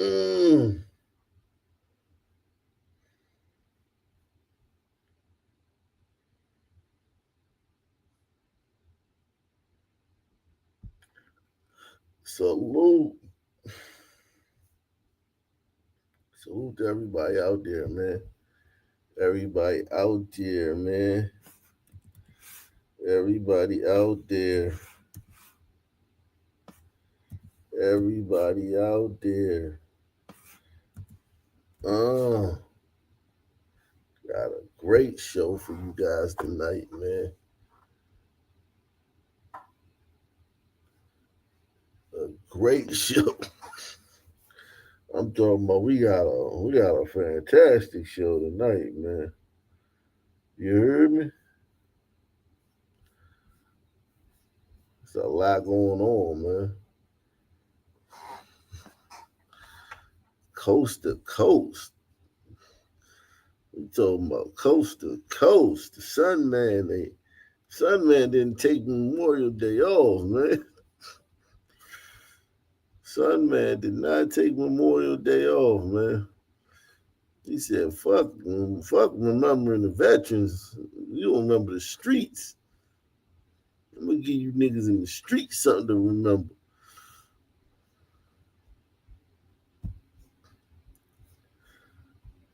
Mm. Salute. Salute to everybody out there, man. Everybody out there, man. Everybody out there. Everybody out there. Uh, got a great show for you guys tonight, man. A great show. I'm talking about we got a fantastic show tonight, man. You heard me? It's a lot going on, man. Coast to coast. We talking about coast to coast. The Sun Man didn't take Memorial Day off, man. Sun Man did not take Memorial Day off, man. He said, fuck remembering the veterans. You don't remember the streets. I'm gonna give you niggas in the streets something to remember.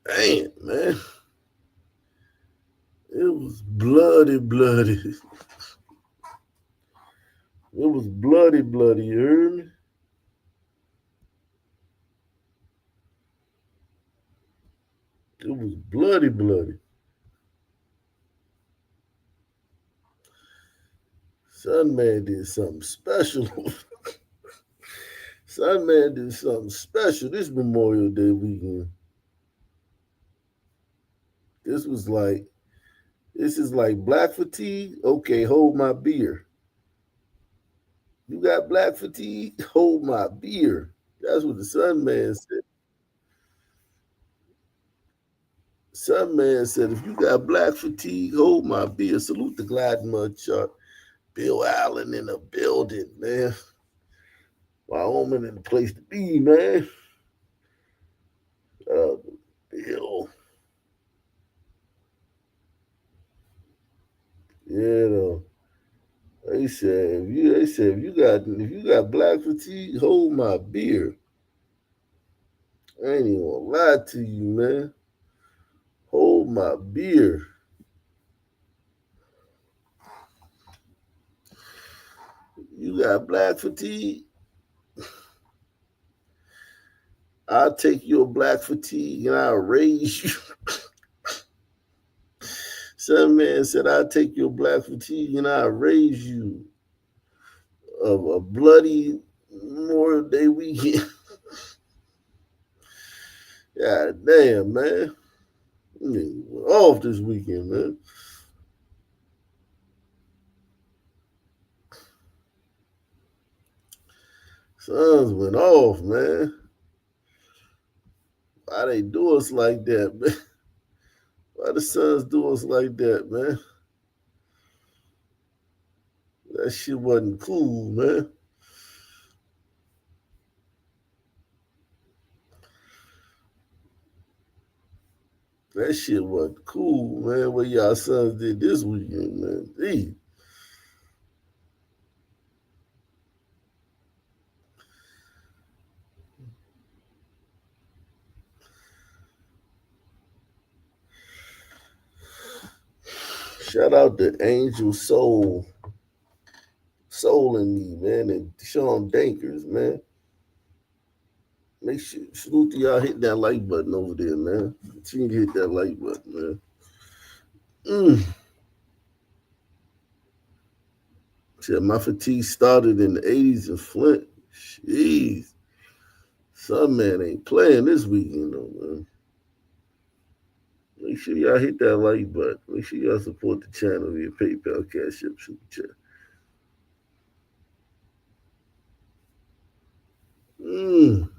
Damn, man. It was bloody, bloody. It was bloody, bloody, you heard me? It was bloody, bloody. Sun Man did something special. Sun Man did something special this Memorial Day weekend. This was like, this is like black fatigue. Okay, hold my beer. You got black fatigue? Hold my beer. That's what the Sun Man said. Sun Man said, if you got black fatigue, hold my beer. Salute the Glide Mud Shark. Bill Allen in the building, man. Wyoming in the place to be, man. Uh, Bill. Yeah, though. They said if you got black fatigue, hold my beer. I ain't even gonna lie to you, man. Hold my beer. You got black fatigue? I'll take your black fatigue and I'll raise you. Some man said, I'll take your black fatigue and I'll raise you of a bloody Memorial Day weekend. God damn, man. We're off this weekend, man. Suns went off, man. Why they do us like that, man? Why the Suns do us like that, man? That shit wasn't cool, man. That shit wasn't cool, man. What y'all Suns did this weekend, man. Gee. Shout out to Angel Soul in me, man, and Sean Dankers, man. Make sure salute to y'all hit that like button over there, man. Continue to hit that like button, man. Mm. Said my fatigue started in the 80s in Flint. Jeez. Some man ain't playing this weekend though, man. Make sure y'all hit that like button. Make sure y'all support the channel via PayPal, Cash App, Super Chat. Mm.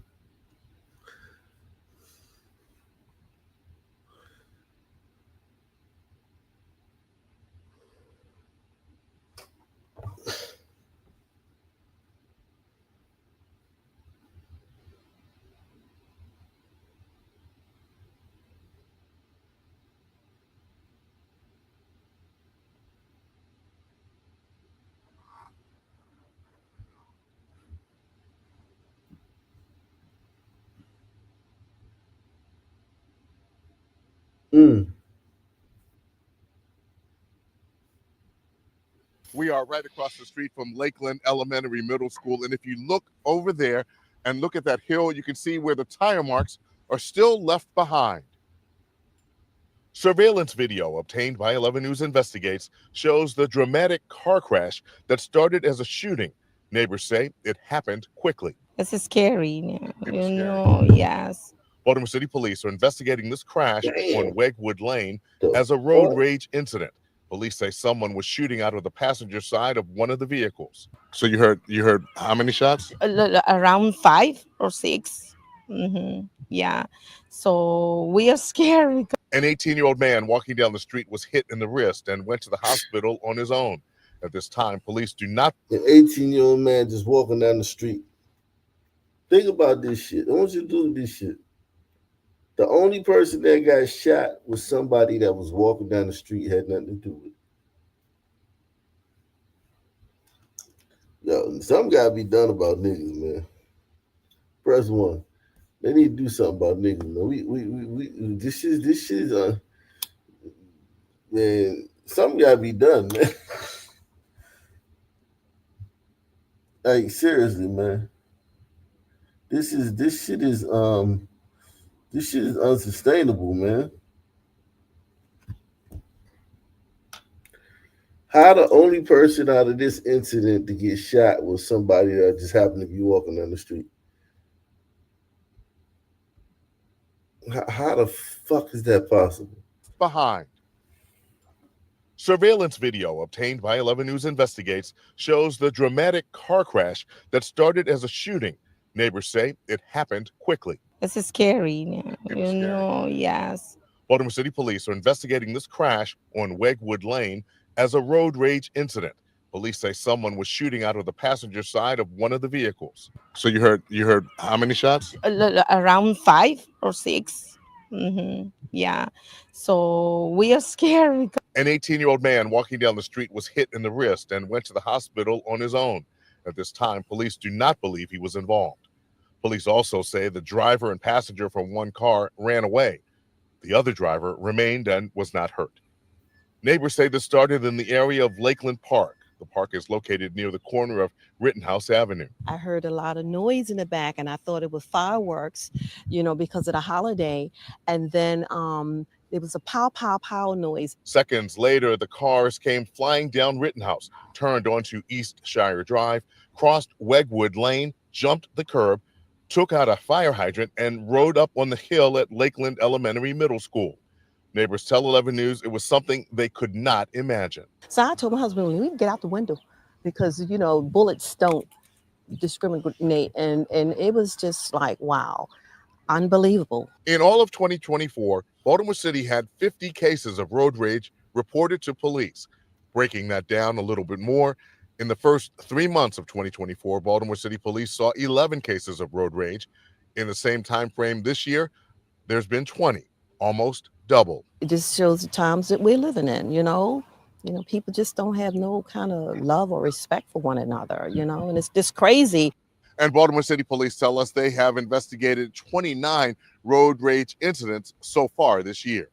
Mm. We are right across the street from Lakeland Elementary Middle School. And if you look over there and look at that hill, you can see where the tire marks are still left behind. Surveillance video obtained by 11 News Investigates shows the dramatic car crash that started as a shooting. Neighbors say it happened quickly. It's scary, It was scary. yes. Baltimore City Police are investigating this crash on Damn. Wegwood Lane The as a road fuck? rage incident. Police say someone was shooting out of the passenger side of one of the vehicles. So you heard how many shots? Around 5 or 6. Yeah. So we are scared. An 18-year-old man walking down the street was hit in the wrist and went to the hospital on his own. At this time, police do not. An 18-year-old man just walking down the street. Think about this shit. I want you to do this shit. The only person that got shot was somebody that was walking down the street, had nothing to do with it. Yo, something gotta be done about niggas, man. Press one. They need to do something about niggas, man. We this shit is man, something gotta be done, man. Like seriously, man. This shit is this shit is unsustainable, man. How the only person out of this incident to get shot was somebody that just happened to be walking down the street? How the fuck is that possible? Behind. Surveillance video obtained by 11 News Investigates shows the dramatic car crash that started as a shooting. Neighbors say it happened quickly. It's scary, It was scary. yes. Baltimore City Police are investigating this crash on Wegwood Lane as a road rage incident. Police say someone was shooting out of the passenger side of one of the vehicles. So you heard how many shots? Around 5 or 6. Yeah. So we are scared. An 18-year-old man walking down the street was hit in the wrist and went to the hospital on his own. At this time, police do not believe he was involved. Police also say the driver and passenger from one car ran away. The other driver remained and was not hurt. Neighbors say this started in the area of Lakeland Park. The park is located near the corner of Rittenhouse Avenue. I heard a lot of noise in the back and I thought it was fireworks, because of the holiday. And then there was a pow, pow, pow noise. Seconds later, the cars came flying down Rittenhouse, turned onto East Shire Drive, crossed Wegwood Lane, jumped the curb, took out a fire hydrant, and rode up on the hill at Lakeland Elementary Middle School. Neighbors tell 11 News it was something they could not imagine. So I told my husband, we need to get out the window because, bullets don't discriminate. And it was just like, wow, unbelievable. In all of 2024, Baltimore City had 50 cases of road rage reported to police. Breaking that down a little bit more, in the first 3 months of 2024, Baltimore City Police saw 11 cases of road rage. In the same time frame this year, there's been 20, almost double. It just shows the times that we're living in, people just don't have no kind of love or respect for one another, and it's just crazy. And Baltimore City Police tell us they have investigated 29 road rage incidents so far this year.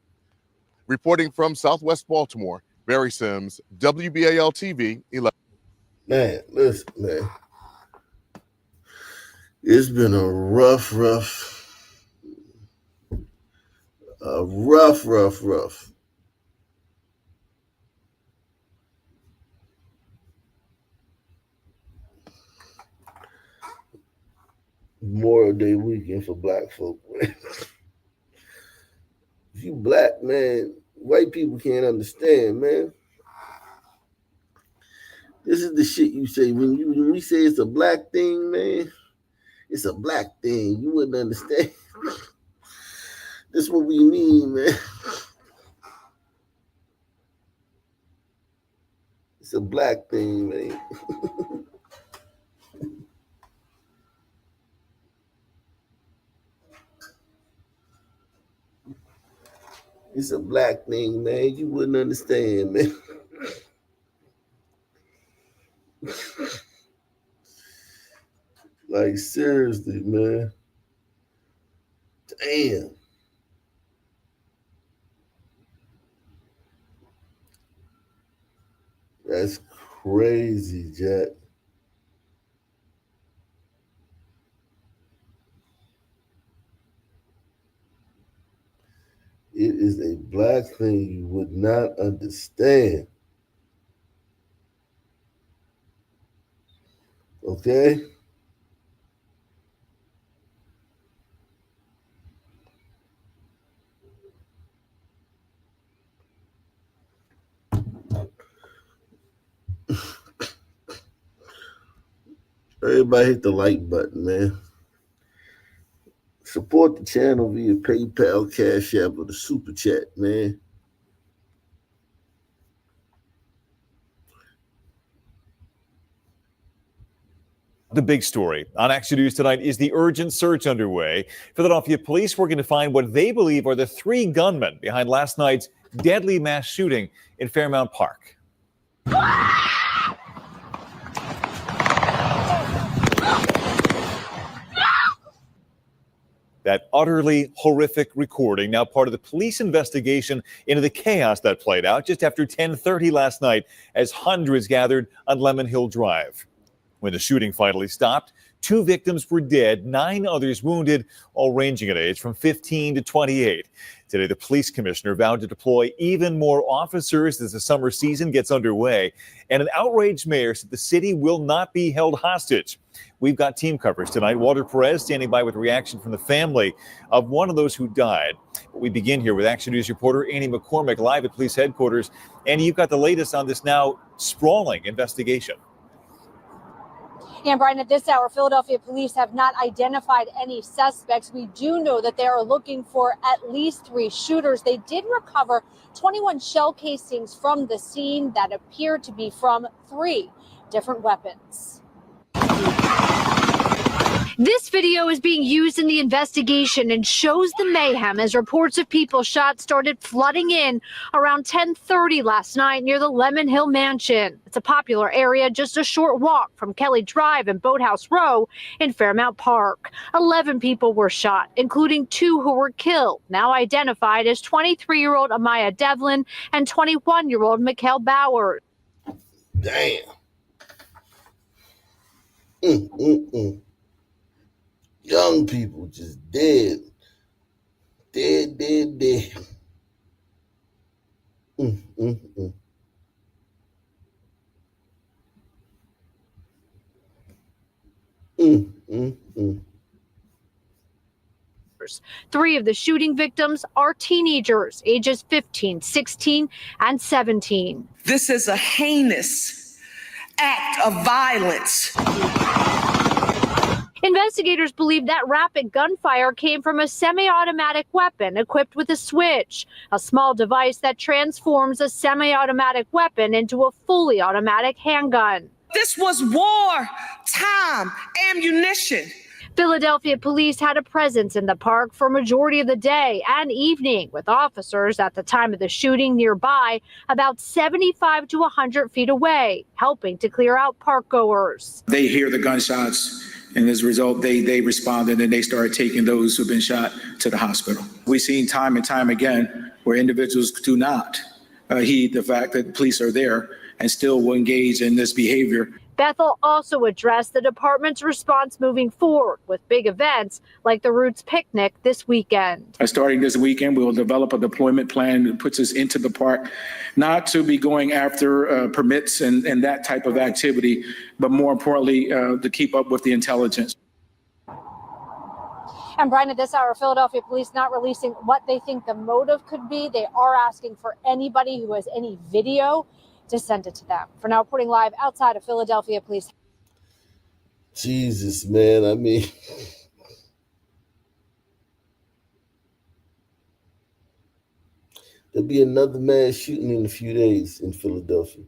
Reporting from Southwest Baltimore, Barry Sims, WBAL TV 11. Man, listen, man. It's been a rough. Memorial Day weekend for black folk, man. If you black, man, white people can't understand, man. This is the shit you say when we say it's a black thing, man. It's a black thing. You wouldn't understand. This is what we mean, man. It's a black thing, man. It's a black thing, man. You wouldn't understand, man. Like seriously, man. Damn. That's crazy, Jack. It is a black thing you would not understand. Okay? Everybody hit the like button, man. Support the channel via PayPal, Cash App, or the Super Chat, man. The big story on Action News tonight is the urgent search underway. Philadelphia police working to find what they believe are the 3 gunmen behind last night's deadly mass shooting in Fairmount Park. That utterly horrific recording, now part of the police investigation into the chaos that played out just after 10:30 last night as hundreds gathered on Lemon Hill Drive. When the shooting finally stopped, 2 victims were dead, 9 others wounded, all ranging in age from 15 to 28. Today, the police commissioner vowed to deploy even more officers as the summer season gets underway. And an outraged mayor said the city will not be held hostage. We've got team coverage tonight. Walter Perez standing by with reaction from the family of one of those who died. But we begin here with Action News reporter Annie McCormick live at police headquarters. Annie, you've got the latest on this now sprawling investigation. And Brian, at this hour, Philadelphia police have not identified any suspects. We do know that they are looking for at least 3 shooters. They did recover 21 shell casings from the scene that appear to be from 3 different weapons. This video is being used in the investigation and shows the mayhem as reports of people shot started flooding in around 10:30 last night near the Lemon Hill Mansion. It's a popular area just a short walk from Kelly Drive and Boathouse Row in Fairmount Park. 11 people were shot, including 2 who were killed, now identified as 23-year-old Amaya Devlin and 21-year-old Mikhail Bowers. Damn. Young people just dead. Dead. Mm. 3 of the shooting victims are teenagers, ages 15, 16, and 17. This is a heinous act of violence. Investigators believe that rapid gunfire came from a semi-automatic weapon equipped with a switch, a small device that transforms a semi-automatic weapon into a fully automatic handgun. This was war-time ammunition. Philadelphia police had a presence in the park for a majority of the day and evening, with officers at the time of the shooting nearby about 75 to 100 feet away, helping to clear out park goers. They hear the gunshots, and as a result, they responded and they started taking those who've been shot to the hospital. We've seen time and time again where individuals do not heed the fact that police are there and still will engage in this behavior. Bethel also addressed the department's response moving forward with big events like the Roots Picnic this weekend. Starting this weekend, we will develop a deployment plan that puts us into the park, not to be going after permits and that type of activity, but more importantly, to keep up with the intelligence. And Brian, at this hour, Philadelphia police not releasing what they think the motive could be. They are asking for anybody who has any video to send it to them. For now, reporting live outside of Philadelphia police. Jesus, man. I mean, there'll be another mass shooting in a few days in Philadelphia.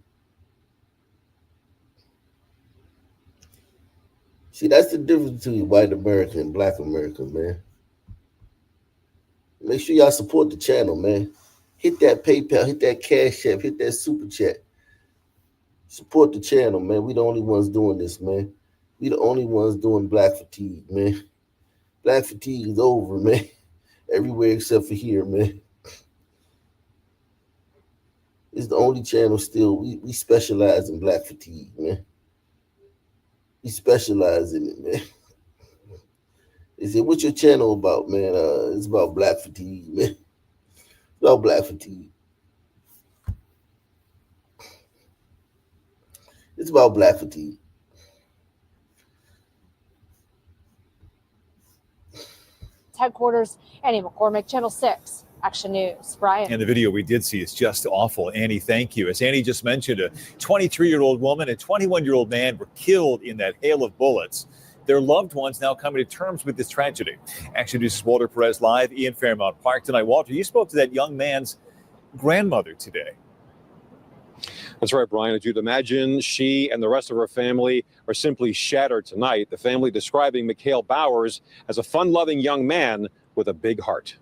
See, that's the difference between white America and black America, man. Make sure y'all support the channel, man. Hit that PayPal, hit that Cash App, hit that Super Chat. Support the channel, man. We the only ones doing this, man. We the only ones doing black fatigue, man. Black fatigue is over, man. Everywhere except for here, man. It's the only channel still. We specialize in black fatigue, man. We specialize in it, man. They said, "What's your channel about, man?" It's about black fatigue, man. It's about black fatigue. It's about black fatigue. Headquarters, Annie McCormick, Channel 6, Action News. Brian. And the video we did see is just awful. Annie, thank you. As Annie just mentioned, a 23-year-old woman and a 21-year-old man were killed in that hail of bullets. Their loved ones now coming to terms with this tragedy. Action News' Walter Perez live in Fairmount Park tonight. Walter, you spoke to that young man's grandmother today. That's right, Brian. As you'd imagine, she and the rest of her family are simply shattered tonight. The family describing Mikhail Bowers as a fun-loving young man with a big heart.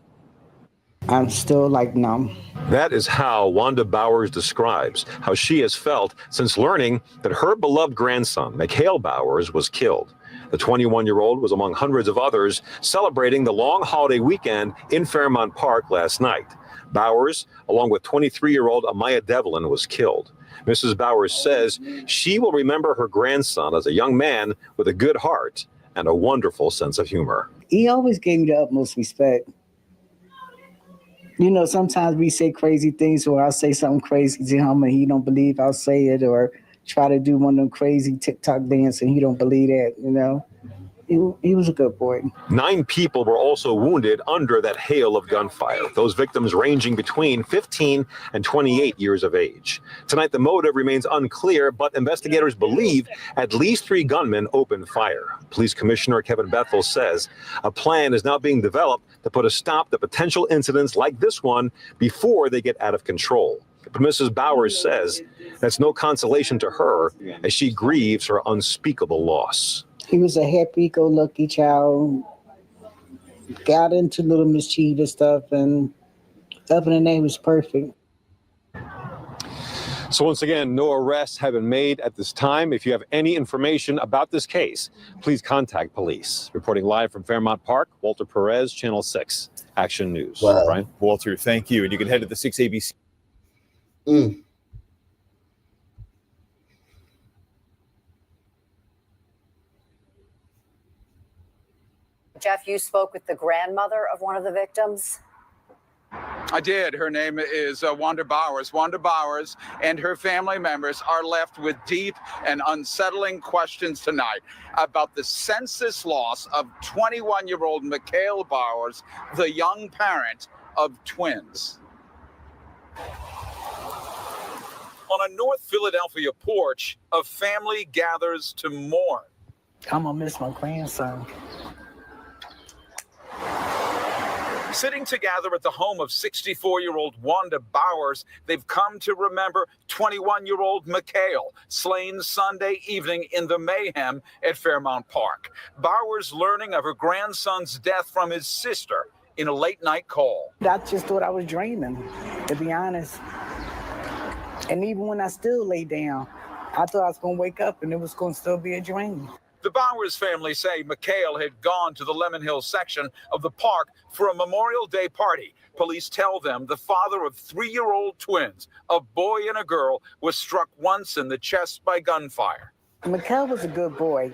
I'm still numb. That is how Wanda Bowers describes how she has felt since learning that her beloved grandson, Mikhail Bowers, was killed. The 21-year-old was among hundreds of others celebrating the long holiday weekend in Fairmount Park last night. Bowers, along with 23-year-old Amaya Devlin, was killed. Mrs. Bowers says she will remember her grandson as a young man with a good heart and a wonderful sense of humor. He always gave me the utmost respect. You know, sometimes we say crazy things, or I'll say something crazy to him and he don't believe I'll say it, or try to do one of them crazy TikTok dance and he don't believe that, you know. He was a good boy. 9 people were also wounded under that hail of gunfire, those victims ranging between 15 and 28 years of age. Tonight, the motive remains unclear, but investigators believe at least 3 gunmen opened fire. Police Commissioner Kevin Bethel says a plan is now being developed to put a stop to potential incidents like this one before they get out of control. But Mrs. Bowers says that's no consolation to her as she grieves her unspeakable loss. He was a happy-go-lucky child, got into little mischievous stuff, and other than that, he was perfect. So once again, no arrests have been made at this time. If you have any information about this case, please contact police. Reporting live from Fairmount Park, Walter Perez, Channel 6, Action News. Wow. Brian? Walter, thank you. And you can head to the 6 ABC. Jeff, you spoke with the grandmother of one of the victims. I did. Her name is Wanda Bowers. Wanda Bowers and her family members are left with deep and unsettling questions tonight about the senseless loss of 21-year-old Mikhail Bowers, the young parent of twins. On a North Philadelphia porch, a family gathers to mourn. I'm gonna miss my grandson. Sitting together at the home of 64-year-old Wanda Bowers, they've come to remember 21-year-old Mikhail, slain Sunday evening in the mayhem at Fairmount Park. Bowers learning of her grandson's death from his sister in a late-night call. I just thought I was dreaming, to be honest. And even when I still lay down, I thought I was going to wake up and it was going to still be a dream. The Bowers family say Mikhail had gone to the Lemon Hill section of the park for a Memorial Day party. Police tell them the father of 3-year-old twins, a boy and a girl, was struck once in the chest by gunfire. Mikhail was a good boy.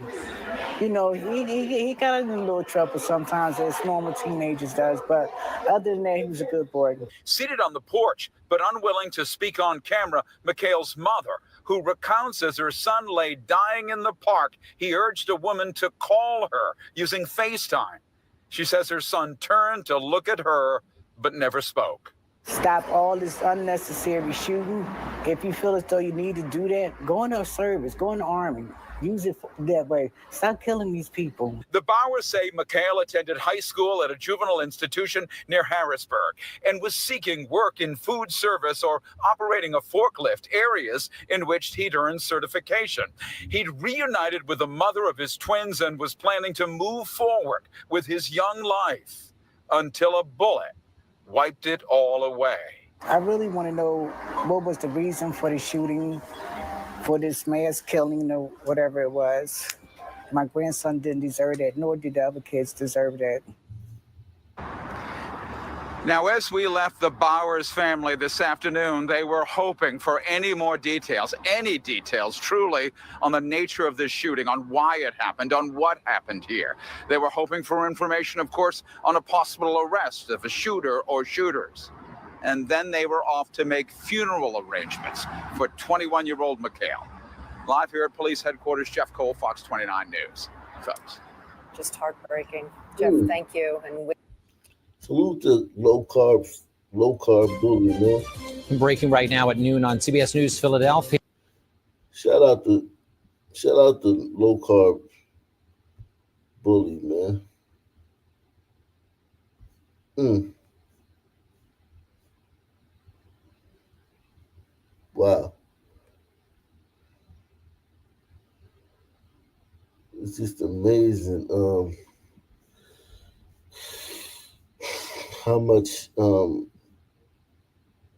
You know, he got in a little trouble sometimes, as normal teenagers does, but other than that, he was a good boy. Seated on the porch, but unwilling to speak on camera, Mikhail's mother, who recounts as her son lay dying in the park, he urged a woman to call her using FaceTime. She says her son turned to look at her, but never spoke. Stop all this unnecessary shooting. If you feel as though you need to do that, go into service, go in the Army. Use it that way. Stop killing these people. The Bowers say Mikhail attended high school at a juvenile institution near Harrisburg and was seeking work in food service or operating a forklift, areas in which he'd earned certification. He'd reunited with the mother of his twins and was planning to move forward with his young life until a bullet wiped it all away. I really want to know what was the reason for the shooting, for this mass killing or whatever it was. My grandson didn't deserve that, nor did the other kids deserve that. Now, as we left the Bowers family this afternoon, they were hoping for any more details, any details, truly, on the nature of this shooting, on why it happened, on what happened here. They were hoping for information, of course, on a possible arrest of a shooter or shooters. And then they were off to make funeral arrangements for 21-year-old Mikhail. Live here at police headquarters, Jeff Cole, Fox 29 News. Folks. Just heartbreaking. Jeff, thank you. And salute the low carb bully, man. Breaking right now at noon on CBS News Philadelphia. Shout out the low carb bully, man. Wow. It's just amazing how much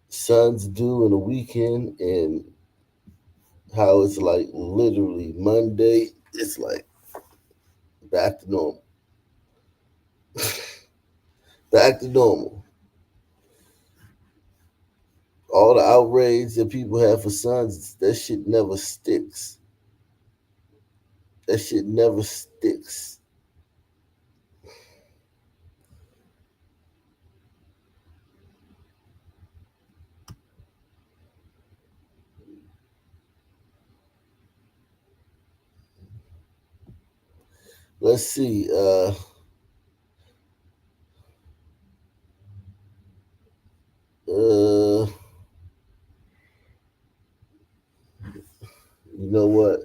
sons do in a weekend, and how it's like literally Monday, it's like back to normal. Back to normal. All the outrage that people have for sons, that shit never sticks. That shit never sticks. Let's see. You know what?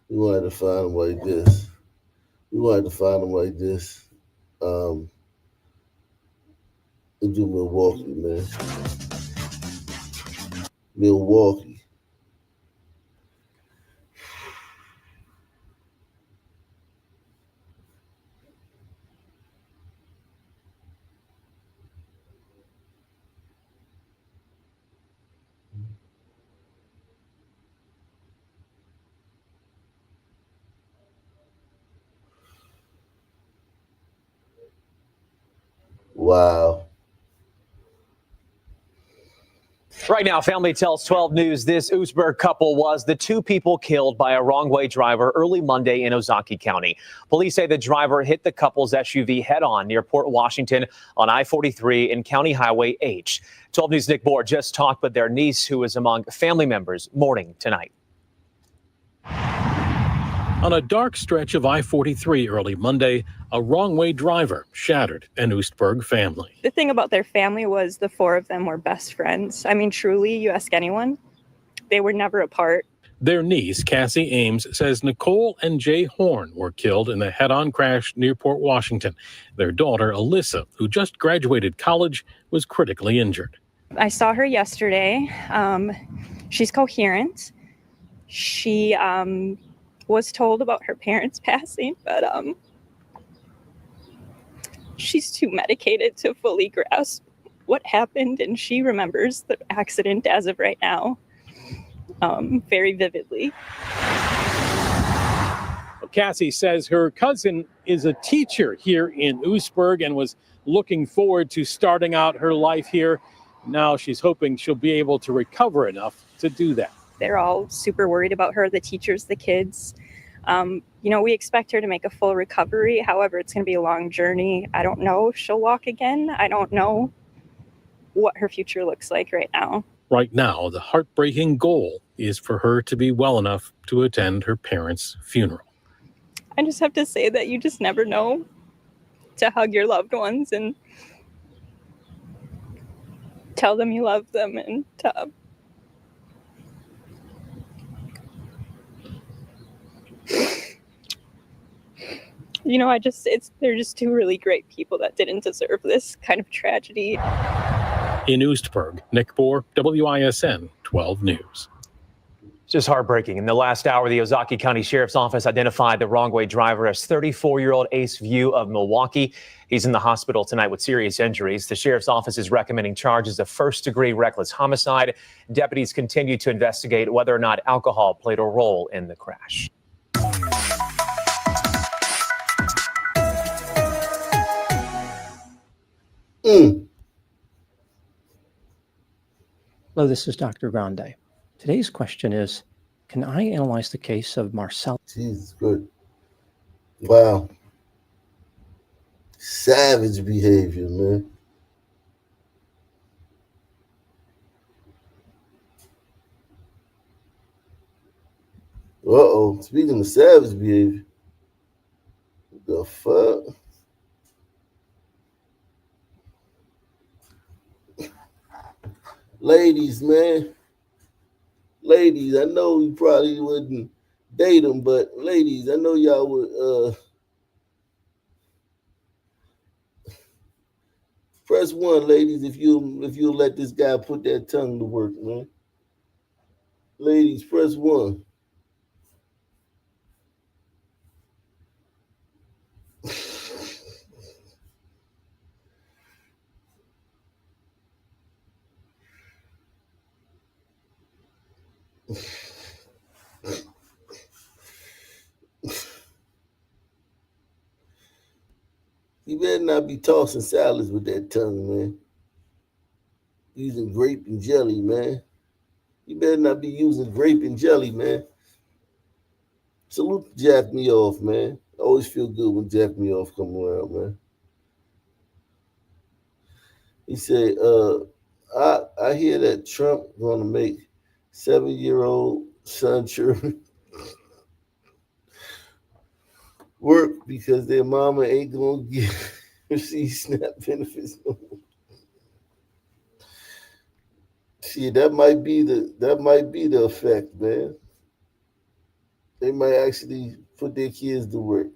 We wanted to find them like this. Let's do Milwaukee, man. Milwaukee. Wow. Right now, family tells 12 News this Oostburg couple was the two people killed by a wrong-way driver early Monday in Ozaukee County. Police say the driver hit the couple's SUV head-on near Port Washington on I-43 and County Highway H. 12 News' Nick Bohr just talked with their niece, who is among family members mourning tonight. On a dark stretch of I-43 early Monday, a wrong-way driver shattered an Oostburg family. The thing about their family was the four of them were best friends. I mean, truly, you ask anyone, they were never apart. Their niece, Cassie Ames, says Nicole and Jay Horn were killed in a head-on crash near Port Washington. Their daughter, Alyssa, who just graduated college, was critically injured. I saw her yesterday. She's coherent. She was told about her parents passing, but she's too medicated to fully grasp what happened, and she remembers the accident as of right now very vividly. Cassie says her cousin is a teacher here in Oostburg and was looking forward to starting out her life here. Now she's hoping she'll be able to recover enough to do that. They're all super worried about her, the teachers, the kids. We expect her to make a full recovery. However, it's going to be a long journey. I don't know if she'll walk again. I don't know what her future looks like right now. Right now, the heartbreaking goal is for her to be well enough to attend her parents' funeral. I just have to say that you just never know to hug your loved ones and tell them you love them and to they're just two really great people that didn't deserve this kind of tragedy. In Oostburg, Nick Bohr, WISN 12 News. It's just heartbreaking. In the last hour, the Ozaukee County Sheriff's Office identified the wrong-way driver as 34-year-old Ace View of Milwaukee. He's in the hospital tonight with serious injuries. The Sheriff's Office is recommending charges of first-degree reckless homicide. Deputies continue to investigate whether or not alcohol played a role in the crash. Hello, this is Dr. Grande. Today's question is, can I analyze the case of Marcel? Jesus, good. Wow. Savage behavior, man. Uh-oh. Speaking of savage behavior, what the fuck? Ladies, man. Ladies, I know you probably wouldn't date them, but ladies, I know y'all would press 1, ladies, if you'll let this guy put that tongue to work, man. Ladies, press 1. You better not be tossing salads with that tongue, man. Using grape and jelly, man. You better not be using grape and jelly, man. Salute Jack Me Off, man. I always feel good when Jack Me Off come around, man. He said, I hear that Trump gonna make 7-year-old son children work because their mama ain't gonna receive SNAP benefits no more. See, that might be the effect, man. They might actually put their kids to work.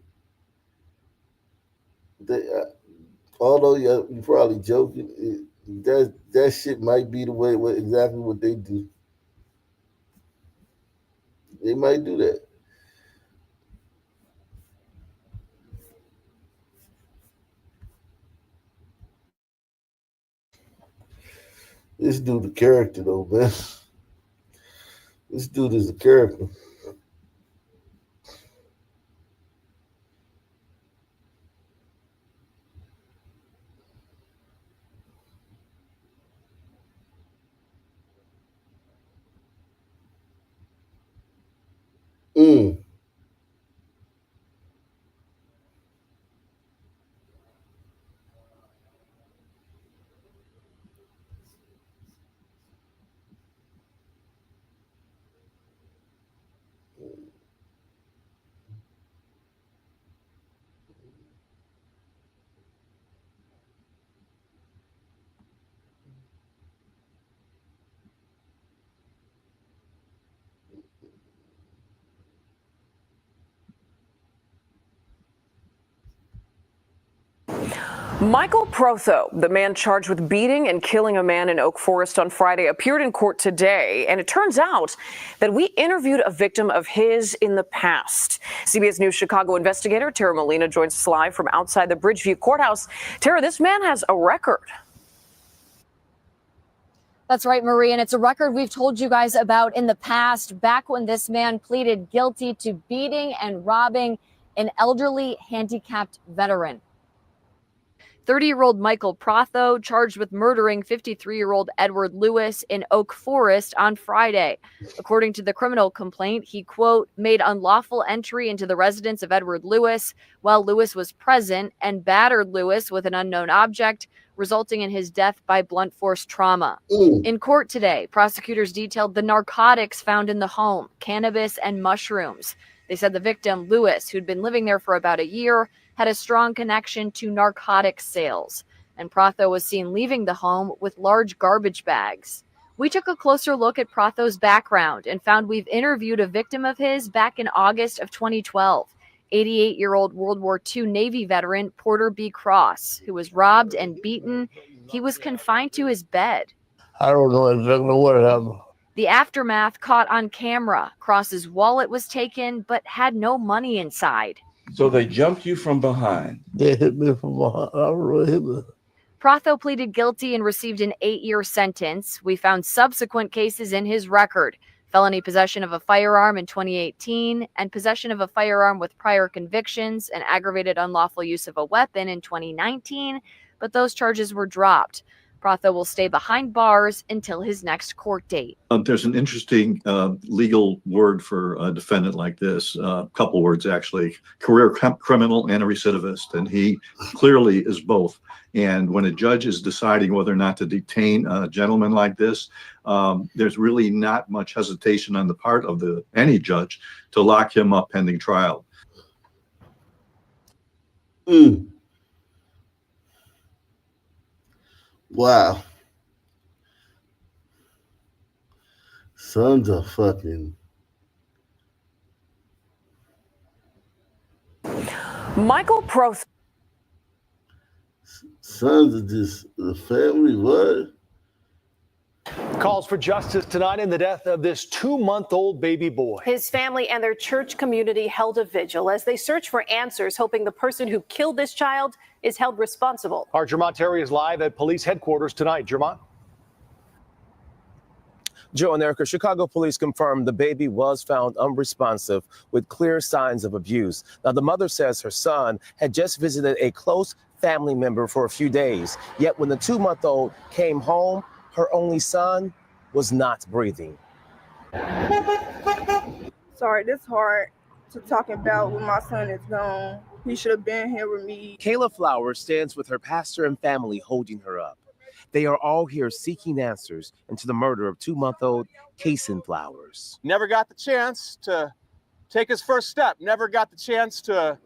Although you're probably joking, that shit might be the way exactly what they do. They might do that. This dude a character though, man. This dude is a character. Michael Protho, the man charged with beating and killing a man in Oak Forest on Friday, appeared in court today. And it turns out that we interviewed a victim of his in the past. CBS News Chicago investigator Tara Molina joins us live from outside the Bridgeview Courthouse. Tara, this man has a record. That's right, Marie, and it's a record we've told you guys about in the past, back when this man pleaded guilty to beating and robbing an elderly handicapped veteran. 30-year-old Michael Protho charged with murdering 53-year-old Edward Lewis in Oak Forest on Friday. According to the criminal complaint, he, quote, made unlawful entry into the residence of Edward Lewis while Lewis was present and battered Lewis with an unknown object, resulting in his death by blunt force trauma. In court today, prosecutors detailed the narcotics found in the home, cannabis and mushrooms. They said the victim, Lewis, who'd been living there for about a year, had a strong connection to narcotics sales, and Protho was seen leaving the home with large garbage bags. We took a closer look at Protho's background and found we've interviewed a victim of his back in August of 2012, 88-year-old World War II Navy veteran Porter B. Cross, who was robbed and beaten. He was confined to his bed. I don't know exactly what happened. The aftermath caught on camera. Cross's wallet was taken, but had no money inside. So they jumped you from behind. They hit me from behind. I really hit me. Protho pleaded guilty and received an 8-year sentence. We found subsequent cases in his record: felony possession of a firearm in 2018 and possession of a firearm with prior convictions and aggravated unlawful use of a weapon in 2019, but those charges were dropped. Protho will stay behind bars until his next court date. There's an interesting legal word for a defendant like this, a couple words actually, career criminal and a recidivist, and he clearly is both. And when a judge is deciding whether or not to detain a gentleman like this, there's really not much hesitation on the part of any judge to lock him up pending trial. Wow. Sons are fucking. Michael Protho. Sons of just the family, what? Calls for justice tonight in the death of this 2-month-old baby boy. His family and their church community held a vigil as they search for answers, hoping the person who killed this child is held responsible. Our Jermont Terry is live at police headquarters tonight. Jermont? Joe and Erica, Chicago police confirmed the baby was found unresponsive with clear signs of abuse. Now, the mother says her son had just visited a close family member for a few days. Yet when the 2-month-old came home, her only son was not breathing. Sorry, this hard to talk about when my son is gone. He should have been here with me. Kayla Flowers stands with her pastor and family holding her up. They are all here seeking answers into the murder of 2-month-old Kason Flowers. Never got the chance to take his first step, never got the chance to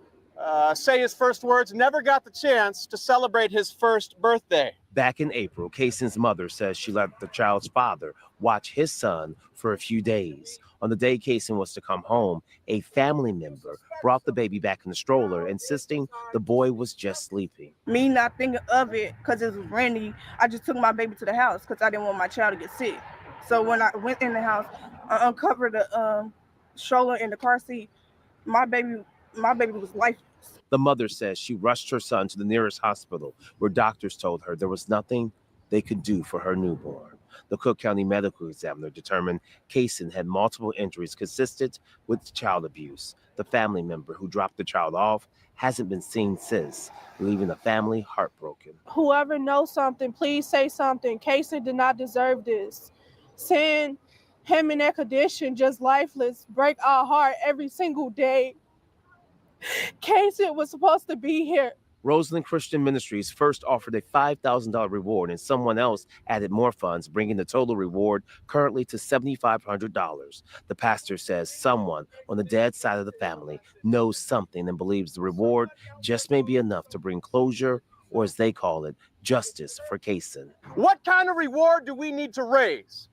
say his first words, never got the chance to celebrate his first birthday. Back in April, Kason's mother says she let the child's father watch his son for a few days. On the day Kason was to come home, a family member brought the baby back in the stroller, insisting the boy was just sleeping. Me not thinking of it because it was rainy, I just took my baby to the house because I didn't want my child to get sick. So when I went in the house, I uncovered the stroller in the car seat. My baby was lifeless. The mother says she rushed her son to the nearest hospital where doctors told her there was nothing they could do for her newborn. The Cook County medical examiner determined Kason had multiple injuries consistent with child abuse. The family member who dropped the child off hasn't been seen since, leaving the family heartbroken. Whoever knows something, please say something. Kason did not deserve this. Seeing him in that condition, just lifeless, break our heart every single day. Kason was supposed to be here. Roseland Christian Ministries first offered a $5,000 reward, and someone else added more funds, bringing the total reward currently to $7,500. The pastor says someone on the dead side of the family knows something and believes the reward just may be enough to bring closure, or as they call it, justice for Kason. What kind of reward do we need to raise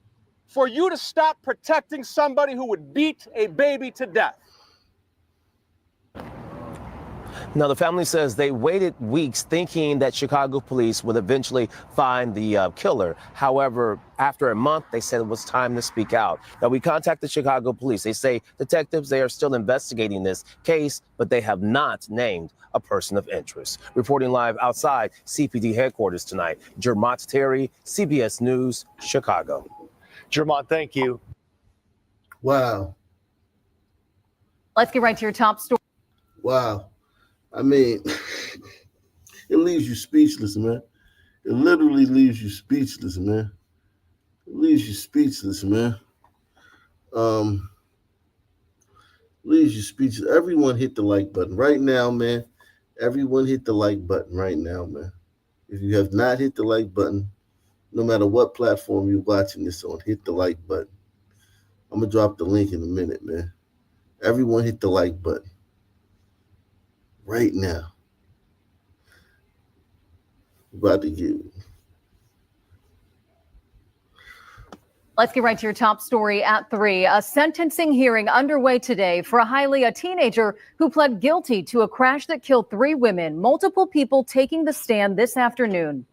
for you to stop protecting somebody who would beat a baby to death? Now, the family says they waited weeks thinking that Chicago police would eventually find the killer. However, after a month, they said it was time to speak out. Now, we contacted Chicago police. They say detectives, they are still investigating this case, but they have not named a person of interest. Reporting live outside CPD headquarters tonight, Jermont Terry, CBS News, Chicago. Jermont, thank you. Wow. Let's get right to your top story. Wow. I mean, it leaves you speechless, man. It literally leaves you speechless, man. It leaves you speechless, man. Leaves you speechless. Everyone hit the like button right now, man. Everyone hit the like button right now, man. If you have not hit the like button, no matter what platform you're watching this on, hit the like button. I'm going to drop the link in a minute, man. Everyone hit the like button. Right now. About to get. Let's get right to your top story at 3. A sentencing hearing underway today for a teenager who pled guilty to a crash that killed 3 women. Multiple people taking the stand this afternoon.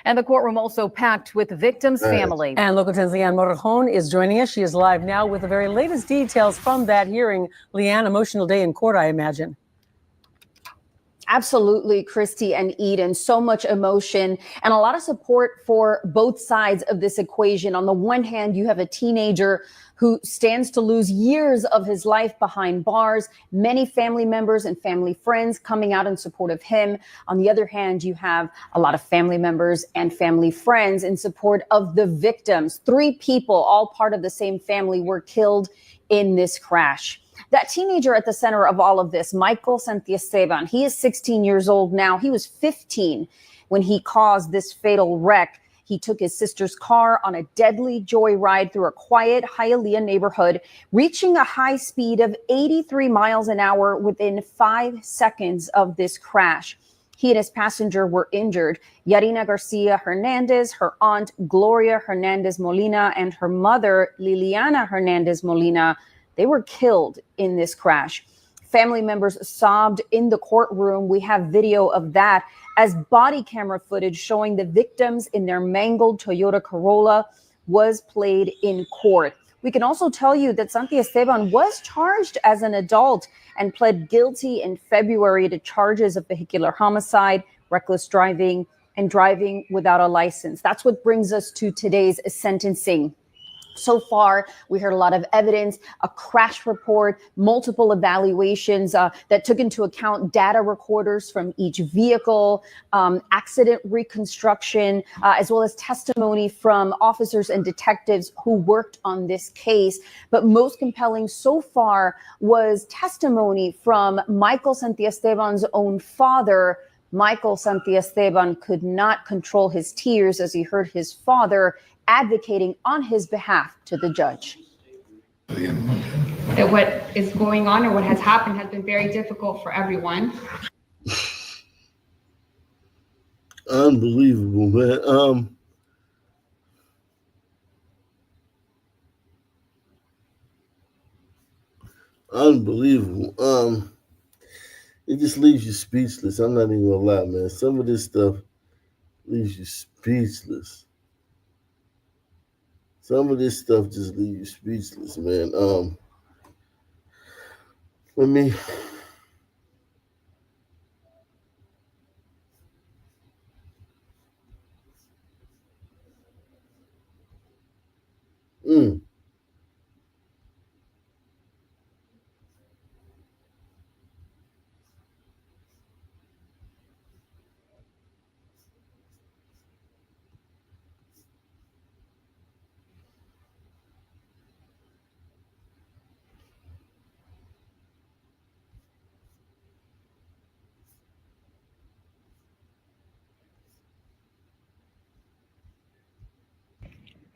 And the courtroom also packed with the victim's family. And Local 10's Leanne Motorjon is joining us. She is live now with the very latest details from that hearing. Leanne, emotional day in court, I imagine. Absolutely, Christy and Eden. So much emotion and a lot of support for both sides of this equation. On the one hand, you have a teenager who stands to lose years of his life behind bars, many family members and family friends coming out in support of him. On the other hand, you have a lot of family members and family friends in support of the victims. 3 people, all part of the same family, were killed in this crash. That teenager at the center of all of this, Michael Santiesteban, he is 16 years old now. He was 15 when he caused this fatal wreck. He took his sister's car on a deadly joyride through a quiet Hialeah neighborhood, reaching a high speed of 83 miles an hour within 5 seconds of this crash. He and his passenger were injured. Yarina Garcia Hernandez, her aunt Gloria Hernandez Molina, and her mother Liliana Hernandez Molina, they were killed in this crash. Family members sobbed in the courtroom. We have video of that as body camera footage showing the victims in their mangled Toyota Corolla was played in court. We can also tell you that Santiesteban was charged as an adult and pled guilty in February to charges of vehicular homicide, reckless driving, and driving without a license. That's what brings us to today's sentencing. So far, we heard a lot of evidence, a crash report, multiple evaluations that took into account data recorders from each vehicle, accident reconstruction, as well as testimony from officers and detectives who worked on this case. But most compelling so far was testimony from Michael Santiesteban's own father. Michael Santiesteban could not control his tears as he heard his father advocating on his behalf to the judge. That what is going on or what has happened has been very difficult for everyone. Unbelievable, man. Unbelievable. It just leaves you speechless. I'm not even gonna lie, man. Some of this stuff leaves you speechless. Some of this stuff just leaves you speechless, man. Let me.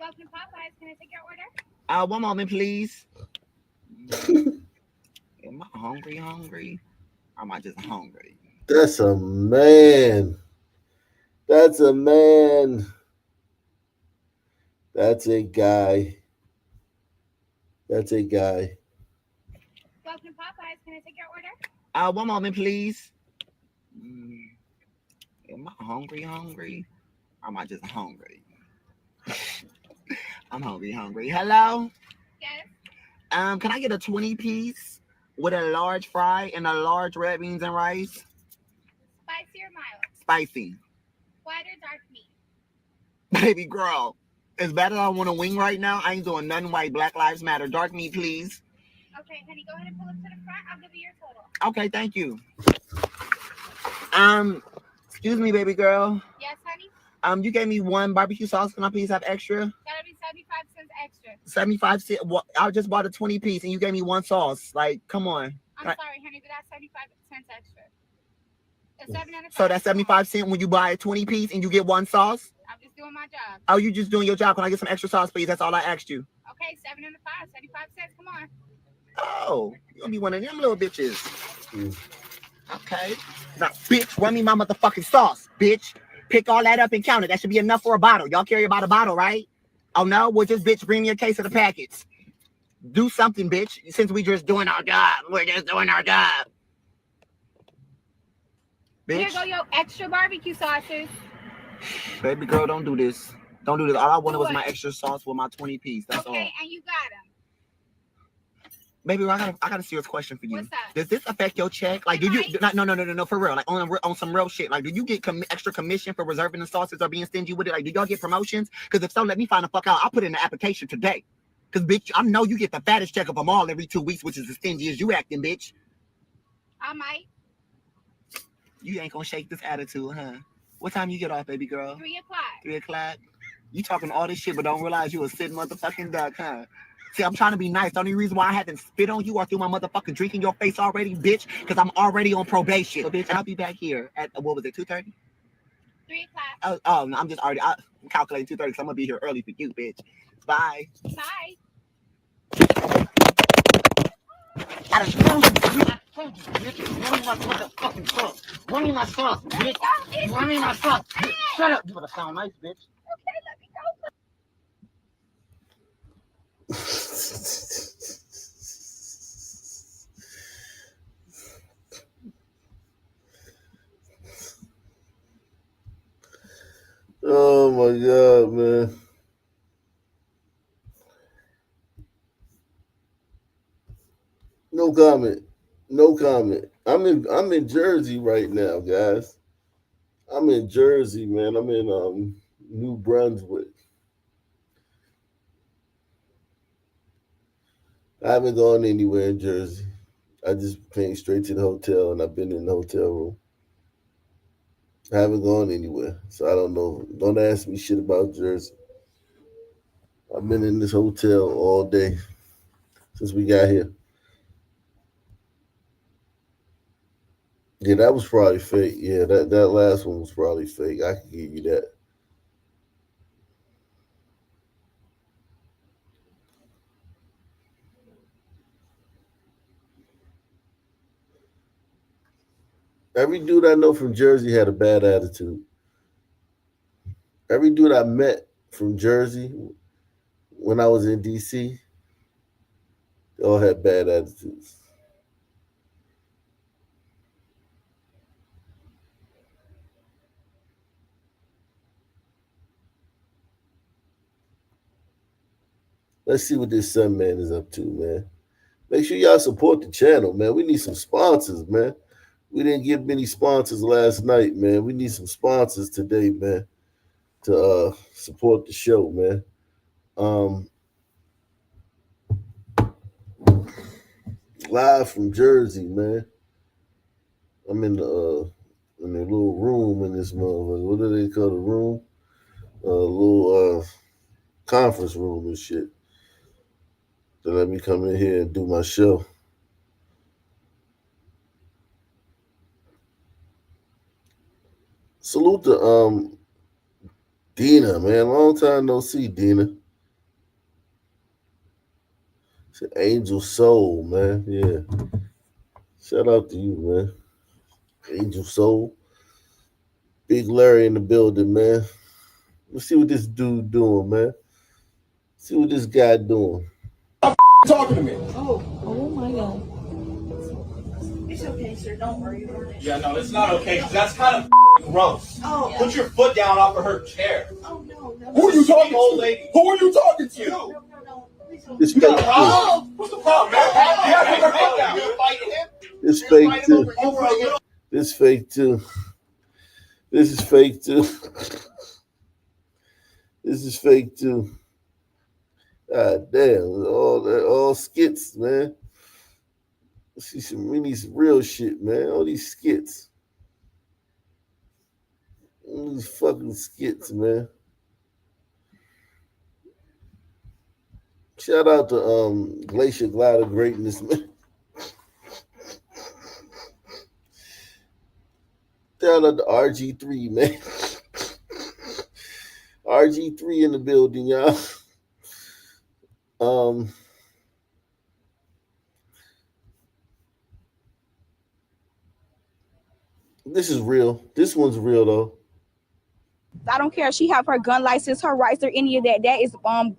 Welcome to Popeyes. Can I take your order? One moment, please. Am I hungry? Or am I just hungry? That's a man. That's a man. That's a guy. That's a guy. Welcome to Popeyes. Can I take your order? One moment, please. Am I hungry? Or am I just hungry? I'm hungry. Hello? Yes. Can I get a 20-piece with a large fry and a large red beans and rice? Spicy or mild? Spicy. White or dark meat? Baby girl, it's better I want a wing right now. I ain't doing nothing white. Black Lives Matter. Dark meat, please. Okay, honey, go ahead and pull up to the front. I'll give you your total. Okay, thank you. Excuse me, baby girl. Yes, honey? You gave me one barbecue sauce. Can I please have extra? That'll be 75 cents extra. 75 cents. Well, I just bought a 20-piece and you gave me one sauce. Like, come on. I'm sorry, honey, but that's 75 cents extra. It's 7 and a So that's 75 cents when you buy a 20-piece and you get one sauce? I'm just doing my job. Oh, you just doing your job. Can I get some extra sauce, please? That's all I asked you. Okay, 7 and a 5, 75 cents. Come on. Oh, you're gonna be one of them little bitches. Okay. Now, bitch, run me my motherfucking sauce, bitch. Pick all that up and count it. That should be enough for a bottle. Y'all carry about a bottle, right? Oh, no? Well, just, bitch, bring me a case of the packets. Do something, bitch. Since we just doing our job. We're just doing our job. Bitch. Here go your extra barbecue sauces. Baby girl, don't do this. Don't do this. All I wanted was my extra sauce with my 20-piece. That's all. Okay, and you got them. Baby, I got a serious question for you. What's that? Does this affect your check? Like, do you? No, for real. Like, on some real shit. Like, do you get extra commission for reserving the sauces or being stingy with it? Like, do y'all get promotions? Because if so, let me find the fuck out. I'll put in the application today. Because, bitch, I know you get the fattest check of them all every 2 weeks, which is as stingy as you acting, bitch. I might. You ain't gonna shake this attitude, huh? What time you get off, baby girl? 3 o'clock. 3 o'clock? You talking all this shit, but don't realize you a sick motherfucking duck, huh? See, I'm trying to be nice. The only reason why I haven't spit on you or threw my motherfucking drink in your face already, bitch, because I'm already on probation. So, bitch, I'll be back here at, what was it, 2:30? 3 o'clock. Oh, no, I'm just already, I'm calculating 2:30 because I'm going to be here early for you, bitch. Bye. Bye. I done told you, bitch. Run me my motherfucking sauce. Run me my sauce, bitch. Run me my sauce. Shut up. You better sound nice, bitch. Okay, let me go. Oh my God, man. No comment. No comment. I'm in Jersey right now, guys. I'm in Jersey, man. I'm in New Brunswick. I haven't gone anywhere in Jersey. I just came straight to the hotel and I've been in the hotel room. I haven't gone anywhere, so I don't know. Don't ask me shit about Jersey. I've been in this hotel all day since we got here. Yeah, that was probably fake. Yeah, that last one was probably fake. I can give you that. Every dude I know from Jersey had a bad attitude. Every dude I met from Jersey when I was in DC, they all had bad attitudes. Let's see what this Sun Man is up to, man. Make sure y'all support the channel, man. We need some sponsors, man. We didn't get many sponsors last night, man. We need some sponsors today, man, to support the show, man. Live from Jersey, man. I'm in the little room in this motherfucker. What do they call the room? Little conference room and shit. To let me come in here and do my show. Salute to Dina, man. Long time no see, Dina. It's an Angel Soul, man. Yeah. Shout out to you, man. Angel Soul. Big Larry in the building, man. Let's see what this dude doing, man. See what this guy doing. Talking to me. Oh my God. It's okay, sir. Don't worry about it. Yeah, no, it's not okay. That's kind of gross. Oh, Put your foot down off of her chair. Oh, no. Who are you talking to? Lady. Who are you talking to? No. This You got a fake problem? too. What's the problem, man? You gotta take her foot down. You fighting him? This fake too. This fake too. This is fake too. This is fake too. God damn, all skits, man. We need some real shit, man. All these skits. All these fucking skits, man. Shout out to Glacier Glider Greatness, man. Shout out to RG3, man. RG3 in the building, y'all. This is real. This one's real though. I don't care if she have her gun license, her rights, or any of that. That is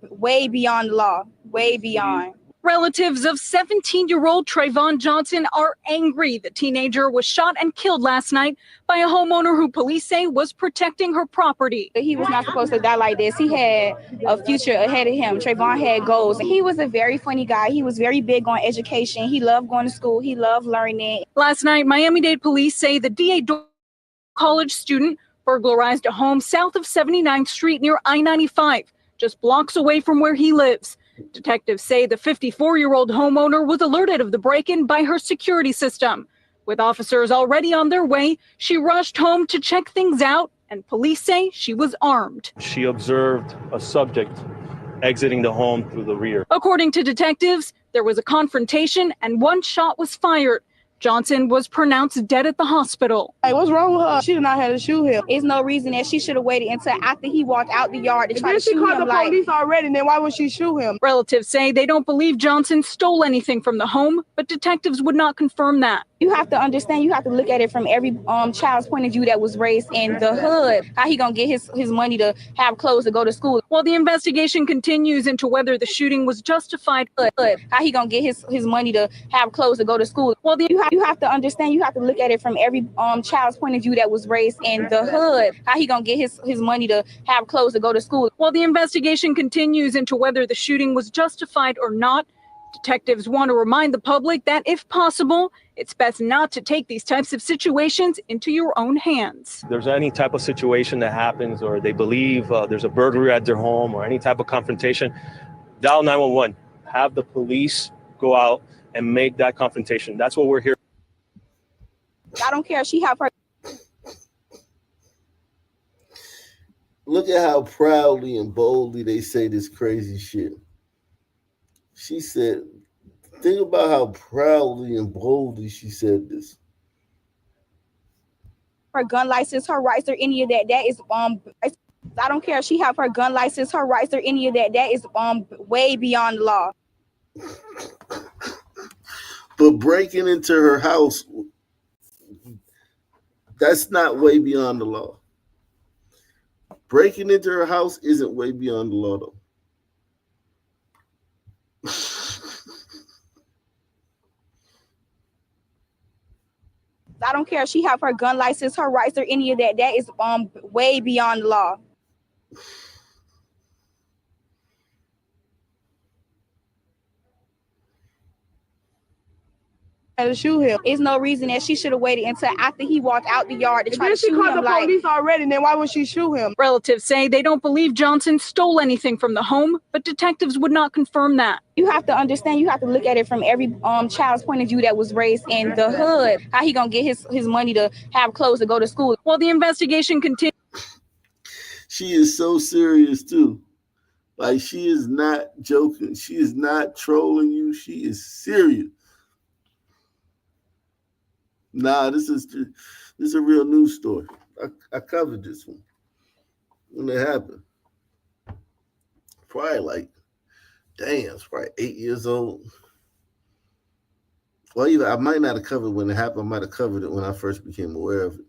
way beyond the law. Way beyond. Relatives of 17-year-old Trayvon Johnson are angry. The teenager was shot and killed last night by a homeowner who police say was protecting her property. He was not supposed to die like this. He had a future ahead of him. Trayvon had goals. He was a very funny guy. He was very big on education. He loved going to school. He loved learning. Last night, Miami-Dade police say the DA college student burglarized a home south of 79th Street near I-95, just blocks away from where he lives. Detectives say the 54-year-old homeowner was alerted of the break-in by her security system. With officers already on their way, she rushed home to check things out, and police say she was armed. She observed a subject exiting the home through the rear. According to detectives, there was a confrontation and one shot was fired. Johnson was pronounced dead at the hospital. Hey, what's wrong with her? She did not have to shoot him. There's no reason that she should have waited until after he walked out the yard to try to shoot him. She called the police already, then why would she shoot him? Relatives say they don't believe Johnson stole anything from the home, but detectives would not confirm that. You have to understand, you have to look at it from every child's point of view that was raised in the hood. How he gonna get his money to have clothes to go to school? While the investigation continues into whether the shooting was justified. How he gonna get his money to have clothes to go to school? Well, you have to understand, you have to look at it from every child's point of view that was raised in the hood. How he gonna get his money to have clothes to go to school? While the investigation continues into whether the shooting was justified or not, detectives want to remind the public that if possible, it's best not to take these types of situations into your own hands. If there's any type of situation that happens or they believe there's a burglary at their home or any type of confrontation, dial 911. Have the police go out and make that confrontation. That's what we're here. I don't care if she have her. Look at how proudly and boldly they say this crazy shit. She said, think about how proudly and boldly she said this. Her gun license, her rights, or any of that. That is I don't care if she have her gun license, her rights, or any of that. That is way beyond the law. But breaking into her house, that's not way beyond the law. Breaking into her house isn't way beyond the law, though. I don't care if she have her gun license, her rights, or any of that. That is way beyond the law. To shoot him. There's no reason that she should have waited until after he walked out the yard to try to shoot him. She called the police already, then why would she shoot him? Relatives say they don't believe Johnson stole anything from the home, but detectives would not confirm that. You have to understand, you have to look at it from every child's point of view that was raised in the hood. How he gonna get his money to have clothes to go to school? While the investigation continues. She is so serious too. Like, she is not joking. She is not trolling you. She is serious. Nah, this is a real news story. I covered this one when it happened. Probably like, damn, it's probably 8 years old. Well, either I might not have covered it when it happened. I might have covered it when I first became aware of it.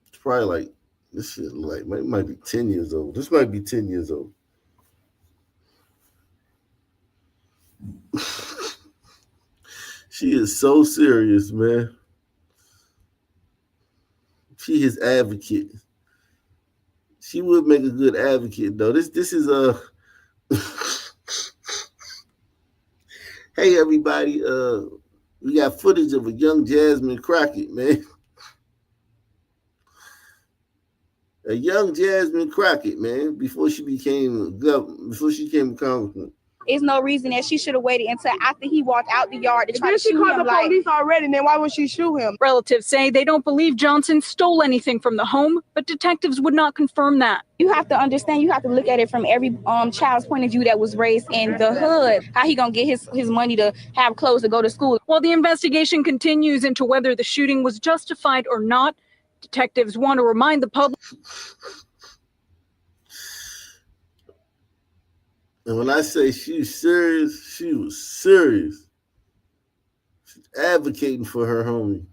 It's probably like, this shit like it might be 10 years old. This might be 10 years old. She is so serious, man. She is advocate. She would make a good advocate, though. This is a. Hey, everybody! We got footage of a young Jasmine Crockett, man. A young Jasmine Crockett, man, before she became a congresswoman. There's no reason that she should have waited until after he walked out the yard to try to shoot him. She called the police already, then why would she shoot him? Relatives say they don't believe Johnson stole anything from the home, but detectives would not confirm that. You have to understand, you have to look at it from every child's point of view that was raised in the hood. How he gonna get his money to have clothes to go to school? While the investigation continues into whether the shooting was justified or not, detectives want to remind the public. And when I say she's serious, she was serious. She's advocating for her homie.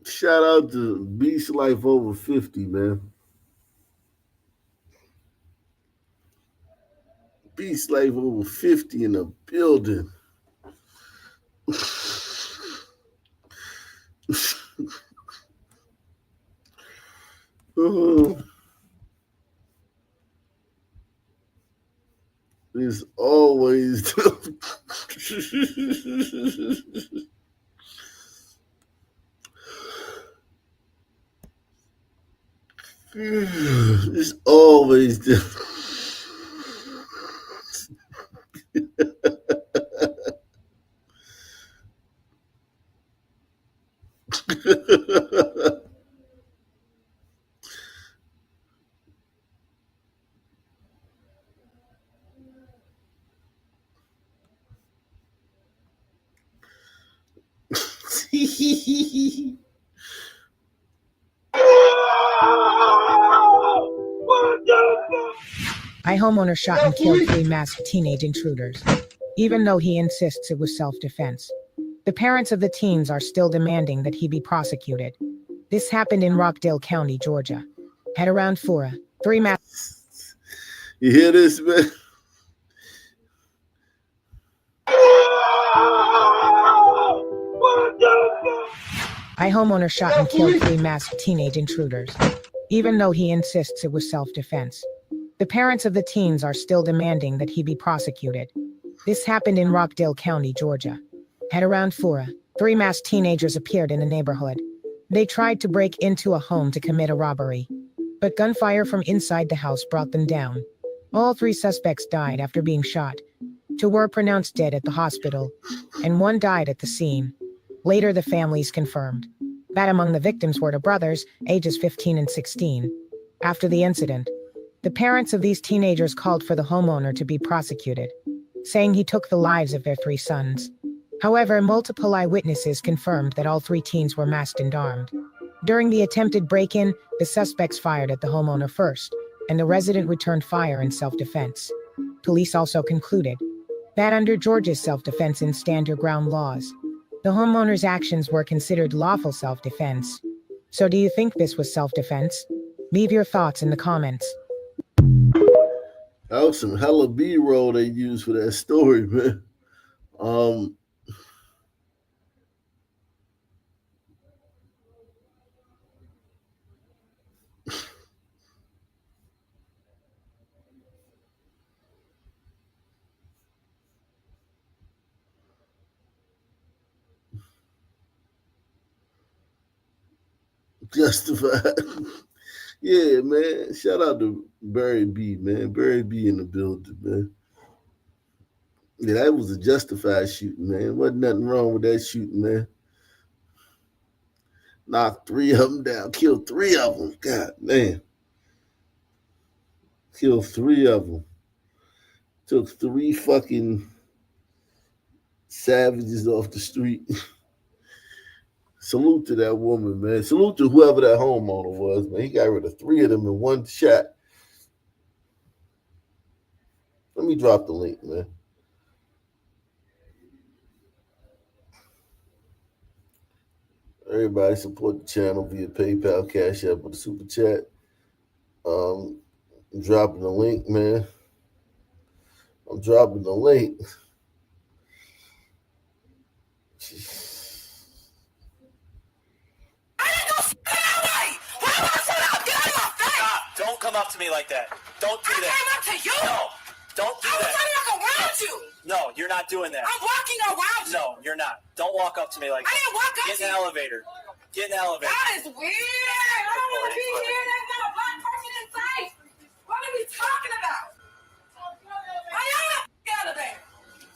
Shout out to Beast Life over 50, man. Beast Life over 50 in the building. It's always it's always A homeowner shot and killed 3 masked teenage intruders, even though he insists it was self-defense. The parents of the teens are still demanding that he be prosecuted. This happened in Rockdale County, Georgia. At around 4, 3 masked... You hear this, man? A homeowner shot and killed 3 masked teenage intruders, even though he insists it was self-defense. The parents of the teens are still demanding that he be prosecuted. This happened in Rockdale County, Georgia. At around 4, 3 masked teenagers appeared in the neighborhood. They tried to break into a home to commit a robbery, but gunfire from inside the house brought them down. All 3 suspects died after being shot. 2 were pronounced dead at the hospital, and 1 died at the scene. Later, the families confirmed that among the victims were the brothers, ages 15 and 16. After the incident, the parents of these teenagers called for the homeowner to be prosecuted, saying he took the lives of their 3 sons. However, multiple eyewitnesses confirmed that all 3 teens were masked and armed. During the attempted break-in, the suspects fired at the homeowner first, and the resident returned fire in self-defense. Police also concluded that under Georgia's self-defense and stand your ground laws, the homeowner's actions were considered lawful self-defense. So do you think this was self-defense? Leave your thoughts in the comments. That was some hella B-roll they used for that story, man. Justified. Yeah, man. Shout out to Barry B, man. Barry B in the building, man. Yeah, that was a justified shooting, man. Wasn't nothing wrong with that shooting, man. Knocked 3 of them down. Killed 3 of them. God, man. Killed 3 of them. Took 3 fucking savages off the street. Salute to that woman, man. Salute to whoever that homeowner was, man. He got rid of 3 of them in 1 shot. Let me drop the link, man. Everybody support the channel via PayPal, Cash App, or the Super Chat. I'm dropping the link, man. I'm dropping the link. Don't come up to me like that. Don't do that. I came up to you. No, don't do that. I'm walking around you. No, you're not doing that. I'm walking around you. No, you're not. Don't walk up to me like that. I didn't walk up to you. Get in the elevator. Get in the elevator. That is weird. I don't want to be here. There's not a black person in sight. What are we talking about? I am the elevator.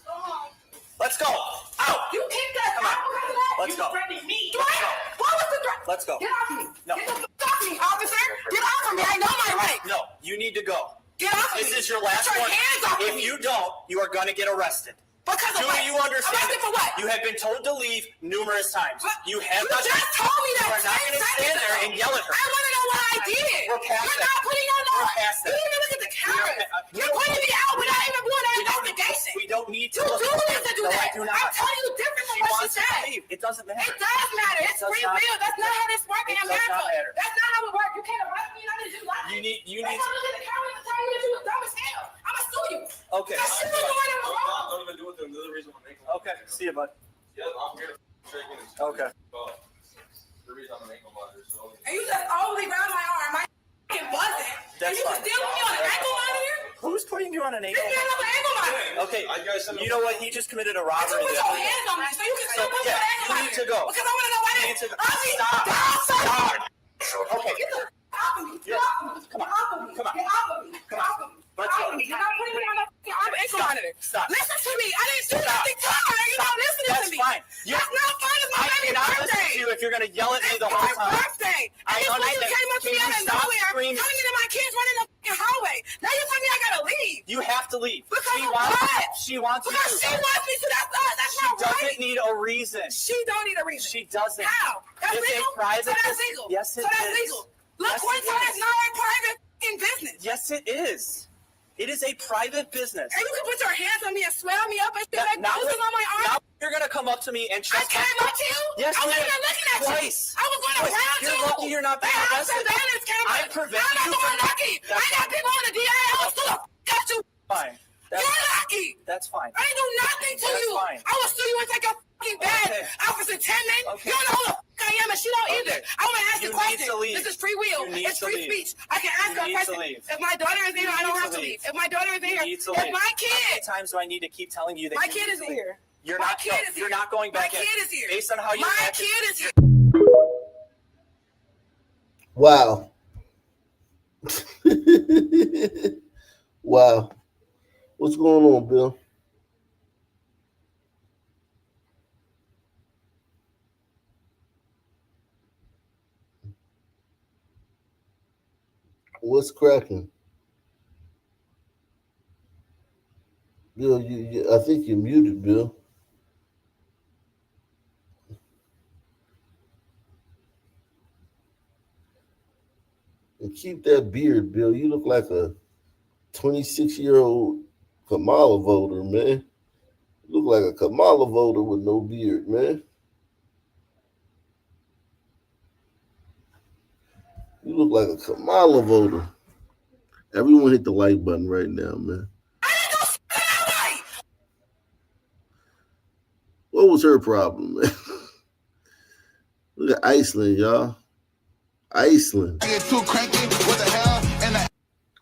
Go home. Let's go. Out. You kicked us out because of that. Let's go. Threatening me. What was the threat? Let's go. Get off me. No. Get the fuck off me, officer. Get off of me. I know my right. No, you need to go. Get off of me. This is your last warning. If you don't, you are going to get arrested. Do you understand? For what? You have been told to leave numerous times. You have not. You just told me that. You are not going to stand there and yell at her. I want to know what I did. We're past that. You're not putting on the. We're past that. You didn't look at the camera. You're pointing me out without even doing an investigation. We don't need to. You do need to do that. I'm telling you different from what she said. It doesn't matter. It does matter. It's free will. That's not how this works in America. That's not how it works. You can't arrest me. You need. You need. Look at the camera and tell me that you was dumb as hell. I'm gonna sue you. Okay. Don't even do it. Another reason I'm making. Okay. See you, bud. Yeah, I'm here to shaking and okay. The reason I'm making monitor, so. And you just only grabbed my arm. My wasn't. That's and you fine. Still put me on an ankle monitor? Who's putting you on an ankle monitor? Okay. You know what? He just committed a robbery. You put your hands on me, so you can still put your ankle monitor. You need to go. Because I want to know why they. Stop. Okay. Get the off of me. Get off of me. Come on. Come on. Get off of me. Come on. Let's go. You're not putting me on an ankle monitor. Stop. Listen to me. I didn't do nothing to her. You're not listening to me. That's fine. That's not fine. It's my baby's birthday. Listen to you if you're going to yell at me the whole time. It's my birthday. And this woman came up to me out of nowhere, telling me that my kids running the fucking hallway. Now you're telling me I got to leave. You have to leave. Because of what? She wants you to. Because she wants me to. That's not right. She doesn't need a reason. She don't need a reason. She doesn't. How? That's legal? So that's legal. Yes, it is. So that's legal. Look, that's not a private business. Yes, it is. It is a private business. And you can put your hands on me and swell me up and shit like bruises on my arm. Now you're going to come up to me and check. I came up to you? Yes, I wasn't even looking at you. Twice. I was going around you. You're lucky you're not being arrested. I'm preventing you from... I'm lucky. I got people on the DIL still got you. Fine. You're lucky. That's fine. I didn't do nothing to you. Fine. I will sue you and take your fucking bag. Officer Tenman. You don't know who the fuck I am and she don't either. I want to ask you a question. This is free will. It's free speech. I can ask her a question. If my daughter is here, I don't have to leave. If my daughter is here, if my kid. How many times do I need to keep telling you that my kid is here? You're not. You're not going back in. My kid is here. Based on how you. My kid is here. Wow. Wow. What's going on, Bill? What's cracking? Bill, I think you're muted, Bill. And keep that beard, Bill. You look like a 26-year-old Kamala voter, man. You look like a Kamala voter with no beard, man. You look like a Kamala voter. Everyone hit the like button right now, man. What was her problem, man? Look at Iceland, y'all. Iceland.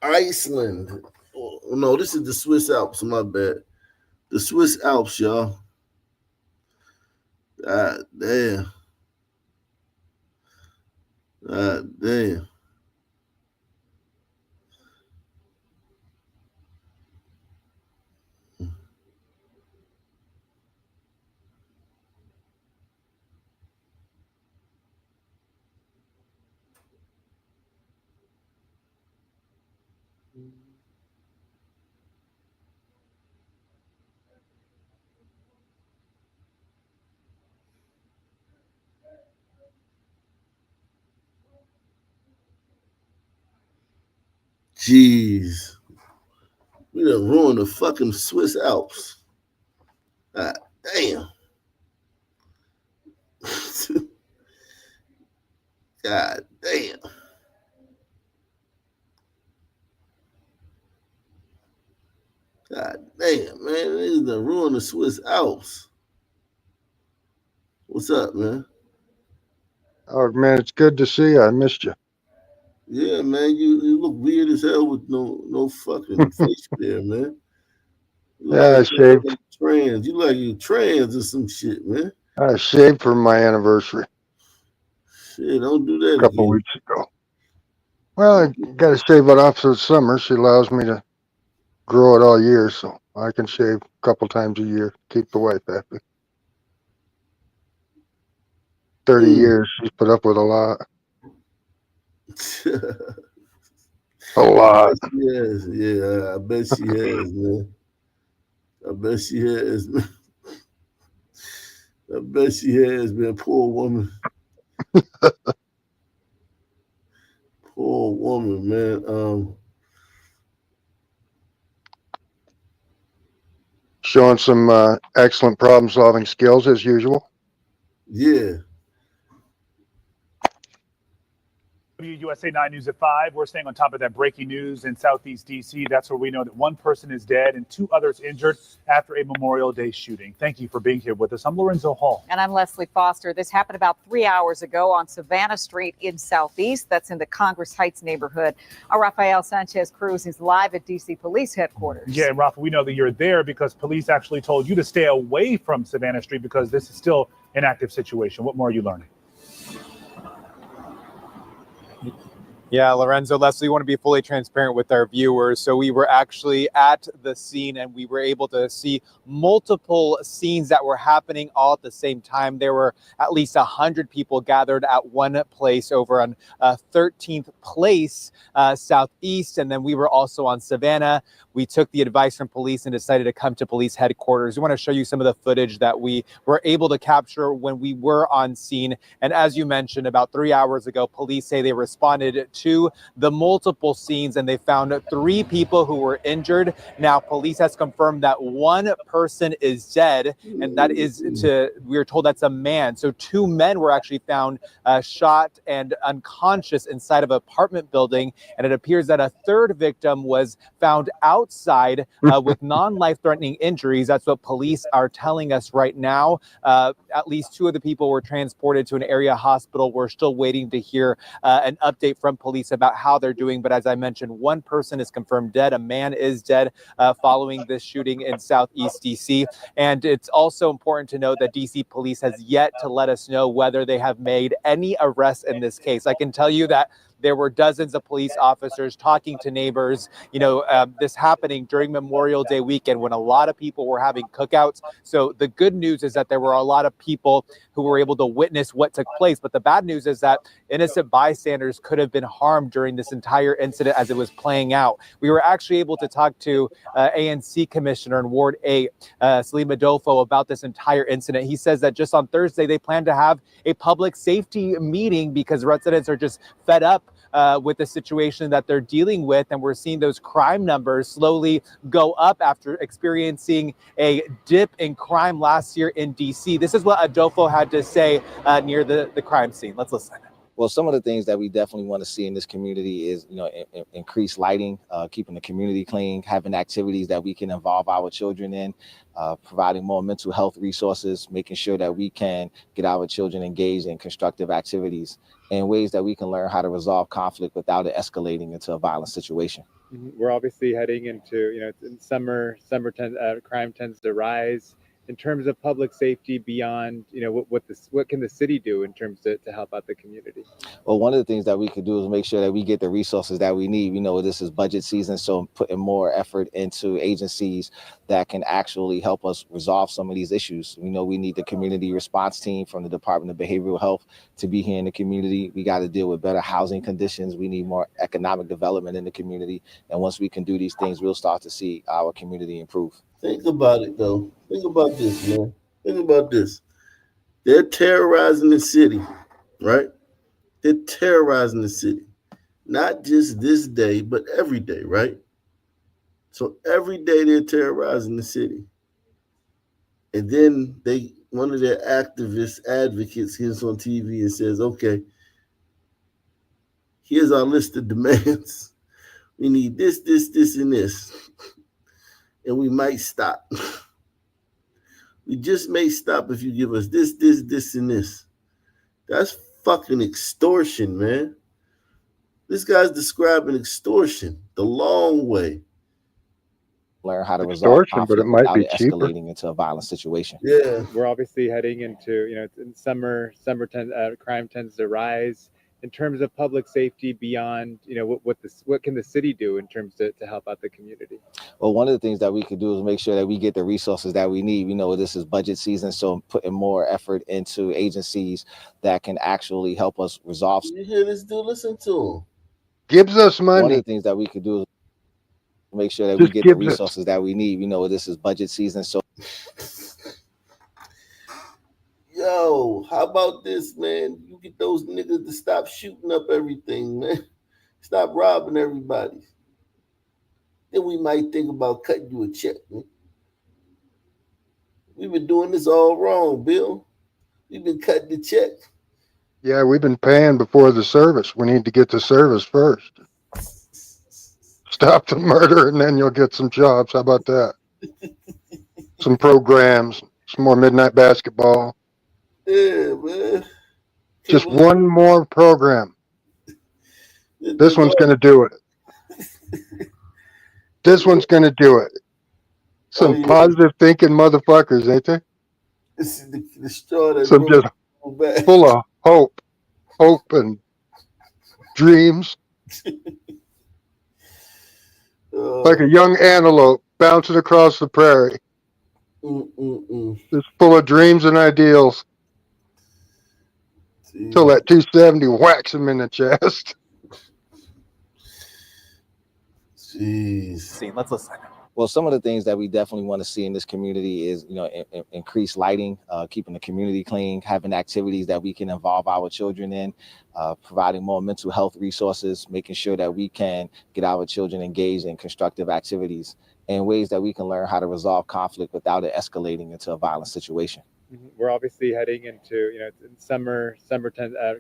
Iceland. Oh, no, this is the Swiss Alps. My bad. The Swiss Alps, y'all. God damn. God damn. Jeez. We done ruined the fucking Swiss Alps. God damn. God damn. God damn, man. They done ruined the Swiss Alps. What's up, man? Oh, man, it's good to see you. I missed you. Yeah, man, you look weird as hell with no fucking face there, man. Yeah, I shaved. Trans. You like you trans or some shit, man. I shaved for my anniversary. Shit, don't do that a couple weeks ago. Well, I got to shave it off for the summer. She allows me to grow it all year, so I can shave a couple times a year. Keep the wife happy. 30 years, she's put up with a lot. A lot. Yes, yeah, I bet she has, man. I bet she has. I bet she has been. Poor woman. Poor woman, man. Showing some excellent problem-solving skills as usual. Yeah. USA 9 News at 5. We're staying on top of that breaking news in Southeast D.C. That's where we know that one person is dead and 2 others injured after a Memorial Day shooting. Thank you for being here with us. I'm Lorenzo Hall. And I'm Leslie Foster. This happened about 3 hours ago on Savannah Street in Southeast. That's in the Congress Heights neighborhood. Our Rafael Sanchez Cruz is live at D.C. Police headquarters. Yeah, Rafa, we know that you're there because police actually told you to stay away from Savannah Street because this is still an active situation. What more are you learning? Yeah, Lorenzo, Leslie, want to be fully transparent with our viewers. So we were actually at the scene and we were able to see multiple scenes that were happening all at the same time. There were at least 100 people gathered at one place over on 13th Place Southeast. And then we were also on Savannah. We took the advice from police and decided to come to police headquarters. We want to show you some of the footage that we were able to capture when we were on scene. And as you mentioned, about 3 hours ago, police say they responded to the multiple scenes and they found 3 people who were injured. Now, police has confirmed that 1 person is dead, and that is we were told that's a man. So 2 men were actually found shot and unconscious inside of an apartment building. And it appears that a 3rd victim was found outside with non-life-threatening injuries. That's what police are telling us right now. At least 2 of the people were transported to an area hospital. We're still waiting to hear an update from police about how they're doing. But as I mentioned, 1 person is confirmed dead. A man is dead following this shooting in Southeast DC. And it's also important to note that DC police has yet to let us know whether they have made any arrests in this case. I can tell you that there were dozens of police officers talking to neighbors, this happening during Memorial Day weekend when a lot of people were having cookouts. So the good news is that there were a lot of people who were able to witness what took place. But the bad news is that innocent bystanders could have been harmed during this entire incident as it was playing out. We were actually able to talk to ANC Commissioner in Ward 8, Salim Adolfo, about this entire incident. He says that just on Thursday, they plan to have a public safety meeting because residents are just fed up with the situation that they're dealing with. And we're seeing those crime numbers slowly go up after experiencing a dip in crime last year in DC. This is what Adolfo had to say near the crime scene. Let's listen. Well, some of the things that we definitely want to see in this community is, increased lighting, keeping the community clean, having activities that we can involve our children in, providing more mental health resources, making sure that we can get our children engaged in constructive activities and ways that we can learn how to resolve conflict without it escalating into a violent situation. We're obviously heading into, in summer crime tends to rise. In terms of public safety beyond, what can the city do in terms to help out the community? Well, one of the things that we could do is make sure that we get the resources that we need. We know this is budget season, so putting more effort into agencies that can actually help us resolve some of these issues. We know we need the community response team from the Department of Behavioral Health to be here in the community. We got to deal with better housing conditions. We need more economic development in the community. And once we can do these things, we'll start to see our community improve. Think about it, though. Think about this, man. Think about this. They're terrorizing the city, right? They're terrorizing the city. Not just this day, but every day, right? So every day they're terrorizing the city. And then one of their advocates gets on TV and says, okay, here's our list of demands. We need this, and this. And we might stop. We just may stop if you give us this, and this. That's fucking extortion, man. This guy's describing extortion the long way. Learn how to resolve conflict but it might without be it cheaper. escalating into a violent situation. Yeah, we're obviously heading into, in summer crime tends to rise. In terms of public safety beyond, what can the city do in terms to help out the community? Well, one of the things that we could do is make sure that we get the resources that we need. We know this is budget season, so putting more effort into agencies that can actually help us resolve. You hear this dude? Listen to him. Gives us money. One of the things that we could do is make sure that we Just get the give it. resources that we need. We know this is budget season, so Yo, how about this, man? You get those niggas to stop shooting up everything, man. Stop robbing everybody. Then we might think about cutting you a check, man. We've been doing this all wrong, Bill. We've been cutting the check. Yeah, we've been paying before the service. We need to get the service first. Stop the murder, and then you'll get some jobs. How about that? Some programs, some more midnight basketball. Yeah, man. Just one more program. This one's going to do it. This one's going to do it. Some positive thinking motherfuckers, ain't they? This is the straw that Some broke just the back. full of hope and dreams. Like a young antelope bouncing across the prairie. Just full of dreams and ideals. Till that 270 whacks him in the chest. Jeez. Let's listen. well, some of the things that we definitely want to see in this community is, increased lighting, keeping the community clean, having activities that we can involve our children in, providing more mental health resources, making sure that we can get our children engaged in constructive activities and ways that we can learn how to resolve conflict without it escalating into a violent situation. We're obviously heading into, summer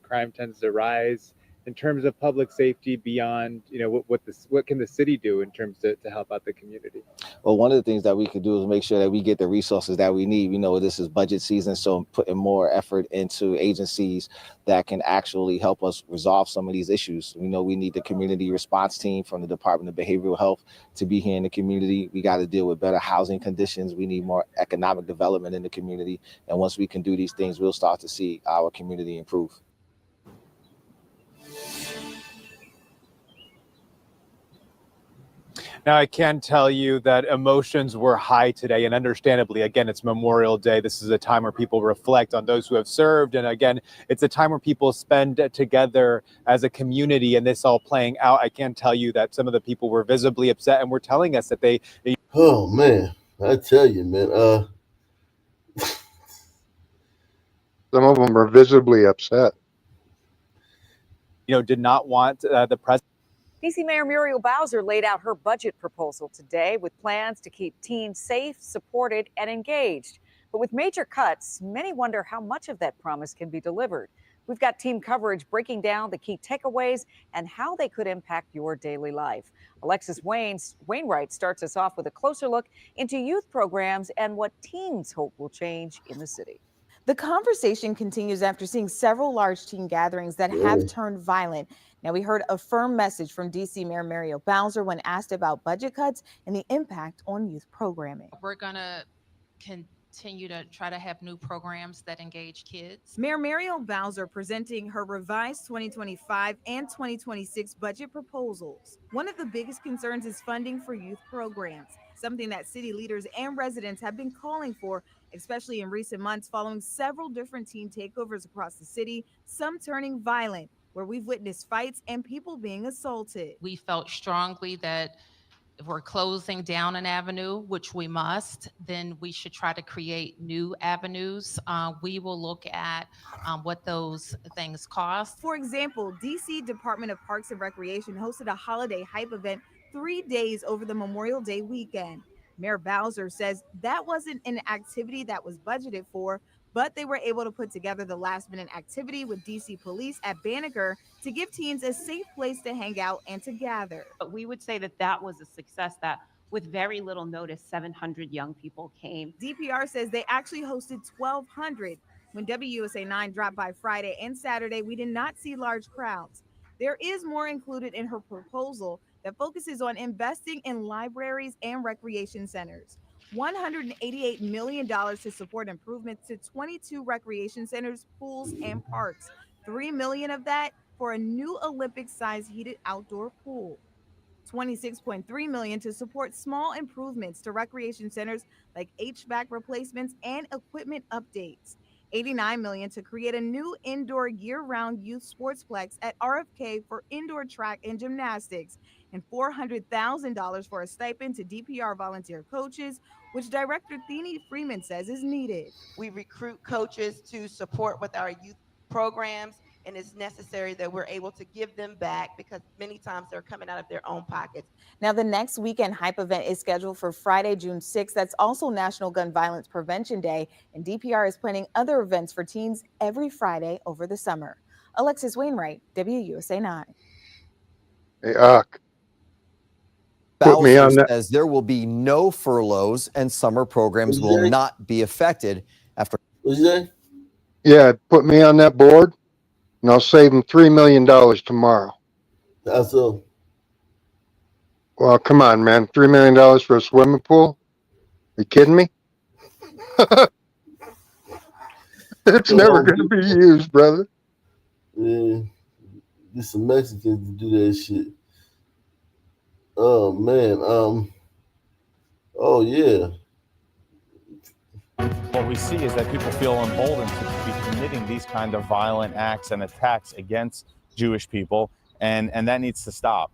crime tends to rise. In terms of public safety beyond, what can the city do in terms to help out the community? Well, one of the things that we could do is make sure that we get the resources that we need. We know this is budget season, so putting more effort into agencies that can actually help us resolve some of these issues. We know we need the community response team from the Department of Behavioral Health to be here in the community. We got to deal with better housing conditions. We need more economic development in the community. And once we can do these things, we'll start to see our community improve. Now, I can tell you that emotions were high today, and understandably, again, it's Memorial Day. This is a time where people reflect on those who have served. And again, it's a time where people spend together as a community, and this all playing out. I can tell you that some of the people were visibly upset and were telling us that they Oh, man. I tell you, man. Some of them are visibly upset. did not want the president. D.C. Mayor Muriel Bowser laid out her budget proposal today with plans to keep teens safe, supported, and engaged. But with major cuts, many wonder how much of that promise can be delivered. We've got team coverage breaking down the key takeaways and how they could impact your daily life. Alexis Wainwright starts us off with a closer look into youth programs and what teens hope will change in the city. The conversation continues after seeing several large teen gatherings that have turned violent. Now, we heard a firm message from D.C. Mayor Muriel Bowser when asked about budget cuts and the impact on youth programming. We're going to continue to try to have new programs that engage kids. Mayor Muriel Bowser presenting her revised 2025 and 2026 budget proposals. One of the biggest concerns is funding for youth programs, something that city leaders and residents have been calling for, especially in recent months following several different teen takeovers across the city, some turning violent, where we've witnessed fights and people being assaulted. We felt strongly that if we're closing down an avenue, which we must, then we should try to create new avenues. We will look at what those things cost. For example, DC Department of Parks and Recreation hosted a holiday hype event 3 days over the Memorial Day weekend. Mayor Bowser says that wasn't an activity that was budgeted for, but they were able to put together the last-minute activity with DC Police at Banneker to give teens a safe place to hang out and to gather. But we would say that that was a success, that with very little notice, 700 young people came. DPR says they actually hosted 1,200. When WUSA 9 dropped by Friday and Saturday, we did not see large crowds. There is more included in her proposal that focuses on investing in libraries and recreation centers. $188 million to support improvements to 22 recreation centers, pools, and parks. $3 million of that for a new Olympic-sized heated outdoor pool. $26.3 million to support small improvements to recreation centers like HVAC replacements and equipment updates. $89 million to create a new indoor year-round youth sportsplex at RFK for indoor track and gymnastics. and $400,000 for a stipend to DPR volunteer coaches, which Director Thene Freeman says is needed. We recruit coaches to support with our youth programs, and it's necessary that we're able to give them back because many times they're coming out of their own pockets. Now, the next weekend hype event is scheduled for Friday, June 6th. That's also National Gun Violence Prevention Day, and DPR is planning other events for teens every Friday over the summer. Alexis Wainwright, WUSA 9. Hey, put me on that. Says there will be no furloughs and summer programs will not be affected after. Yeah, put me on that board, and I'll save them $3 million tomorrow. That's all. Well, come on, man. $3 million for a swimming pool? You kidding me? It's never going to be used, brother. Yeah, get some Mexicans to do that shit. Oh man. Oh yeah. What we see is that people feel emboldened to be committing these kind of violent acts and attacks against Jewish people, and that needs to stop.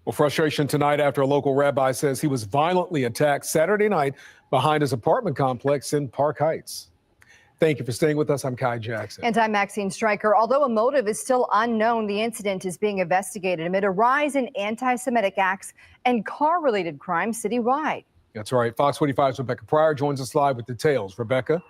Well, frustration tonight after a local rabbi says he was violently attacked Saturday night behind his apartment complex in Park Heights. Thank you for staying with us. I'm Kai Jackson. And I'm Maxine Stryker. Although a motive is still unknown, the incident is being investigated amid a rise in anti-Semitic acts and car-related crimes citywide. That's right. Fox 45's Rebecca Pryor joins us live with details. Rebecca?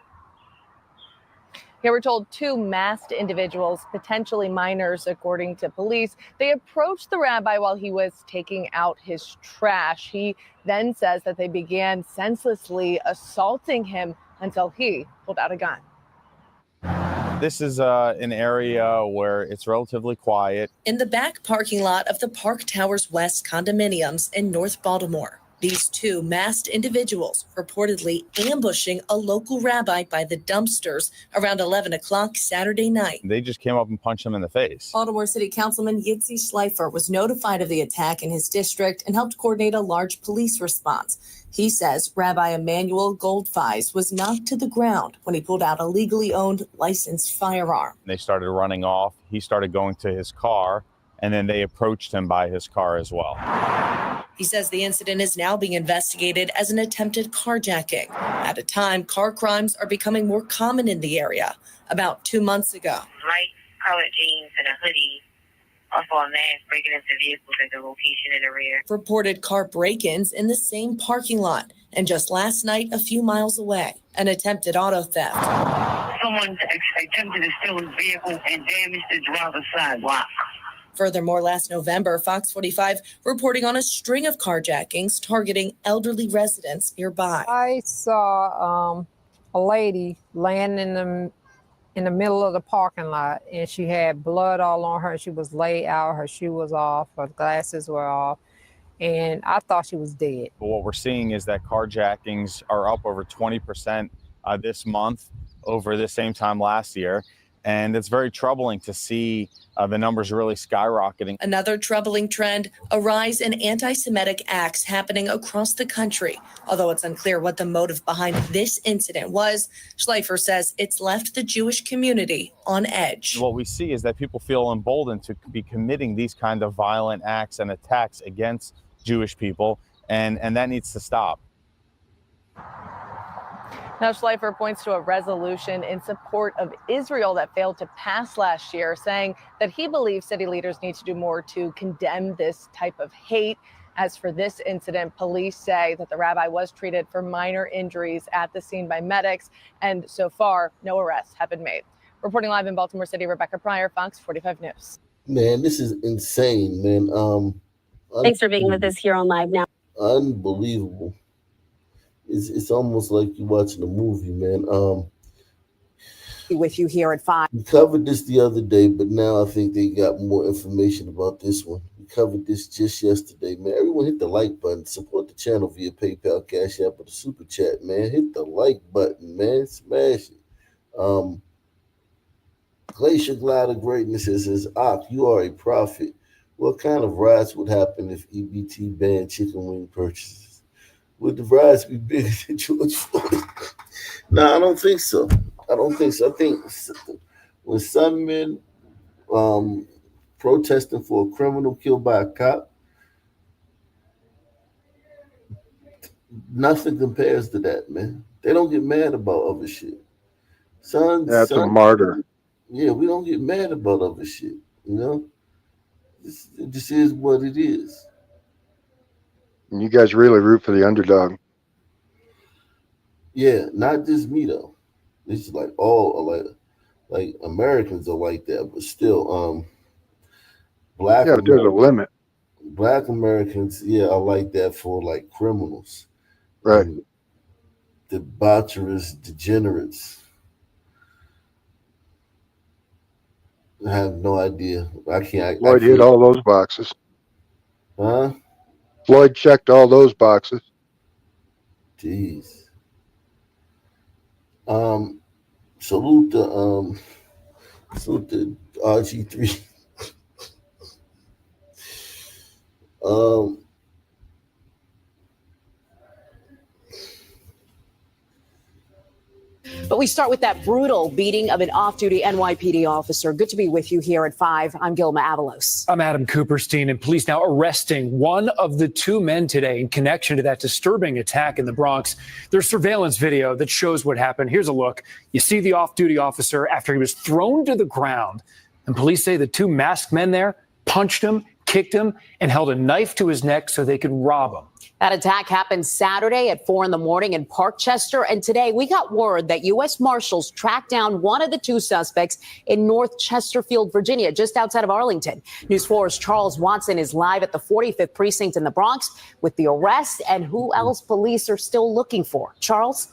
Yeah, we're told two masked individuals, potentially minors, according to police, they approached the rabbi while he was taking out his trash. He then says that they began senselessly assaulting him until he pulled out a gun. This is an area where it's relatively quiet. In the back parking lot of the Park Towers West condominiums in North Baltimore, these two masked individuals reportedly ambushing a local rabbi by the dumpsters around 11 o'clock Saturday night. They just came up and punched him in the face. Baltimore City Councilman Yitzi Schleifer was notified of the attack in his district and helped coordinate a large police response. He says Rabbi Emmanuel Goldfeis was knocked to the ground when he pulled out a legally owned licensed firearm. They started running off. He started going to his car, and then they approached him by his car as well. He says the incident is now being investigated as an attempted carjacking. At a time, car crimes are becoming more common in the area. About 2 months ago, light colored jeans and a hoodie, also a mask, breaking into vehicles at the location in the rear. reported car break-ins in the same parking lot. And just last night, a few miles away, an attempted auto theft. Someone attempted to steal his vehicle and damaged the driver's sidewalk. Furthermore, last November, Fox 45 reporting on a string of carjackings targeting elderly residents nearby. I saw a lady laying in the middle of the parking lot, and she had blood all on her. She was laid out, her shoe was off, her glasses were off, and I thought she was dead. But what we're seeing is that carjackings are up over 20% this month over the same time last year. And it's very troubling to see the numbers really skyrocketing. Another troubling trend, a rise in anti-Semitic acts happening across the country. Although it's unclear what the motive behind this incident was, Schleifer says it's left the Jewish community on edge. What we see is that people feel emboldened to be committing these kind of violent acts and attacks against Jewish people, and that needs to stop. Now, Schleifer points to a resolution in support of Israel that failed to pass last year, saying that he believes city leaders need to do more to condemn this type of hate. As for this incident, police say that the rabbi was treated for minor injuries at the scene by medics, and so far, no arrests have been made. Reporting live in Baltimore City, Rebecca Pryor, Fox 45 News. Man, this is insane, man. Thanks for being with us here on Live Now. Unbelievable. It's almost like you're watching a movie, man. With you here at 5. We covered this the other day, but now I think they got more information about this one. We covered this just yesterday, man. Everyone hit the like button. Support the channel via PayPal, Cash App, or the Super Chat, man. Hit the like button, man. Smash it. Glacier Glider Greatness says, you are a prophet. What kind of riots would happen if EBT banned chicken wing purchases? Would the riots be bigger than George Floyd? No, I don't think so. I think when some men protesting for a criminal killed by a cop, Nothing compares to that, man. They don't get mad about other shit. That's a martyr. Yeah, we don't get mad about other shit, you know? It just is what it is. And you guys really root for the underdog. Yeah, not just me though. It's like all like Americans are like that, but still, black. Yeah, but there's a limit. Black Americans, yeah, are like that for like criminals, right? Debaucherous degenerates. I have no idea. I can't. Floyd hit all those boxes. Huh? Floyd checked all those boxes. Jeez. Salute the RG3. But we start with that brutal beating of an off-duty NYPD officer. Good to be with you here at 5. I'm Gilma Avalos. I'm Adam Cooperstein, and police now arresting one of the 2 men today in connection to that disturbing attack in the Bronx. There's surveillance video that shows what happened. Here's a look. You see the off-duty officer after he was thrown to the ground, and police say the 2 masked men there punched him, kicked him, and held a knife to his neck so they could rob him. That attack happened Saturday at 4 in the morning in Parkchester. And today we got word that U.S. Marshals tracked down one of the 2 suspects in North Chesterfield, Virginia, just outside of Arlington. News 4's Charles Watson is live at the 45th Precinct in the Bronx with the arrest and who else police are still looking for. Charles?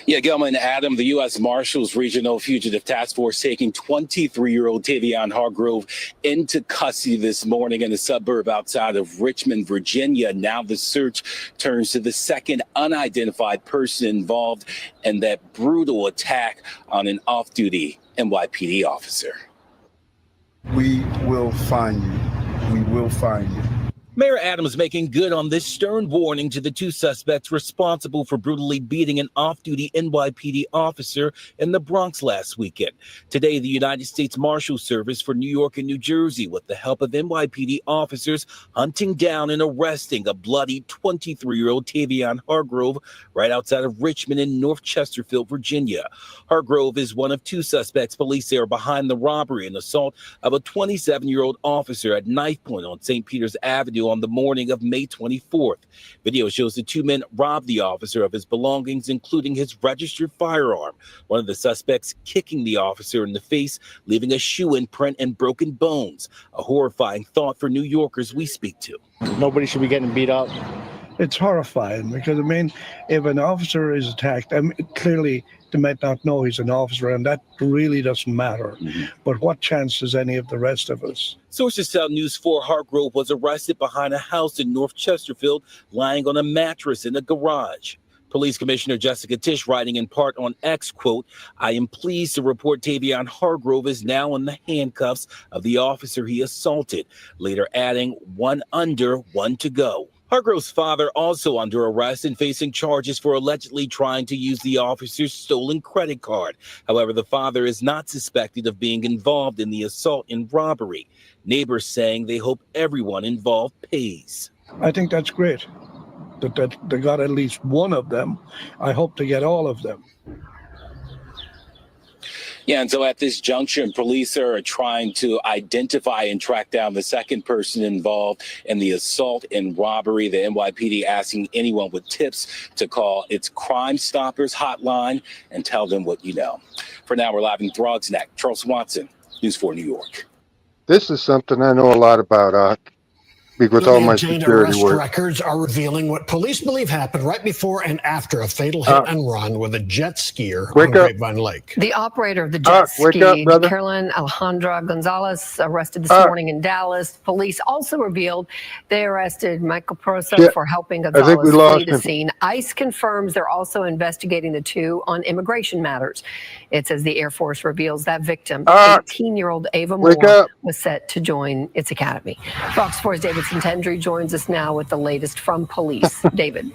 Yeah, Gilma and Adam, the U.S. Marshals Regional Fugitive Task Force taking 23-year-old Tavion Hargrove into custody this morning in a suburb outside of Richmond, Virginia. Now the search turns to the second unidentified person involved in that brutal attack on an off-duty NYPD officer. We will find you. We will find you. Mayor Adams making good on this stern warning to the 2 suspects responsible for brutally beating an off-duty NYPD officer in the Bronx last weekend. Today, the United States Marshal Service for New York and New Jersey, with the help of NYPD officers, hunting down and arresting a bloody 23-year-old Tavion Hargrove right outside of Richmond in North Chesterfield, Virginia. Hargrove is one of 2 suspects police say are behind the robbery and assault of a 27-year-old officer at knife point on St. Peter's Avenue on the morning of May 24th. Video shows the 2 men robbed the officer of his belongings, including his registered firearm. One of the suspects kicking the officer in the face, leaving a shoe imprint and broken bones. A horrifying thought for New Yorkers we speak to. Nobody should be getting beat up. It's horrifying because, I mean, if an officer is attacked, I mean, clearly they might not know he's an officer, and that really doesn't matter. But what chance does any of the rest of us? Sources tell News 4 Hargrove was arrested behind a house in North Chesterfield, lying on a mattress in a garage. Police Commissioner Jessica Tisch writing in part on X, quote, "I am pleased to report Tavion Hargrove is now in the handcuffs of the officer he assaulted," later adding, "1 under, 1 to go." Hargrove's father also under arrest and facing charges for allegedly trying to use the officer's stolen credit card. However, the father is not suspected of being involved in the assault and robbery. Neighbors saying they hope everyone involved pays. I think that's great that they got at least one of them. I hope to get all of them. Yeah, and so at this junction, police are trying to identify and track down the second person involved in the assault and robbery. The NYPD asking anyone with tips to call its Crime Stoppers hotline and tell them what you know. For now, we're live in Throgs Neck. Charles Watson, News 4 New York. This is something I know a lot about, with all my security arrest work. records are revealing what police believe happened right before and after a fatal hit and run with a jet skier on Grapevine Lake. The operator of the jet ski, Carolyn Alejandra Gonzalez, arrested this morning in Dallas. Police also revealed they arrested Michael Proso for helping Gonzalez flee the scene. ICE confirms they're also investigating the 2 on immigration matters. It says the Air Force reveals that victim, 18-year-old Ava Moore, was set to join its academy. Fox 4's David Santendry joins us now with the latest from police. David.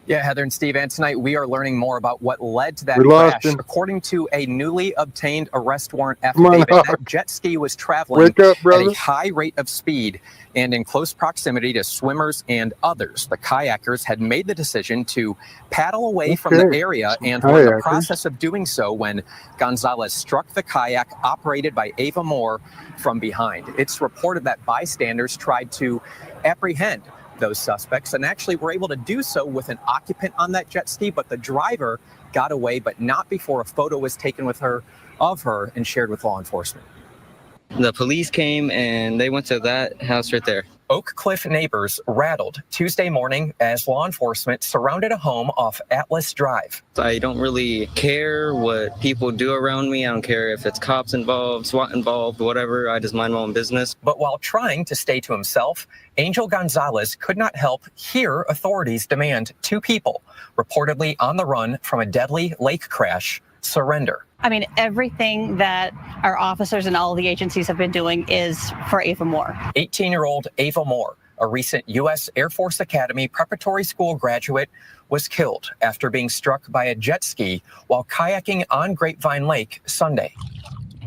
Yeah, Heather and Steve, and tonight we are learning more about what led to that We lost crash. him. According to a newly obtained arrest warrant Come on, affidavit, Howard. that jet ski was traveling Wake up, at brother. a high rate of speed and in close proximity to swimmers and others. The kayakers had made the decision to paddle away from the Okay. area Some and were in the kayakers. process of doing so when Gonzalez struck the kayak operated by Ava Moore from behind. It's reported that bystanders tried to apprehend those suspects and actually were able to do so with an occupant on that jet ski, but the driver got away, but not before a photo was taken with her and shared with law enforcement. The police came and they went to that house right there. Oak Cliff neighbors rattled Tuesday morning as law enforcement surrounded a home off Atlas Drive. I don't really care what people do around me. I don't care if it's cops involved, SWAT involved, whatever. I just mind my own business. But while trying to stay to himself, Angel Gonzalez could not help hear authorities demand two people, reportedly on the run from a deadly lake crash, surrender. I mean, everything that our officers and all the agencies have been doing is for Ava Moore. 18-year-old Ava Moore, a recent U.S. Air Force Academy preparatory school graduate, was killed after being struck by a jet ski while kayaking on Grapevine Lake Sunday.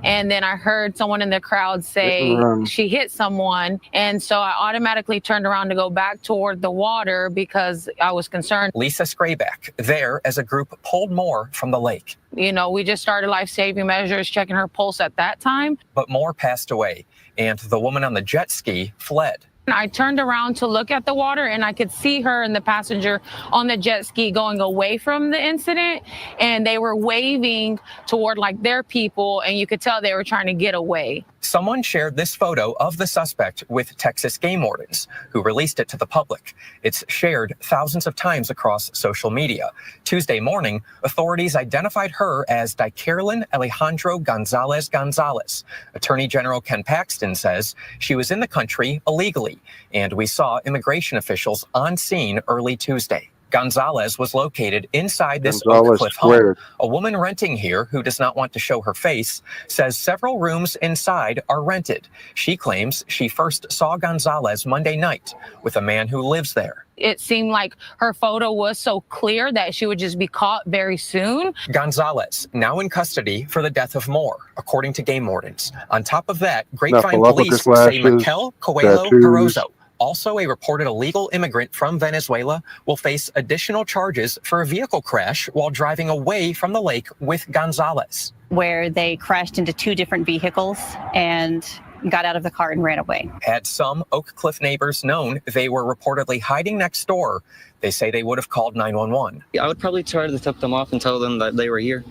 And then I heard someone in the crowd say she hit someone. And so I automatically turned around to go back toward the water because I was concerned. Lisa Scrayback, there as a group pulled Moore from the lake. You know, we just started life-saving measures, checking her pulse at that time. But Moore passed away, and the woman on the jet ski fled. I turned around to look at the water and I could see her and the passenger on the jet ski going away from the incident, and they were waving toward like their people, and you could tell they were trying to get away. Someone shared this photo of the suspect with Texas game wardens, who released it to the public. It's shared thousands of times across social media. Tuesday morning, authorities identified her as Dicarolyn Alejandro Gonzalez Gonzalez. Attorney General Ken Paxton says she was in the country illegally, and we saw immigration officials on scene early Tuesday. Gonzalez was located inside this Oak Cliff home. A woman renting here, who does not want to show her face, says several rooms inside are rented. She claims she first saw Gonzalez Monday night with a man who lives there. It seemed like her photo was so clear that she would just be caught very soon. Gonzalez, now in custody for the death of Moore, according to game wardens. On top of that, Grapevine police say Mikel Coelho Carrozo, also a reported illegal immigrant from Venezuela, will face additional charges for a vehicle crash while driving away from the lake with Gonzalez. Where they crashed into two different vehicles and got out of the car and ran away. Had some Oak Cliff neighbors known they were reportedly hiding next door, they say they would have called 911. I would probably try to tip them off and tell them that they were here.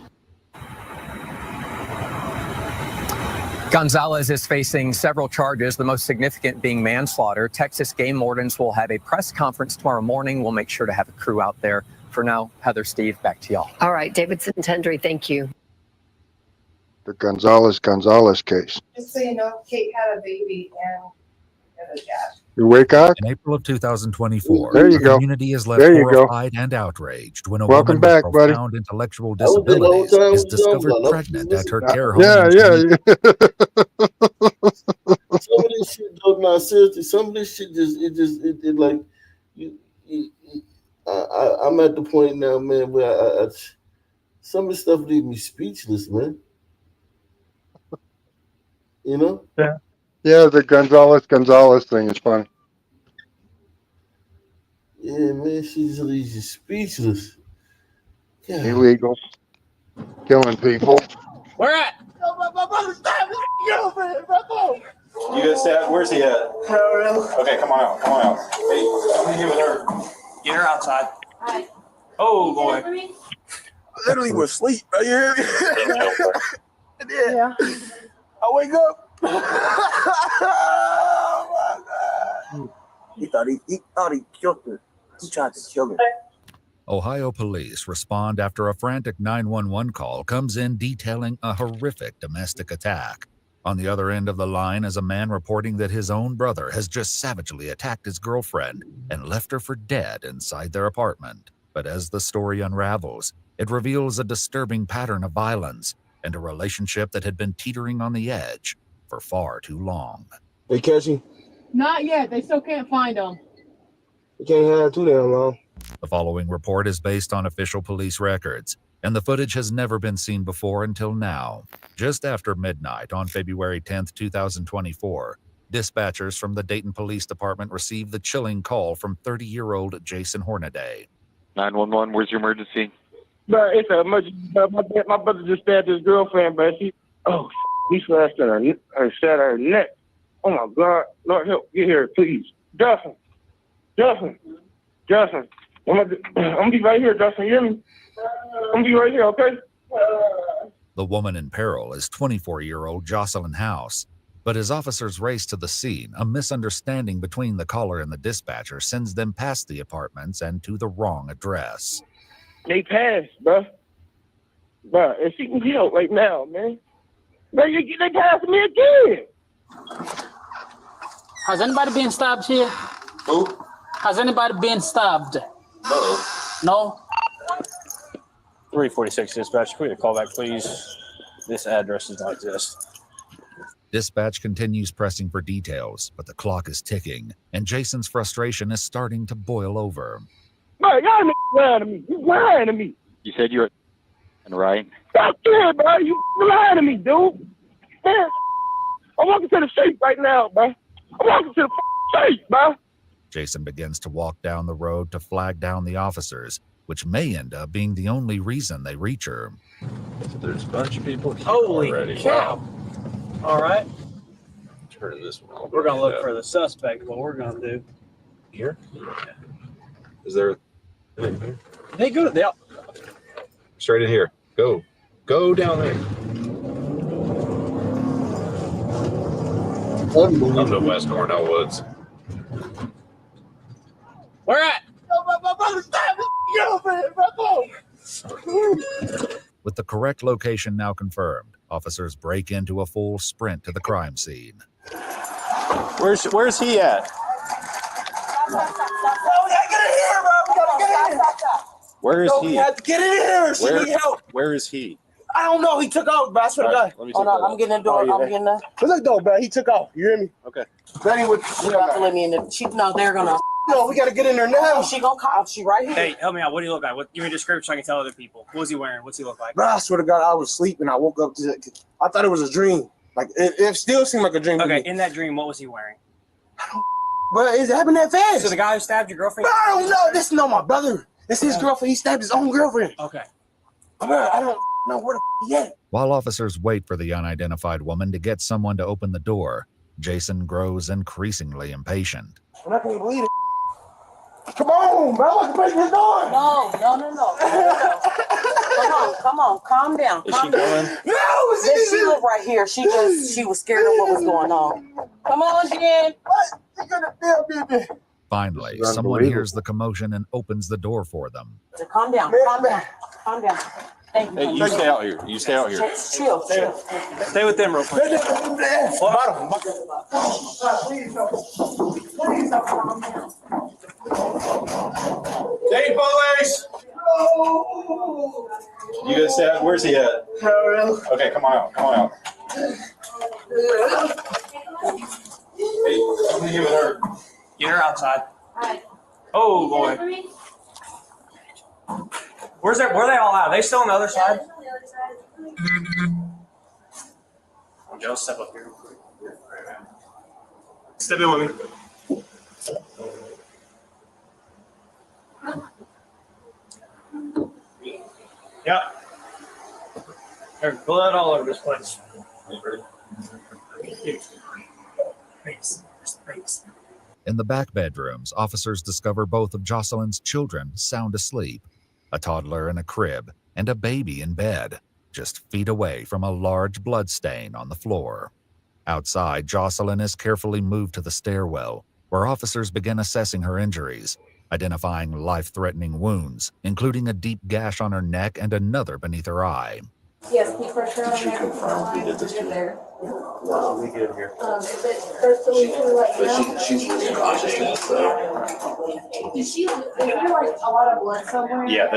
Gonzalez is facing several charges, the most significant being manslaughter. Texas game wardens will have a press conference tomorrow morning. We'll make sure to have a crew out there. For now, Heather, Steve, back to y'all. All right, Davidson Tendry, thank you. The Gonzalez case. Just so you know, Kate had a baby and a dad. You wake up? In April of 2024, there you the go. community is left There you go. horrified and outraged when a Welcome woman back, with buddy. profound intellectual disabilities is discovered pregnant at her care home. Yeah. Some of this shit, though, nah, seriously, some of this shit it like, I'm at the point now, man, where I some of this stuff leaves me speechless, man. You know? Yeah, the Gonzalez thing is funny. Yeah, man, she just leaves you speechless. God. Illegal. Killing people. Where at? My brother's dying. Get over here, bro. You guys stay out. Where's he at? Okay, come on out. Come on out. Hey, what are you doing with her? Get her outside. Hi. Oh, boy. I Literally was asleep. You hear me? Yeah. I wake up. Oh, my God. He thought he killed her. He tried to kill her. Ohio police respond after a frantic 911 call comes in detailing a horrific domestic attack. On the other end of the line is a man reporting that his own brother has just savagely attacked his girlfriend and left her for dead inside their apartment. But as the story unravels, it reveals a disturbing pattern of violence and a relationship that had been teetering on the edge for far too long. They catch him? Not yet. They still can't find him. They can't have too damn long. The following report is based on official police records, and the footage has never been seen before until now. Just after midnight on February 10th, 2024, dispatchers from the Dayton Police Department received the chilling call from 30-year-old Jason Hornaday. 911, where's your emergency? But it's an emergency. My brother just stabbed his girlfriend, but he slashed her neck. Oh my God, Lord help, get here, please. Justin. I'm gonna be right here, Justin, you hear me? I'm gonna be right here, okay? The woman in peril is 24-year-old Jocelyn House. But as officers race to the scene, a misunderstanding between the caller and the dispatcher sends them past the apartments and to the wrong address. They passed, bruh. And she can help right now, man. They passed me again. Has anybody been stabbed here? Who? Has anybody been stabbed? No? 346 dispatch, can we get a call back, please? This address does not exist. Dispatch continues pressing for details, but the clock is ticking, and Jason's frustration is starting to boil over. Bro, y'all lying to me. You lying to me. You said you were right? Stop it, bro. You lying to me, dude. Man, I'm walking to the safe right now, bro. I'm walking to the safe, bro. Jason begins to walk down the road to flag down the officers, which may end up being the only reason they reach her. There's a bunch of people here Holy already. cow. All right. Turn this one off. We're going to look for the suspect, what we're going to do. Here? Is there? They go to the... Straight in here. Go down there. Up to West Cornell Woods. Where at? With the correct location now confirmed, officers break into a full sprint to the crime scene. Where's he at? Where is he? Get in here. She need help. Where is he? I don't know. He took off, bro. I swear to God. Hold on. I'm getting in the door. I'm getting there. Look, though, bro. He took off. You hear me? Okay. Benny would let me in there. No, they're going to. No, we got to get in there now. She going to call. She right here. Hey, help me out. What do you look like? Give me a description so I can tell other people. What was he wearing? What's he look like? Bro, I swear to God, I was sleeping. I woke up. I thought it was a dream. Like, it still seemed like a dream. Okay, in that dream, what was he wearing? Bro, it happened that fast. So the guy who stabbed your girlfriend? Bro, I don't know. This is not my brother. This is his girlfriend. He stabbed his own girlfriend. Okay. Bro, I don't know where the he at. While officers wait for the unidentified woman to get someone to open the door, Jason grows increasingly impatient. I can't believe it. Come on, bro. I can break this door. No. Come on. Calm down. Is she going? No, she lived right here. She was scared of what was going on. Come on, Jen. What? You're gonna feel me. Finally, someone hears the commotion and opens the door for them. So calm down. Thank you. Hey, you stay out here. Chill. Stay with them real quick. Hey, police! You guys say, where's he at? Okay, come on out. Hey, come here with her. Get her outside. Oh, boy. Where are they all at? Are they still on the other side? Joe, step up here. Step in with me. Yeah. There's blood all over this place. In the back bedrooms, officers discover both of Jocelyn's children sound asleep, a toddler in a crib and a baby in bed, just feet away from a large blood stain on the floor. Outside, Jocelyn is carefully moved to the stairwell, where officers begin assessing her injuries, identifying life-threatening wounds, including a deep gash on her neck and another beneath her eye. Yes, keep pressure on there. Confirmed he did this to her. No, we good here. She's losing consciousness, so. Is there like a lot of blood somewhere? Yeah,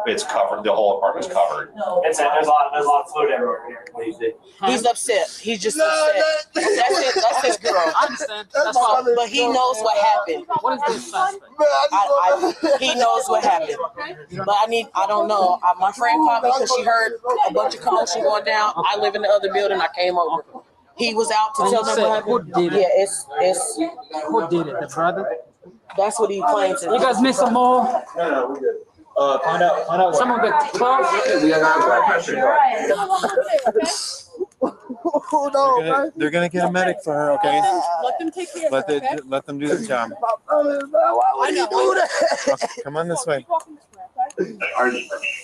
it's covered. The whole apartment's covered. There's a lot of fluid everywhere here. What do you think? He's upset. He's just upset. That's it. That's his girl. I understand. That's all. But he knows what happened. What is this suspect? He knows what happened. But I don't know. My friend called me because she heard a bunch of commotion going down. I live in the other building. I came over. He was out to tell them what happened. Who did it? Yeah, it's Who did it? The brother? that's what he claims. You guys miss some more? No, we good. Find out. Someone got close? We got blood pressure. They're gonna get a medic for her, okay? Let them take care of it. Let them do the job. Why would you do that? Okay, come on this way.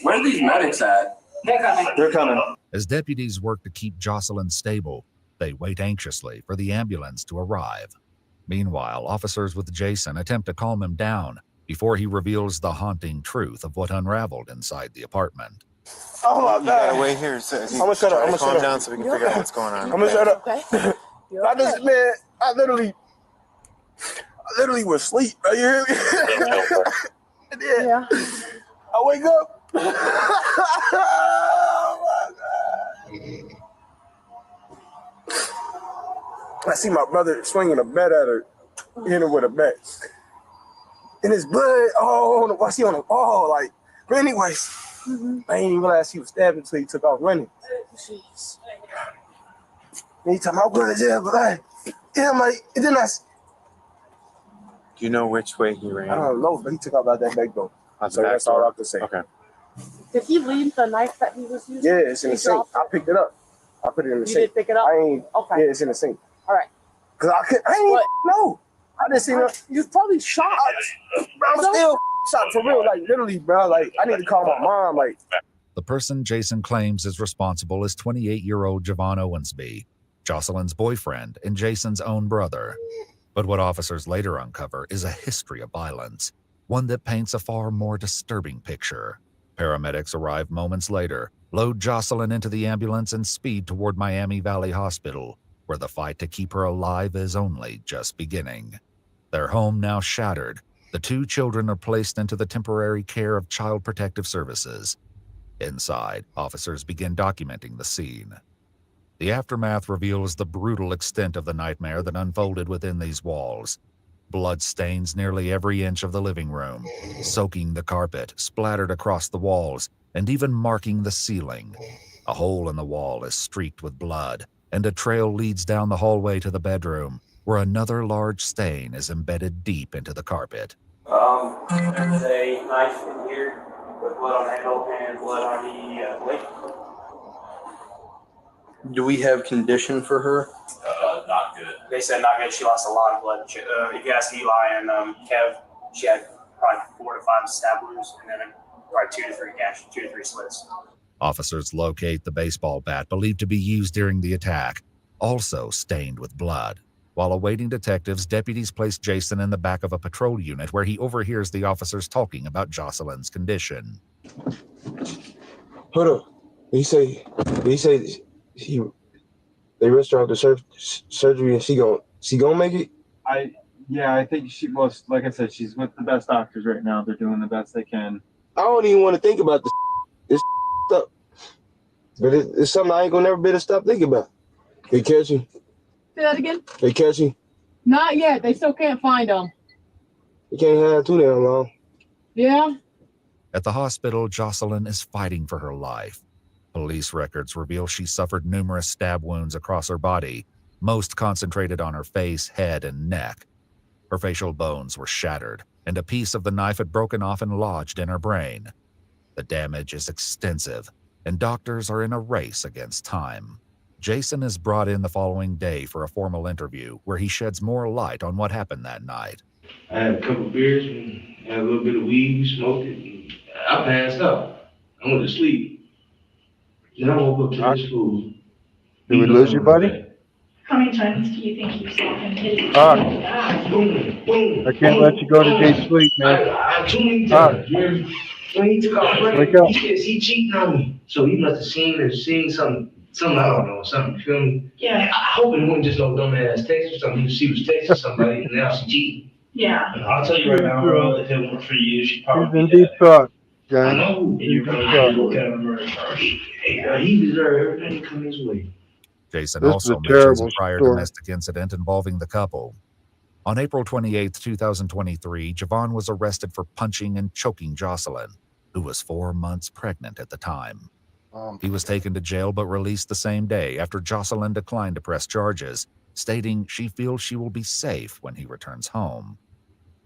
Where are these medics at? They're coming. As deputies work to keep Jocelyn stable, they wait anxiously for the ambulance to arrive. Meanwhile, officers with Jason attempt to calm him down before he reveals the haunting truth of what unraveled inside the apartment. Oh my God! You gotta wait here. So I'm gonna shut up. I'm gonna calm down so we can figure out what's going on. I'm gonna shut up. I literally was asleep. You hear me? And then I wake up. Oh my God! I see my brother swinging a bat at her, hitting her with a bat, and his blood. Oh, I see on him. Oh, like. But anyways. I didn't even realize he was stabbing until he took off running. And he told me, I'm going to jail, but I'm like, and then Do you know which way he ran? I don't know, but he took off out that back door. So that's all I have to say. Okay. Did he leave the knife that he was using? Yeah, it's in the sink. I picked it up. I put it in the sink. You did pick it up? Okay. Yeah, it's in the sink. All right. Because I ain't know. I didn't see no. You probably shot. I'm still shot for real, like literally, bro. Like I need to call my mom. Like The person Jason claims is responsible is 28-year-old Javon Owensby, Jocelyn's boyfriend and Jason's own brother. But what officers later uncover is a history of violence, one that paints a far more disturbing picture. Paramedics arrive moments later, load Jocelyn into the ambulance and speed toward Miami Valley Hospital, where the fight to keep her alive is only just beginning. Their home now shattered, the two children are placed into the temporary care of Child Protective Services. Inside, officers begin documenting the scene. The aftermath reveals the brutal extent of the nightmare that unfolded within these walls. Blood stains nearly every inch of the living room, soaking the carpet, splattered across the walls, and even marking the ceiling. A hole in the wall is streaked with blood, and a trail leads down the hallway to the bedroom, where another large stain is embedded deep into the carpet. There's a knife in here with blood on the handle and blood on the blade. Do we have condition for her? Not good. They said not good. She lost a lot of blood. If you ask Eli and Kev, she had probably 4 to 5 stab wounds and then probably 2 to 3 slits. Officers locate the baseball bat believed to be used during the attack, also stained with blood. While awaiting detectives, deputies place Jason in the back of a patrol unit where he overhears the officers talking about Jocelyn's condition. hold up. He say they rushed her out to surgery and she gonna make it? I think she was, like I said, she's with the best doctors right now. They're doing the best they can. I don't even want to think about this stuff. But it's something I ain't gonna never be able to stop thinking about. They catch you? Say that again? They catch you? Not yet. They still can't find him. You can't have too damn long. Yeah? At the hospital, Jocelyn is fighting for her life. Police records reveal she suffered numerous stab wounds across her body, most concentrated on her face, head, and neck. Her facial bones were shattered, and a piece of the knife had broken off and lodged in her brain. The damage is extensive, and doctors are in a race against time. Jason is brought in the following day for a formal interview where he sheds more light on what happened that night. I had a couple beers and had a little bit of weed, we smoked it, and I passed out. I went to sleep. Then I woke up to this fool. Did we lose you, buddy? How many times do you think you saw him hit I can't let you go to day sleep, man. Too many times. When he took off Wake running, up. he says he cheating on me. So he must have seen something, I don't know, something, you feel me? Yeah. I hope it wasn't just no dumbass text or something. She was texting somebody and now she cheating. Yeah. And I'll tell you right now, bro, if it weren't for you, she'd He's probably in be deep dead. thought, I gang. know. And you're going to look at him murder charge. He deserves everything that comes his way. Jason This is also a mentions a terrible prior story. domestic incident involving the couple. On April 28, 2023, Javon was arrested for punching and choking Jocelyn, who was 4 months pregnant at the time. He was taken to jail but released the same day after Jocelyn declined to press charges, stating she feels she will be safe when he returns home.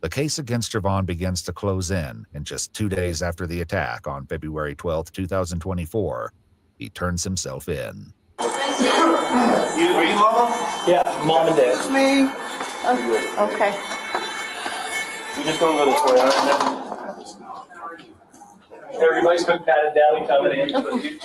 The case against Javon begins to close in, and just 2 days after the attack on February 12, 2024, he turns himself in. Are you mama? Yeah, mom and dad. It's me. Okay. We're just gonna go this way, all right? Everybody's been patted down and coming in.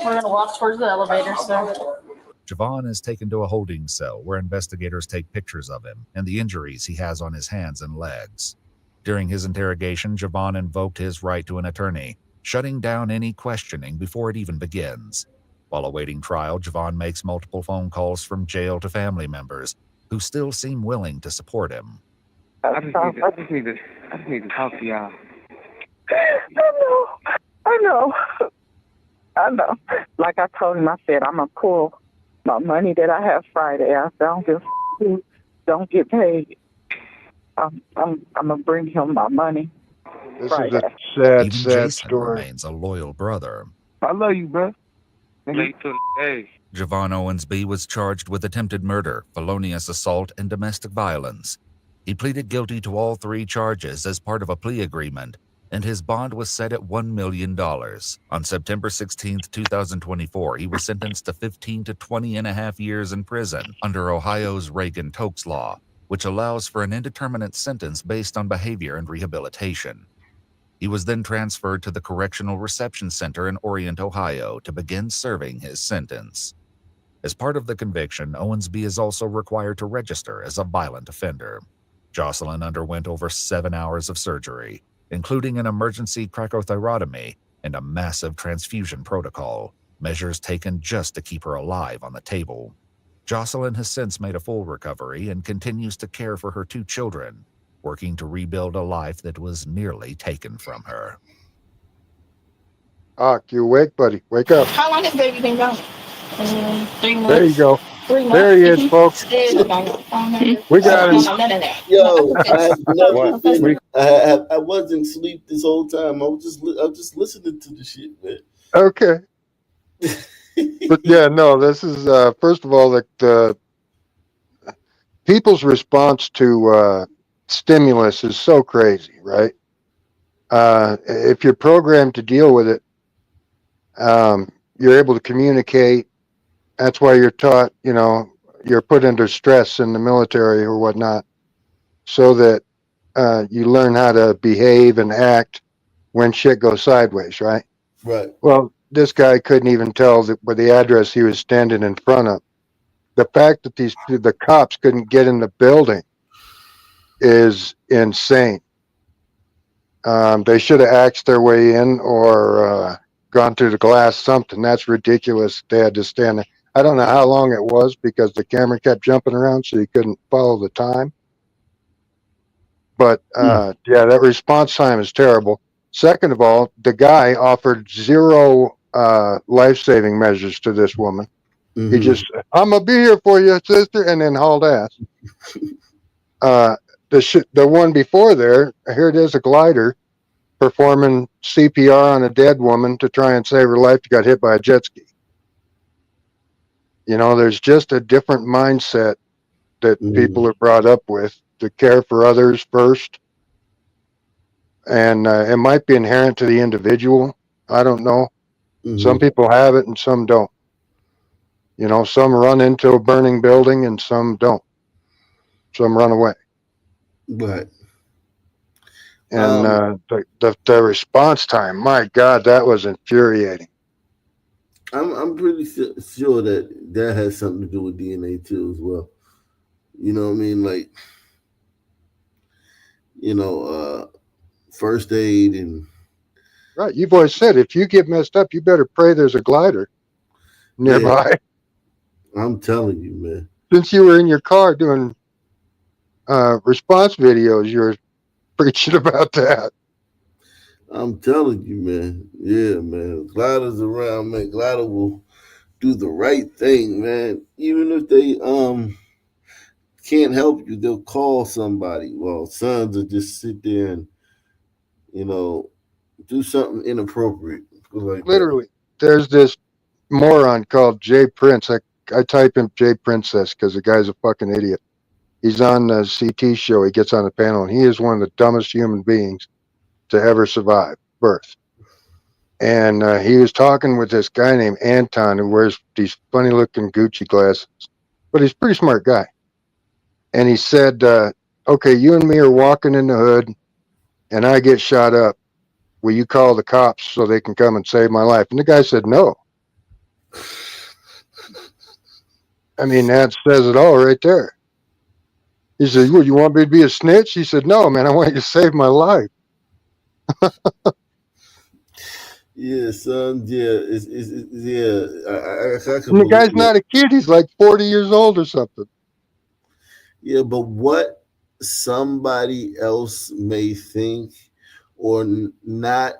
We're gonna walk towards the elevator, so. Javon is taken to a holding cell where investigators take pictures of him and the injuries he has on his hands and legs. During his interrogation, Javon invoked his right to an attorney, shutting down any questioning before it even begins. While awaiting trial, Javon makes multiple phone calls from jail to family members who still seem willing to support him. I just need to talk to y'all. I know. Like I told him, I said, I'm going to pull my money that I have Friday. I said, don't get paid. I'm going to bring him my money. This Friday. is a sad, Even sad Jason story. remains a loyal brother. I love you, bro. Hey. Javon Owensby was charged with attempted murder, felonious assault, and domestic violence. He pleaded guilty to all 3 charges as part of a plea agreement, and his bond was set at $1 million. On September 16, 2024, he was sentenced to 15 to 20 and a half years in prison under Ohio's Reagan-Tokes law, which allows for an indeterminate sentence based on behavior and rehabilitation. He was then transferred to the Correctional Reception Center in Orient, Ohio, to begin serving his sentence. As part of the conviction, Owensby is also required to register as a violent offender. Jocelyn underwent over 7 hours of surgery, including an emergency cracothyrotomy and a massive transfusion protocol, measures taken just to keep her alive on the table. Jocelyn has since made a full recovery and continues to care for her 2 children, working to rebuild a life that was nearly taken from her. You awake, buddy? Wake up. How long has baby been gone? 3 months. There you go. 3 months. There he is, folks. We got him. Yo, I wasn't asleep this whole time. I was just listening to the shit, man. Okay. But yeah, no, this is first of all the people's response to stimulus is so crazy, right? If you're programmed to deal with it, you're able to communicate. That's why you're taught, you're put under stress in the military or whatnot, so that you learn how to behave and act when shit goes sideways, right? Right. Well, this guy couldn't even tell where the address he was standing in front of. The fact that the cops couldn't get in the building is insane. They should have axed their way in or gone through the glass, something. That's ridiculous. They had to stand there. I don't know how long it was because the camera kept jumping around, so you couldn't follow the time. But yeah, that response time is terrible. Second of all, the guy offered 0 life-saving measures to this woman. Mm-hmm. He just, I'm gonna be here for you, sister, and then hauled ass. The one before there, here it is, a glider performing CPR on a dead woman to try and save her life. She got hit by a jet ski. There's just a different mindset that people are brought up with to care for others first. And it might be inherent to the individual. I don't know. Mm-hmm. Some people have it and some don't. Some run into a burning building and some don't. Some run away. Right. And the response time, my God, that was infuriating. I'm pretty sure that has something to do with DNA too as well. You know what I mean? Like, first aid and Right. You've always said if you get messed up, you better pray there's a glider nearby. Yeah, I'm telling you, man. Since you were in your car doing response videos, you were preaching about that. I'm telling you, man. Yeah, man. Glider's around, man. Glider will do the right thing, man. Even if they can't help you, they'll call somebody. Well, sons will just sit there and, do something inappropriate. Like Literally, there's this moron called Jay Prince. I type in Jay Princess because the guy's a fucking idiot. He's on the CT show. He gets on the panel, and he is one of the dumbest human beings to ever survive birth. And he was talking with this guy named Anton who wears these funny-looking Gucci glasses, but he's a pretty smart guy. And he said, okay, you and me are walking in the hood, and I get shot up. Will you call the cops so they can come and save my life? And the guy said, no. I mean, that says it all right there. He said, well, you want me to be a snitch? He said, no, man, I want you to save my life. Yeah, son. Yeah, yeah. And the guy's not a kid. He's like 40 years old or something. Yeah, but what somebody else may think, or not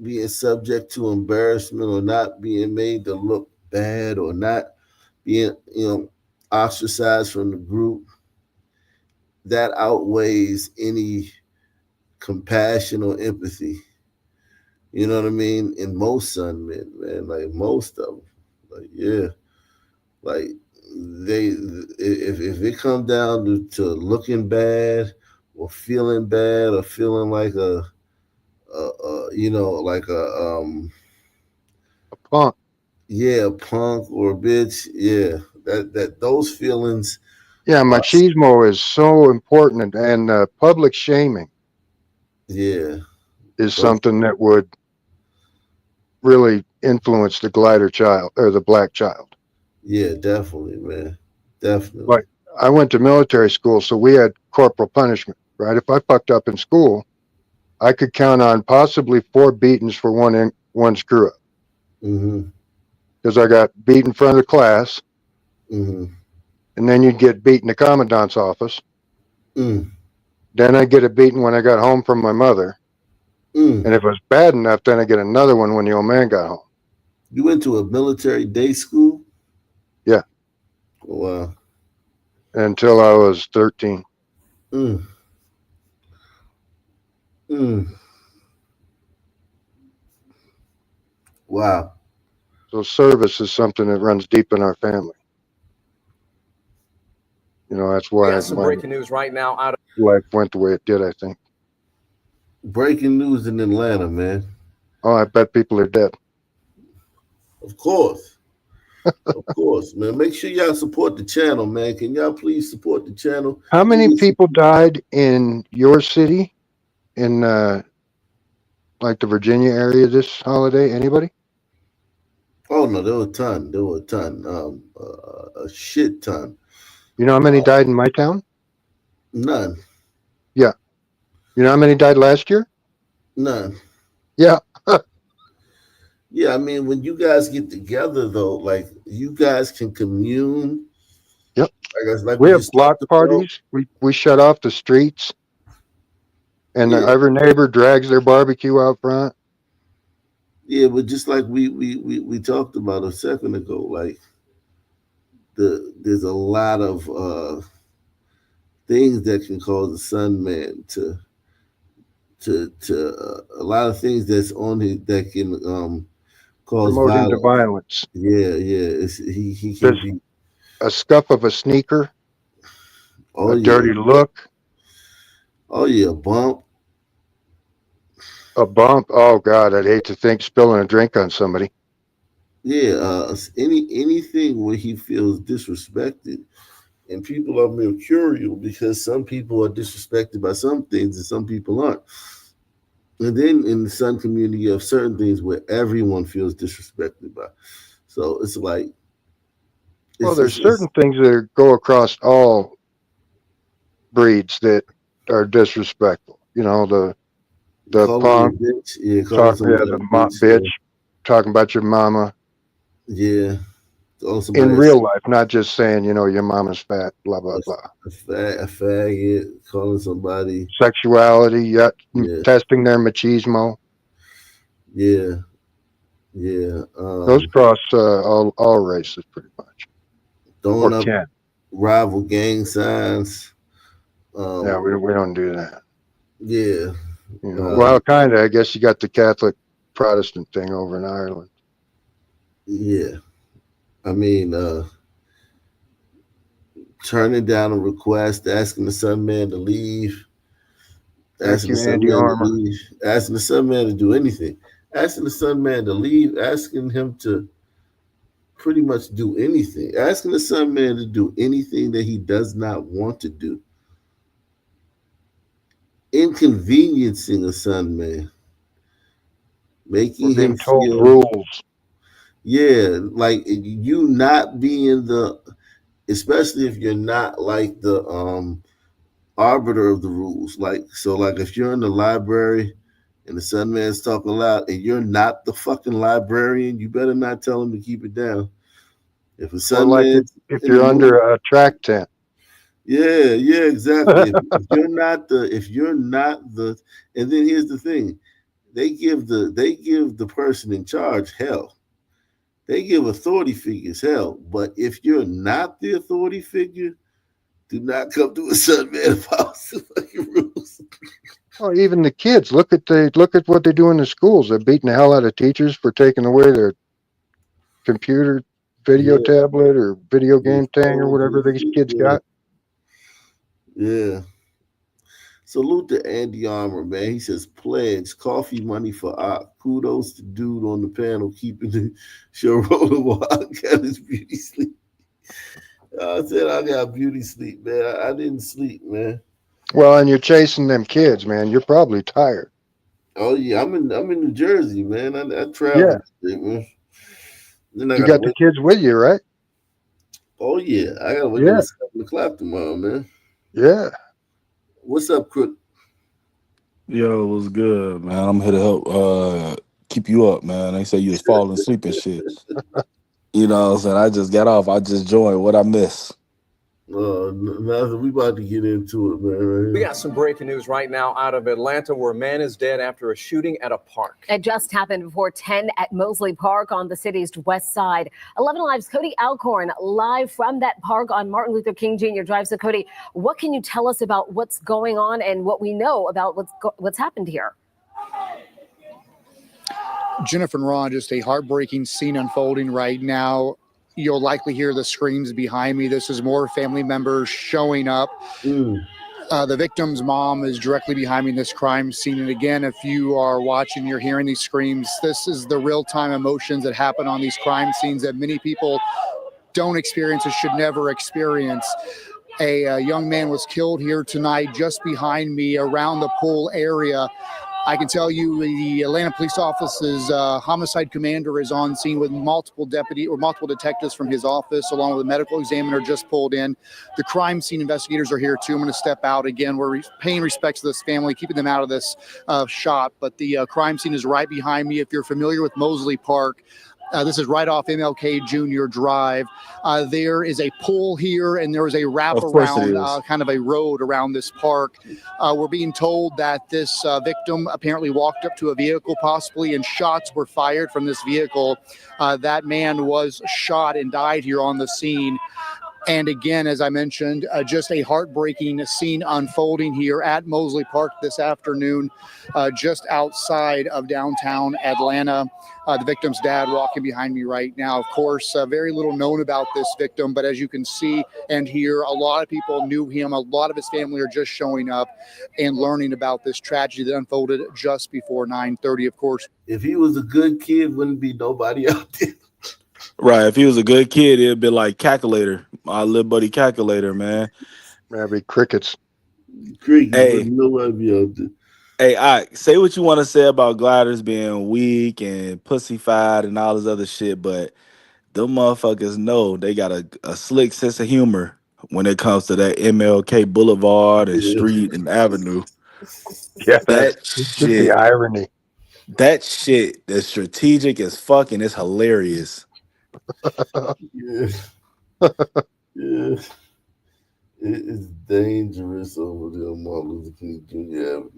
being subject to embarrassment, or not being made to look bad, or not being, ostracized from the group, that outweighs any compassion or empathy. You know what I mean? In most son men, man, like most of them, like, yeah, like if it comes down to looking bad or feeling bad or feeling like a punk. Yeah, a punk or a bitch. Yeah, that those feelings. Yeah, machismo is so important, and public shaming. Yeah, is something that would really influence the glider child or the black child. Yeah, definitely, man. Definitely. But I went to military school, so we had corporal punishment, right? If I fucked up in school, I could count on possibly 4 beatings for one screw up. Because I got beat in front of the class, and then you'd get beat in the commandant's office. Then I'd get a beating when I got home from my mother. And if it was bad enough, then I get another one when the old man got home. You went to a military day school? Yeah. Wow. Until I was 13. Wow. So service is something that runs deep in our family. That's why some breaking news right now out of life went the way it did, I think. Breaking news in Atlanta, man. Oh, I bet people are dead. Of course. Of course, man. Make sure y'all support the channel, man. Can y'all please support the channel? How many people died in your city, in like the Virginia area this holiday? Anybody? Oh, no, there were a ton. A shit ton. You know how many died in my town? None. Yeah. You know how many died last year? None. Yeah. Yeah, I mean, when you guys get together, though, like, you guys can commune. Yep. Like we have block parties. We shut off the streets. And every neighbor drags their barbecue out front. Yeah, but just like we talked about a second ago, like, there's a lot of things that can cause a son man to a lot of things that's on his that can cause violence. Yeah. He can be a scuff of a sneaker, a dirty look. Oh yeah, a bump. A bump. Oh God, I'd hate to think spilling a drink on somebody. Yeah, anything where he feels disrespected. And people are mercurial because some people are disrespected by some things and some people aren't. And then in the son community, you have certain things where everyone feels disrespected by. So it's like... Well, there's certain things that go across all breeds that are disrespectful. The Calling punk, me a bitch. Yeah, calling talk, yeah, somebody the a bitch. bitch, talking about your mama Yeah. Calling in somebody real life, not just saying, you know, your mama's fat, blah, blah, blah. a faggot, calling somebody. Sexuality, yeah, Yeah. testing their machismo. Yeah. Yeah. Those cross all races pretty much. Throwing Or up can. rival gang signs. Yeah, we don't do that. Yeah. You know, well, kind of. I guess you got the Catholic Protestant thing over in Ireland. Yeah. I mean, turning down a request, asking the Sunman to leave, asking the Sunman to leave, asking the Sunman to do anything, asking the Sunman to leave, asking him to pretty much do anything, asking the Sunman to do anything that he does not want to do, inconveniencing a Sunman, making him told feel rules. Yeah, like you not being the, especially if you're not like the arbiter of the rules. Like, so like if you're in the library and the Sunman's talking loud and you're not the fucking librarian, you better not tell him to keep it down. If a Sunman, like if you're under a track tent. Yeah, exactly. if you're not the, and then here's the thing, they give the person in charge hell. They give authority figures hell, but if you're not the authority figure, do not come to a Sunman about the fucking rules. Well, even the kids look at what they do in the schools. They're beating the hell out of teachers for taking away their computer, video tablet, or video game thing, or whatever these kids got. Yeah. Salute to Andy Armour, man. He says, pledge coffee money for Ock. Kudos to dude on the panel keeping the show rolling while I got his beauty sleep. I said I got beauty sleep, man. I didn't sleep, man. Well, and you're chasing them kids, man. You're probably tired. Oh yeah, I'm in New Jersey, man. I travel. Yeah. Man. You got the kids with you, right? Oh yeah, I gotta wake up at 7 o'clock tomorrow, man. Yeah. What's up, Crook? Yo, what's good, man? I'm here to help keep you up, man. They say you was falling asleep and shit. You know what I'm saying? I just got off. I just joined. What I miss? Nothing. We about to get into it, man. Right. We got some breaking news right now out of Atlanta where a man is dead after a shooting at a park. It just happened before 10 at Mosley Park on the city's west side. 11 Alive's Cody Alcorn live from that park on Martin Luther King Jr. Drive. So, Cody, what can you tell us about what's going on and what we know about what's happened here? Jennifer and Ron, just a heartbreaking scene unfolding right now. You'll likely hear the screams behind me. This is more family members showing up. The victim's mom is directly behind me in this crime scene. And again, if you are watching, you're hearing these screams. This is the real-time emotions that happen on these crime scenes that many people don't experience and should never experience. A young man was killed here tonight just behind me around the pool area. I can tell you the Atlanta Police Office's homicide commander is on scene with multiple detectives from his office, along with a medical examiner just pulled in. The crime scene investigators are here too. I'm going to step out again. We're paying respects to this family, keeping them out of this shot. But the crime scene is right behind me. If you're familiar with Mosley Park, this is right off MLK Jr. Drive. There is a pool here, and there is a wraparound kind of a road around this park. We're being told that this victim apparently walked up to a vehicle possibly, and shots were fired from this vehicle. That man was shot and died here on the scene. And again, as I mentioned, just a heartbreaking scene unfolding here at Mosley Park this afternoon, just outside of downtown Atlanta. The victim's dad walking behind me right now. Of course, very little known about this victim, but as you can see and hear, a lot of people knew him. A lot of his family are just showing up and learning about this tragedy that unfolded just before 9:30, of course. If he was a good kid, wouldn't be nobody out there. Right. If he was a good kid, it'd be like Calculator, my little buddy Calculator, man. That'd be crickets. Hey, nobody be out there. Hey, I say what you want to say about gliders being weak and pussyfied and all this other shit, but them motherfuckers know they got a slick sense of humor when it comes to that MLK Boulevard and Street and Avenue. Yeah, That that's the shit. irony. That shit is strategic as fuck and it's hilarious. Yeah. Yeah. It is dangerous over there on Martin Luther King Jr. Avenue.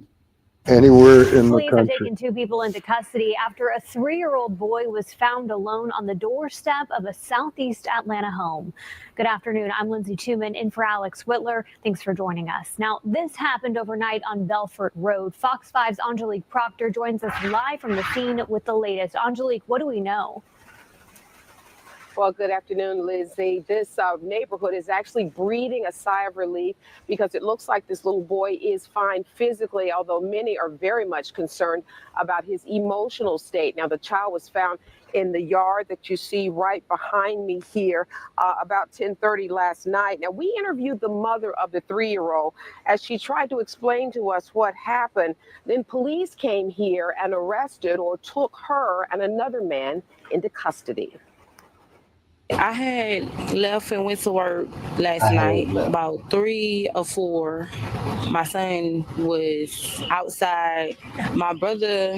Anywhere in the Police have country. taken 2 people into custody after a 3-year-old boy was found alone on the doorstep of a southeast Atlanta home. Good afternoon. I'm Lindsay Tuman in for Alex Whitler. Thanks for joining us. Now, this happened overnight on Belfort Road. Fox 5's Angelique Proctor joins us live from the scene with the latest. Angelique, what do we know? Well, good afternoon, Lizzie. This neighborhood is actually breathing a sigh of relief because it looks like this little boy is fine physically, although many are very much concerned about his emotional state. Now, the child was found in the yard that you see right behind me here about 10:30 last night. Now, we interviewed the mother of the 3-year-old as she tried to explain to us what happened. Then police came here and arrested or took her and another man into custody. I had left and went to work last night about 3 or 4. My son was outside. My brother,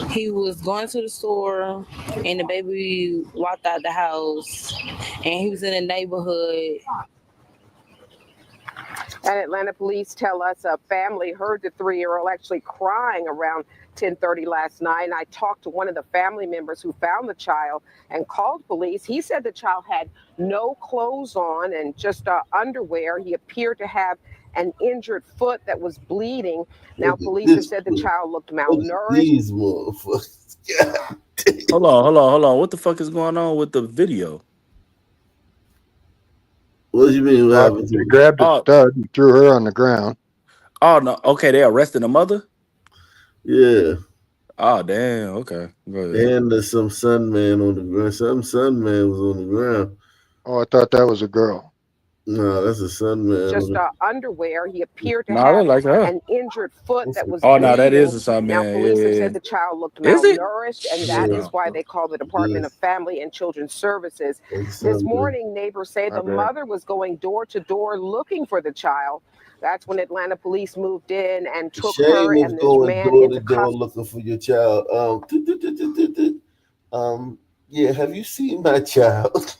he was going to the store and the baby walked out the house and he was in the neighborhood. And Atlanta police tell us a family heard the 3-year-old actually crying around 10:30 last night. And I talked to one of the family members who found the child and called police. He said the child had no clothes on and just underwear. He appeared to have an injured foot that was bleeding. Now, police have said the child looked malnourished. These motherfuckers. God. Hold on. What the fuck is going on with the video? What do you mean? What happened? They grabbed a stud and threw her on the ground. Oh no. Okay, they arrested the mother? Yeah. Oh damn. Okay. Go ahead. And there's some sun man on the ground. Some sun man was on the ground. Oh, I thought that was a girl. No, that's a sun man. Just underwear. He appeared to No, I have like her. an injured foot that was Oh no, that bleeding. is a sun Now, man. police have Yeah. said the child looked Is it? malnourished, and that is why they call the Department of Family and Children's Services. This morning, neighbors say the mother was going door to door looking for the child. That's when Atlanta police moved in and took her Shame and is this going man door into to door custody. looking for your child. Yeah, have you seen my child?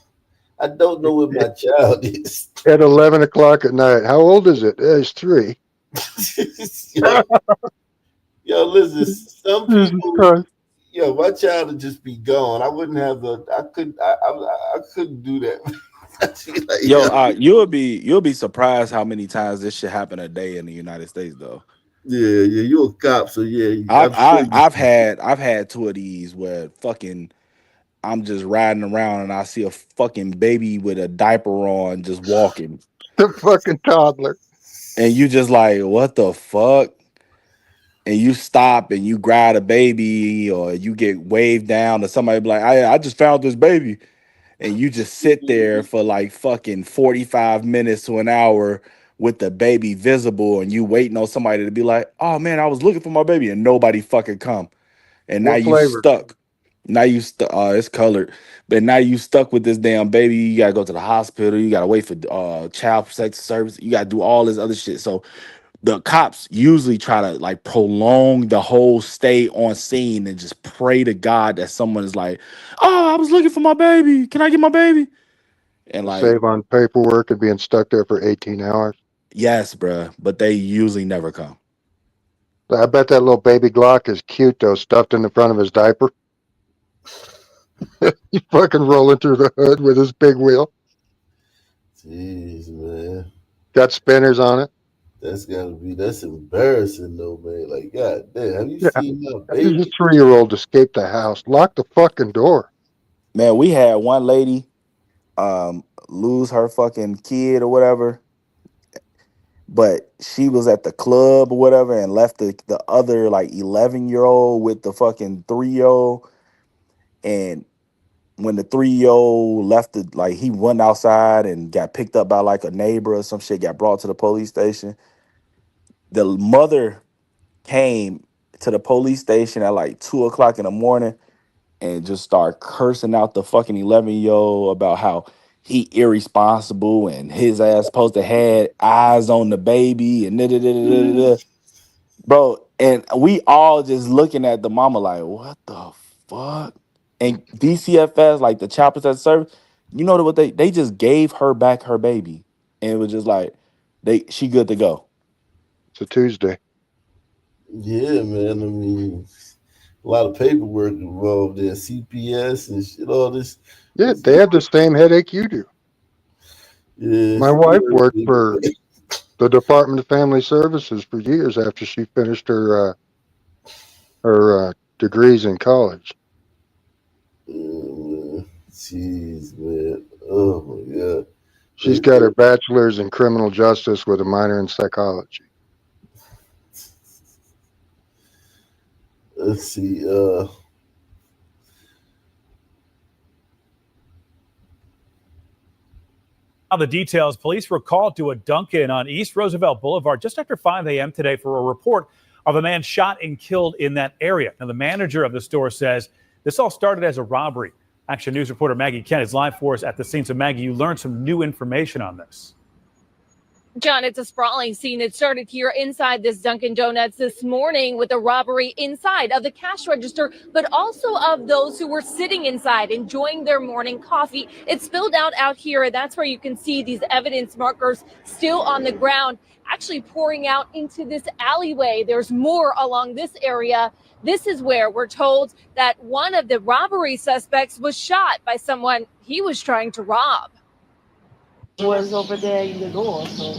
I don't know where my child is. At 11 o'clock at night. How old is it? It's 3. Yo, listen, some people. Yo, my child would just be gone. I wouldn't have the. I couldn't do that. Like, You'll be surprised how many times this shit happen a day in the United States though. Yeah, you're a cop, so yeah. I've had 2 of these where fucking I'm just riding around and I see a fucking baby with a diaper on just walking. The fucking toddler. And you just like, what the fuck? And you stop and you grab a baby or you get waved down or somebody be like, I just found this baby. And you just sit there for like fucking 45 minutes to an hour with the baby visible and you waiting on somebody to be like, oh man, I was looking for my baby and nobody fucking come. And now What you flavor? stuck. Now you stuck. It's colored. But now you stuck with this damn baby. You gotta go to the hospital. You gotta wait for child protective service. You gotta do all this other shit. So the cops usually try to like prolong the whole stay on scene and just pray to God that someone is like, oh, I was looking for my baby. Can I get my baby? And like, Save on paperwork and being stuck there for 18 hours. yes, bruh, but they usually never come. I bet that little baby Glock is cute though, stuffed in the front of his diaper. He's fucking rolling through the hood with his big wheel. Jeez, man. Got spinners on it. That's embarrassing though, man. Like, God damn, have you seen my There's baby? a 3-year-old escaped the house. Lock the fucking door. Man, we had one lady lose her fucking kid or whatever, but she was at the club or whatever and left the other like 11-year-old with the fucking 3-year-old. And when the 3-year-old left, he went outside and got picked up by like a neighbor or some shit, got brought to the police station. The mother came to the police station at like 2 o'clock in the morning and just started cursing out the fucking 11-year-old about how he irresponsible and his ass supposed to had eyes on the baby and bro. And we all just looking at the mama like, what the fuck? And DCFS, like the chaplains at service, you know what they just gave her back her baby, and it was just like she good to go. It's a Tuesday. Yeah, man. I mean, a lot of paperwork involved there, CPS and shit, all this. Yeah, they have the same headache you do. Yeah, My wife worked for the Department of Family Services for years after she finished her degrees in college. Jeez, man. Oh my God. She's got her bachelor's in criminal justice with a minor in psychology. Let's see. The details, police were called to a Dunkin' on East Roosevelt Boulevard just after 5 a.m. today for a report of a man shot and killed in that area. Now, the manager of the store says this all started as a robbery. Action News reporter Maggie Kent is live for us at the scene. So, Maggie, you learned some new information on this. John, it's a sprawling scene. It started here inside this Dunkin' Donuts this morning with a robbery inside of the cash register, but also of those who were sitting inside enjoying their morning coffee. It spilled out here, and that's where you can see these evidence markers still on the ground, actually pouring out into this alleyway. There's more along this area. This is where we're told that one of the robbery suspects was shot by someone he was trying to rob. Was over there in the door. So.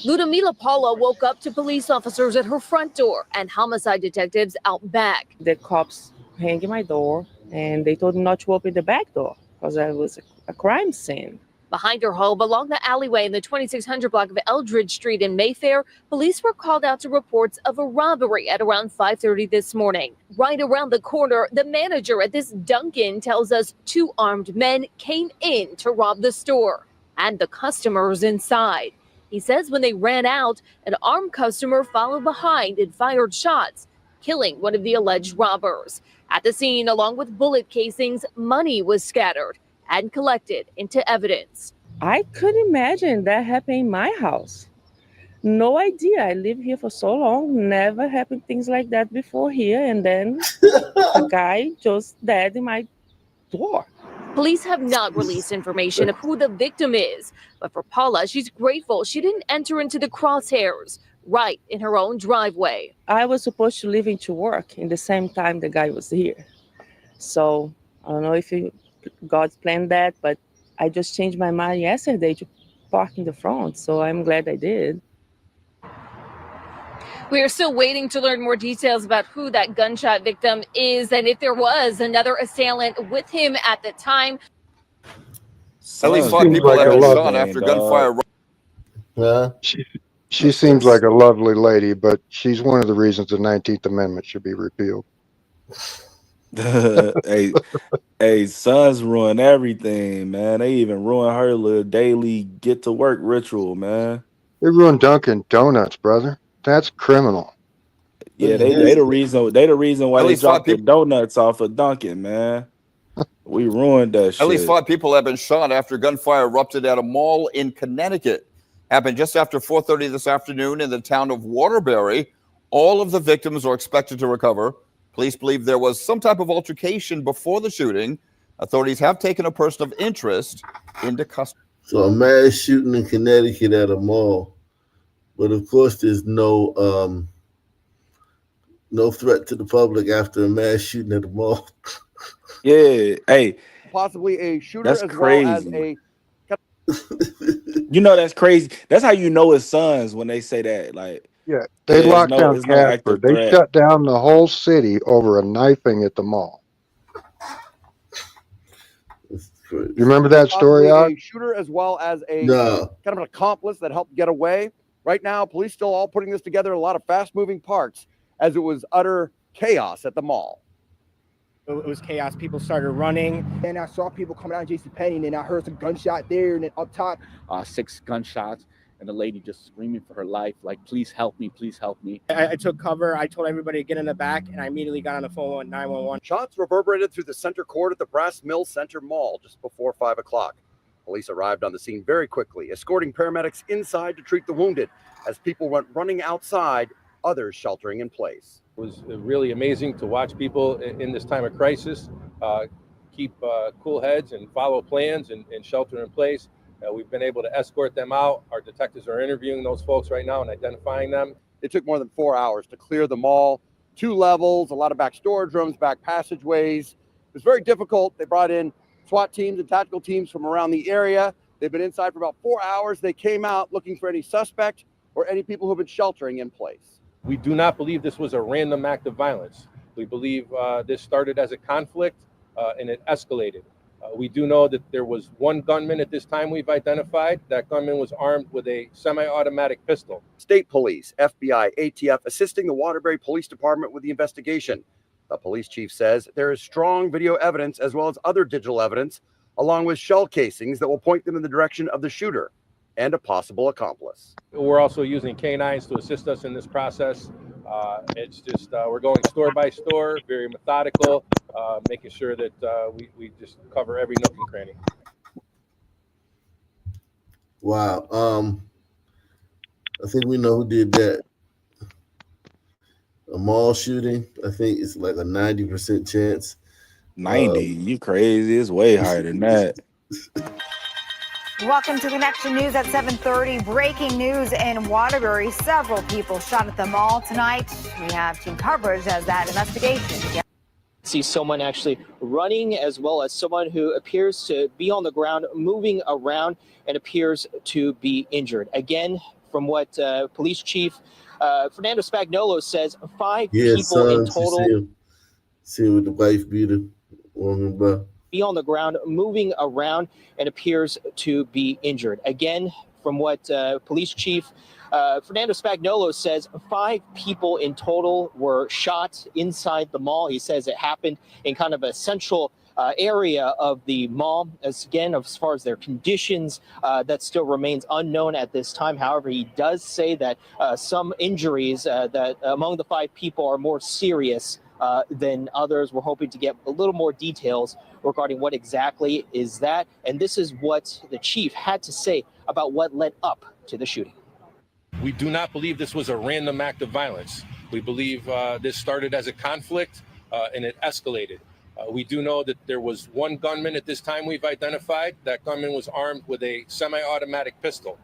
Ludmila Paula woke up to police officers at her front door and homicide detectives out back. The cops hanging my door, and they told me not to open the back door because it was a crime scene. Behind her home, along the alleyway in the 2600 block of Eldridge Street in Mayfair, police were called out to reports of a robbery at around 5:30 this morning. Right around the corner, the manager at this Dunkin' tells us 2 armed men came in to rob the store and the customers inside. He says when they ran out, an armed customer followed behind and fired shots, killing one of the alleged robbers. At the scene, along with bullet casings, money was scattered and collected into evidence. I couldn't imagine that happened in my house. No idea. I live here for so long. Never happened things like that before here. And then a guy just dead in my door. Police have not released information of who the victim is, but for Paula, she's grateful she didn't enter into the crosshairs right in her own driveway. I was supposed to leave into work in the same time the guy was here. So I don't know if God's planned that, but I just changed my mind yesterday to park in the front, so I'm glad I did. We are still waiting to learn more details about who that gunshot victim is and if there was another assailant with him at the time. At least 5 people have been shot after gunfire. She seems like a lovely lady, but she's one of the reasons the 19th Amendment should be repealed. hey, sons ruin everything, man. They even ruin her little daily get to work ritual, man. They ruined Dunkin' Donuts, brother. That's criminal. Yeah, they the reason why they dropped the donuts off of Dunkin', man. We ruined that shit. At least 5 people have been shot after gunfire erupted at a mall in Connecticut. Happened just after 4:30 this afternoon in the town of Waterbury. All of the victims are expected to recover. Police believe there was some type of altercation before the shooting. Authorities have taken a person of interest into custody. So a mass shooting in Connecticut at a mall. But of course, there's no threat to the public after a mass shooting at the mall. Yeah, hey, possibly a shooter that's as crazy. well as a. You know that's crazy. That's how you know it's sons when they say that. Like, yeah, they locked down Casper. They shut down the whole city over a knifing at the mall. You remember that story? A shooter as well as a kind of an accomplice that helped get away. Right now, police still all putting this together, a lot of fast-moving parts, as it was utter chaos at the mall. It was chaos. People started running. And I saw people coming out of JCPenney, and then I heard some gunshot there, and then up top. 6 gunshots, and the lady just screaming for her life, like, please help me, please help me. I took cover. I told everybody to get in the back, and I immediately got on the phone with 911. Shots reverberated through the center court at the Brass Mill Center Mall just before 5 o'clock. Police arrived on the scene very quickly, escorting paramedics inside to treat the wounded as people went running outside others sheltering in place. It was really amazing to watch people in this time of crisis keep cool heads and follow plans and shelter in place. We've been able to escort them out. Our detectives are interviewing those folks right now and identifying them. It took more than 4 hours to clear the mall, 2 levels, a lot of back storage rooms, back passageways. It was very difficult. They brought in SWAT teams and tactical teams from around the area. They've been inside for about 4 hours. They came out looking for any suspect or any people who have been sheltering in place. We do not believe this was a random act of violence. We believe this started as a conflict and it escalated. We do know that there was one gunman at this time we've identified. That gunman was armed with a semi-automatic pistol. State police, FBI, ATF assisting the Waterbury Police Department with the investigation. The police chief says there is strong video evidence as well as other digital evidence, along with shell casings that will point them in the direction of the shooter and a possible accomplice. We're also using canines to assist us in this process. It's just we're going store by store, very methodical, making sure that we just cover every nook and cranny. Wow. I think we know who did that. A mall shooting. I think it's like a 90% chance. 90? You crazy? It's way higher than that. Welcome to Connection News at 7:30. Breaking news in Waterbury. Several people shot at the mall tonight. We have team coverage as that investigation. See someone actually running, as well as someone who appears to be on the ground, moving around, and appears to be injured. Again, from what Police Chief Fernando Spagnolo says, 5 people in total. See him with the wife beater on him, bro. Be on the ground, moving around, and appears to be injured. Again, from what Police Chief Fernando Spagnolo says, 5 people in total were shot inside the mall. He says it happened in kind of a central area of the mall. As far as their conditions, that still remains unknown at this time. However, he does say that some injuries that among the 5 people are more serious than others. We're hoping to get a little more details regarding what exactly is that. And this is what the chief had to say about what led up to the shooting. We do not believe this was a random act of violence. We believe this started as a conflict and it escalated. We do know that there was one gunman at this time we've identified. That gunman was armed with a semi-automatic pistol.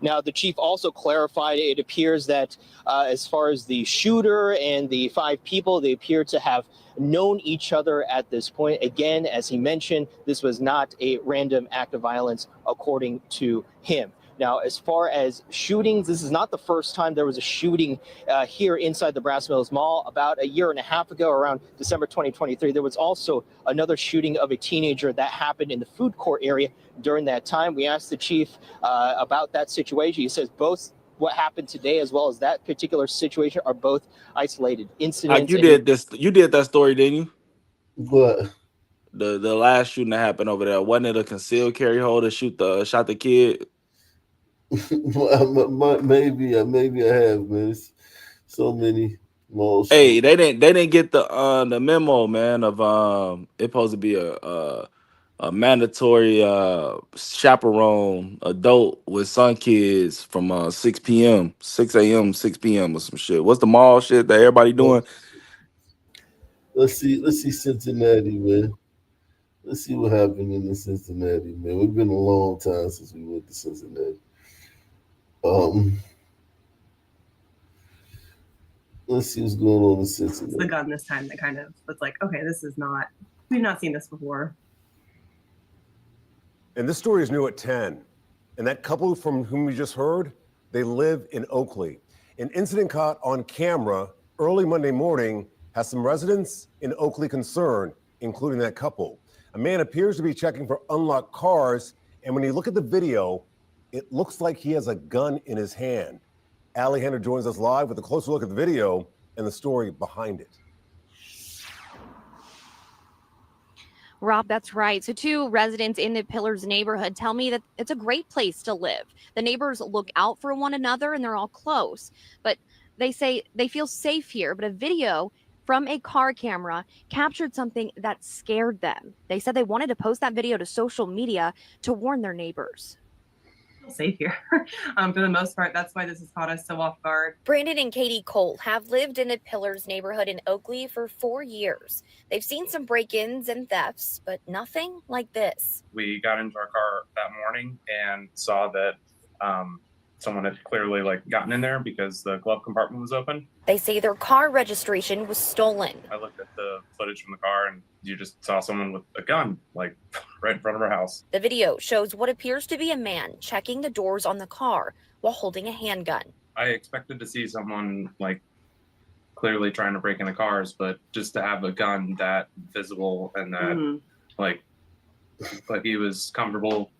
Now, the chief also clarified it appears that as far as the shooter and the 5 people, they appear to have known each other at this point. Again, as he mentioned, this was not a random act of violence, according to him. Now, as far as shootings, this is not the first time there was a shooting here inside the Brass Mills Mall. About a year and a half ago, around December 2023, there was also another shooting of a teenager that happened in the food court area during that time. We asked the chief about that situation. He says both what happened today as well as that particular situation are both isolated incidents. You did that story, didn't you? What? The last shooting that happened over there. Wasn't it a concealed carry holder shot the kid? Maybe I have, man. It's so many malls. Hey, they didn't get the memo, man, of it's supposed to be a mandatory chaperone adult with son kids from 6 a.m., 6 p.m. or some shit. What's the mall shit that everybody doing? Let's see Cincinnati, man. Let's see what happened in Cincinnati, man. It's been a long time since we went to Cincinnati. Let's see what's going on in Cincinnati. It's the gun this time that kind of was like, okay, we've not seen this before. And this story is new at 10. And that couple from whom we just heard, they live in Oakley. An incident caught on camera early Monday morning has some residents in Oakley concerned, including that couple. A man appears to be checking for unlocked cars, and when you look at the video, it looks like he has a gun in his hand. Allie Henner joins us live with a closer look at the video and the story behind it. Rob, that's right. So 2 residents in the Pillars neighborhood tell me that it's a great place to live. The neighbors look out for one another and they're all close. But they say they feel safe here. But a video from a car camera captured something that scared them. They said they wanted to post that video to social media to warn their neighbors. safe here. For the most part, that's why this has caught us so off guard. Brandon and Katie Cole have lived in the Pillars neighborhood in Oakley for 4 years. They've seen some break-ins and thefts, but nothing like this. We got into our car that morning and saw that someone had clearly gotten in there because the glove compartment was open. They say their car registration was stolen. I looked at the footage from the car and you just saw someone with a gun right in front of our house. The video shows what appears to be a man checking the doors on the car while holding a handgun. I expected to see someone clearly trying to break into cars, but just to have a gun that visible and that like he was comfortable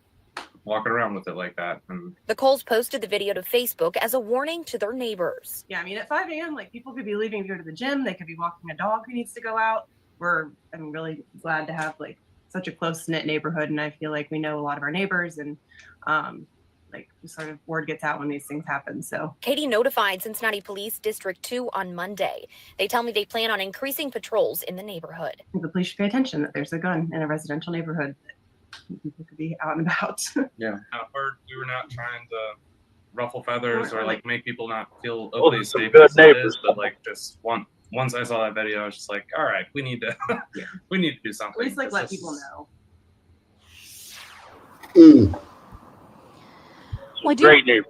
walking around with it like that. And the Coles posted the video to Facebook as a warning to their neighbors. Yeah, I mean, at 5 a.m., people could be leaving to go to the gym. They could be walking a dog who needs to go out. I'm really glad to have such a close-knit neighborhood, and I feel like we know a lot of our neighbors, and sort of word gets out when these things happen. So Katie notified Cincinnati Police District 2 on Monday. They tell me they plan on increasing patrols in the neighborhood. The police should pay attention that there's a gun in a residential neighborhood. People could be out and about. Yeah, we were not trying to ruffle feathers or make people not feel overly safe as it is, but just once I saw that video, I was just all right, we need to do something. At least let people know. Great neighbor.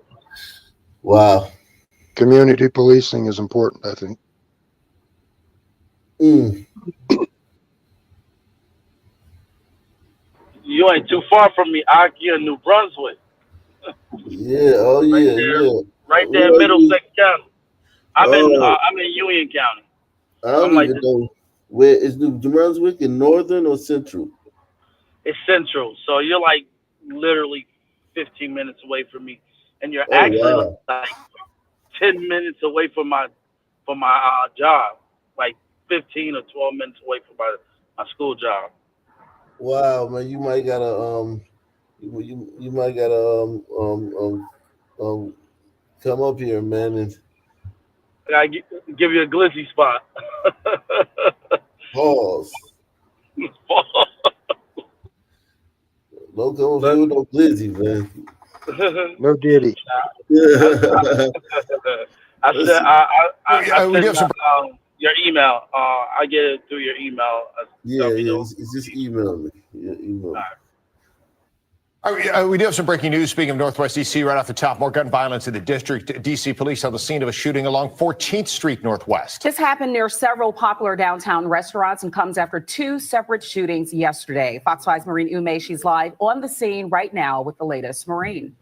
Wow. Community policing is important, I think. You ain't too far from me, Aki in New Brunswick. Yeah, oh yeah, right there in Middlesex County. I'm in Union County. I don't even know where is New Brunswick, in northern or central? It's central, so you're literally 15 minutes away from me, and you're actually 10 minutes away from my job, 15 or 12 minutes away from my school job. Wow, man, you might gotta you might gotta come up here, man, and I give you a glizzy spot. Pause. Don't come over with no glizzy, man. No diddy. I said I sent your email. I get it through your email. It's just email me. Yeah, email me. We do have some breaking news. Speaking of Northwest D.C., right off the top, more gun violence in the district. D.C. police held the scene of a shooting along 14th Street Northwest. This happened near several popular downtown restaurants and comes after 2 separate shootings yesterday. Fox 5's Maureen Ume, she's live on the scene right now with the latest. Maureen.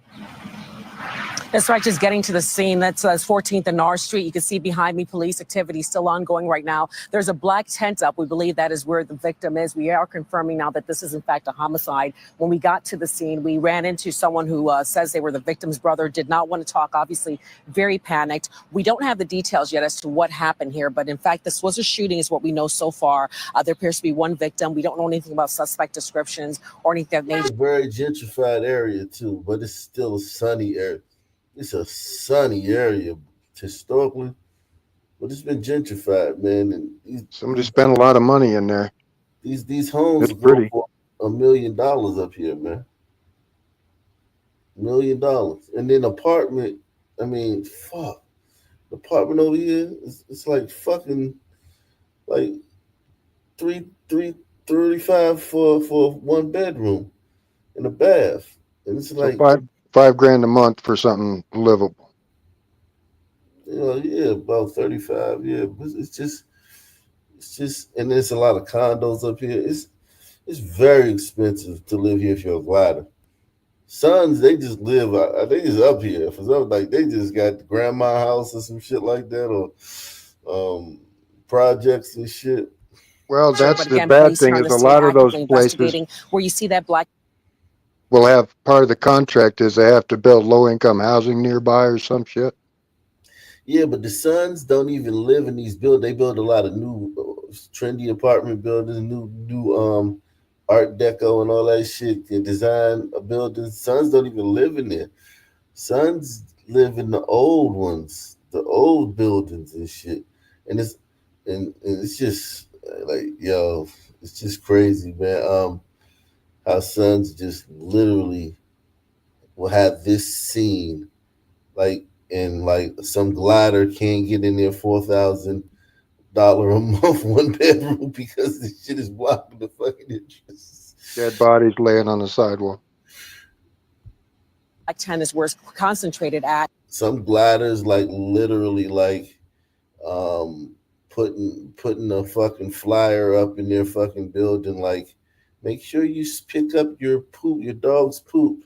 That's right, just getting to the scene. That's 14th and R Street. You can see behind me police activity still ongoing right now. There's a black tent up. We believe that is where the victim is. We are confirming now that this is in fact a homicide. When we got to the scene, we ran into someone who says they were the victim's brother, did not want to talk, obviously very panicked. We don't have the details yet as to what happened here, but in fact, this was a shooting is what we know so far. There appears to be one victim. We don't know anything about suspect descriptions or anything of that nature. It's a very gentrified area too, but it's still a sunny area. It's a sunny area historically, but it's been gentrified, man. And somebody spent a lot of money in there. These homes it's pretty. For $1 million up here, man. $1 million, and then apartment. I mean, fuck, the apartment over here it's fucking $335 for 1 bedroom and a bath, and it's so $5,000 a month for something livable. Yeah, about 35. Yeah, but it's just, and there's a lot of condos up here. It's very expensive to live here if you're a glider. Sons, they just live. They just up here for something they just got the grandma house or some shit like that, or projects and shit. Well, that's the bad thing is a lot of those places where you see that black. Will have part of the contract is they have to build low-income housing nearby or some shit. Yeah, but the sons don't even live in these buildings. They build a lot of new, trendy apartment buildings, new Art Deco and all that shit. And design buildings. Sons don't even live in there. Sons live in the old ones, the old buildings and shit. And it's just it's just crazy, man. Our sons just literally will have this scene, like, and like some glider can't get in there $4,000 a month 1 bedroom because this shit is blocking the fucking entrance. Dead bodies laying on the sidewalk. Black 10 is where it's concentrated at. Some gliders like literally like putting a fucking flyer up in their fucking building, like, make sure you pick up your poop, your dog's poop.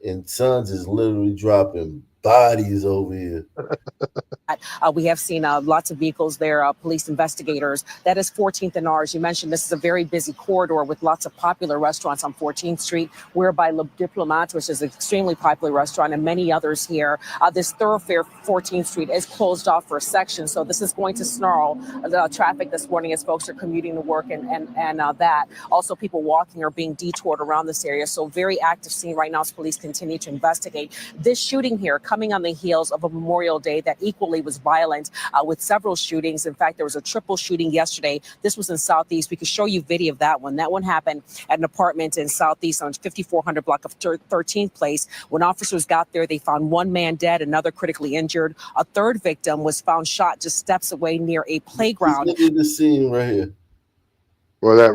And Sons is literally dropping bodies over here. We have seen lots of vehicles there, police investigators. That is 14th and R. As you mentioned, this is a very busy corridor with lots of popular restaurants on 14th Street, whereby Le Diplomate, which is an extremely popular restaurant, and many others here. This thoroughfare, 14th Street, is closed off for a section. So this is going to snarl the traffic this morning as folks are commuting to work and that. Also, people walking or being detoured around this area. So very active scene right now as police continue to investigate. This shooting here coming on the heels of a Memorial Day that equally was violent with several shootings. In fact, there was a triple shooting yesterday. This was in Southeast. We could show you video of that one. That one happened at an apartment in Southeast on 5400 block of 13th Place. When officers got there, they found one man dead, another critically injured. A third victim was found shot just steps away near a playground. Look at the scene right here. Well, that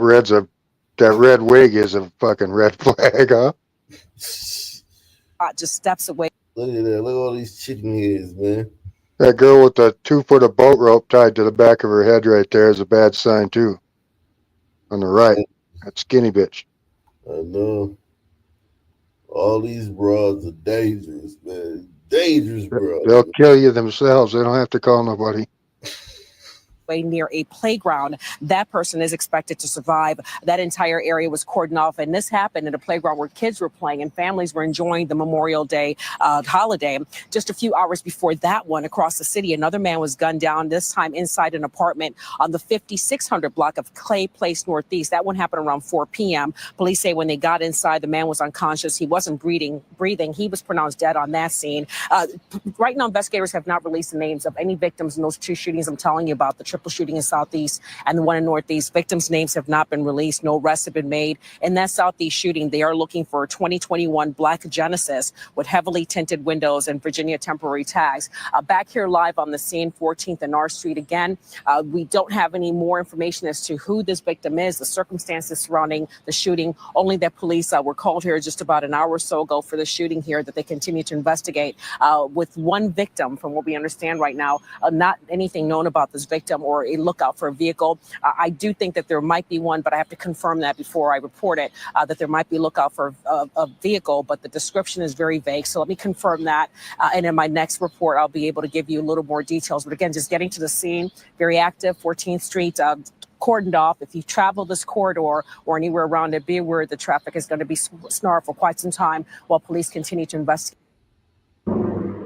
red wig is a fucking red flag, huh? Just steps away. Look at that. Look at all these chicken heads, man. That girl with the 2 foot of boat rope tied to the back of her head right there is a bad sign too. On the right, that skinny bitch. I know. All these broads are dangerous, man. Dangerous, bro. They'll kill you themselves. They don't have to call nobody. Near a playground. That person is expected to survive. That entire area was cordoned off, and this happened at a playground where kids were playing and families were enjoying the Memorial Day holiday. Just a few hours before that one, across the city, another man was gunned down, this time inside an apartment on the 5600 block of Clay Place Northeast. That one happened around 4 p.m. Police say when they got inside, the man was unconscious. He wasn't breathing. He was pronounced dead on that scene. Right now, investigators have not released the names of any victims in those 2 shootings I'm telling you about, the triple shooting in Southeast and the one in Northeast. Victims' names have not been released. No arrests have been made. In that Southeast shooting, they are looking for a 2021 black Genesis with heavily tinted windows and Virginia temporary tags. Back here live on the scene, 14th and R Street again. We don't have any more information as to who this victim is, the circumstances surrounding the shooting. Only that police were called here just about an hour or so ago for the shooting here that they continue to investigate. With one victim, from what we understand right now, not anything known about this victim or a lookout for a vehicle. I do think that there might be one, but I have to confirm that before I report it, that there might be a lookout for a vehicle, but the description is very vague. So let me confirm that. And in my next report, I'll be able to give you a little more details. But again, just getting to the scene, very active, 14th Street, cordoned off. If you travel this corridor or anywhere around it, be aware the traffic is going to be snarled for quite some time while police continue to investigate.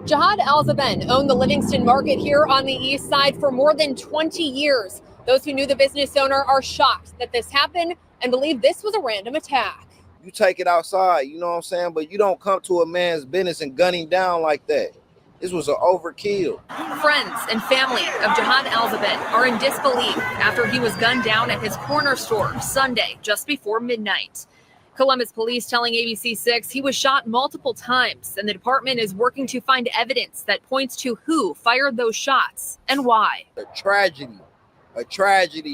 Jihad Al-Zaben owned the Livingston Market here on the east side for more than 20 years. Those who knew the business owner are shocked that this happened and believe this was a random attack. You take it outside, you know what I'm saying? But you don't come to a man's business and gun him down like that. This was an overkill. Friends and family of Jihad Al-Zaben are in disbelief after he was gunned down at his corner store Sunday just before midnight. Columbus police telling ABC6 he was shot multiple times, and the department is working to find evidence that points to who fired those shots and why. A tragedy,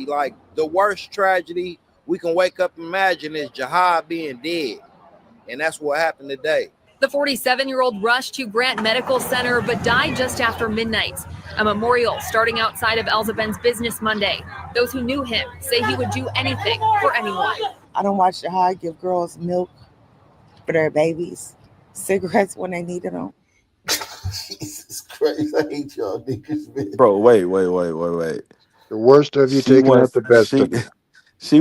like the worst tragedy we can wake up and imagine is Jihad being dead. And that's what happened today. The 47-year-old rushed to Grant Medical Center but died just after midnight. A memorial starting outside of Al-Zaben's business Monday. Those who knew him say he would do anything for anyone. I don't watch Jihad give girls milk for their babies, cigarettes when they needed them. Jesus Christ, I hate y'all niggas, man. Bro, wait. The worst of you taking out the best of you. She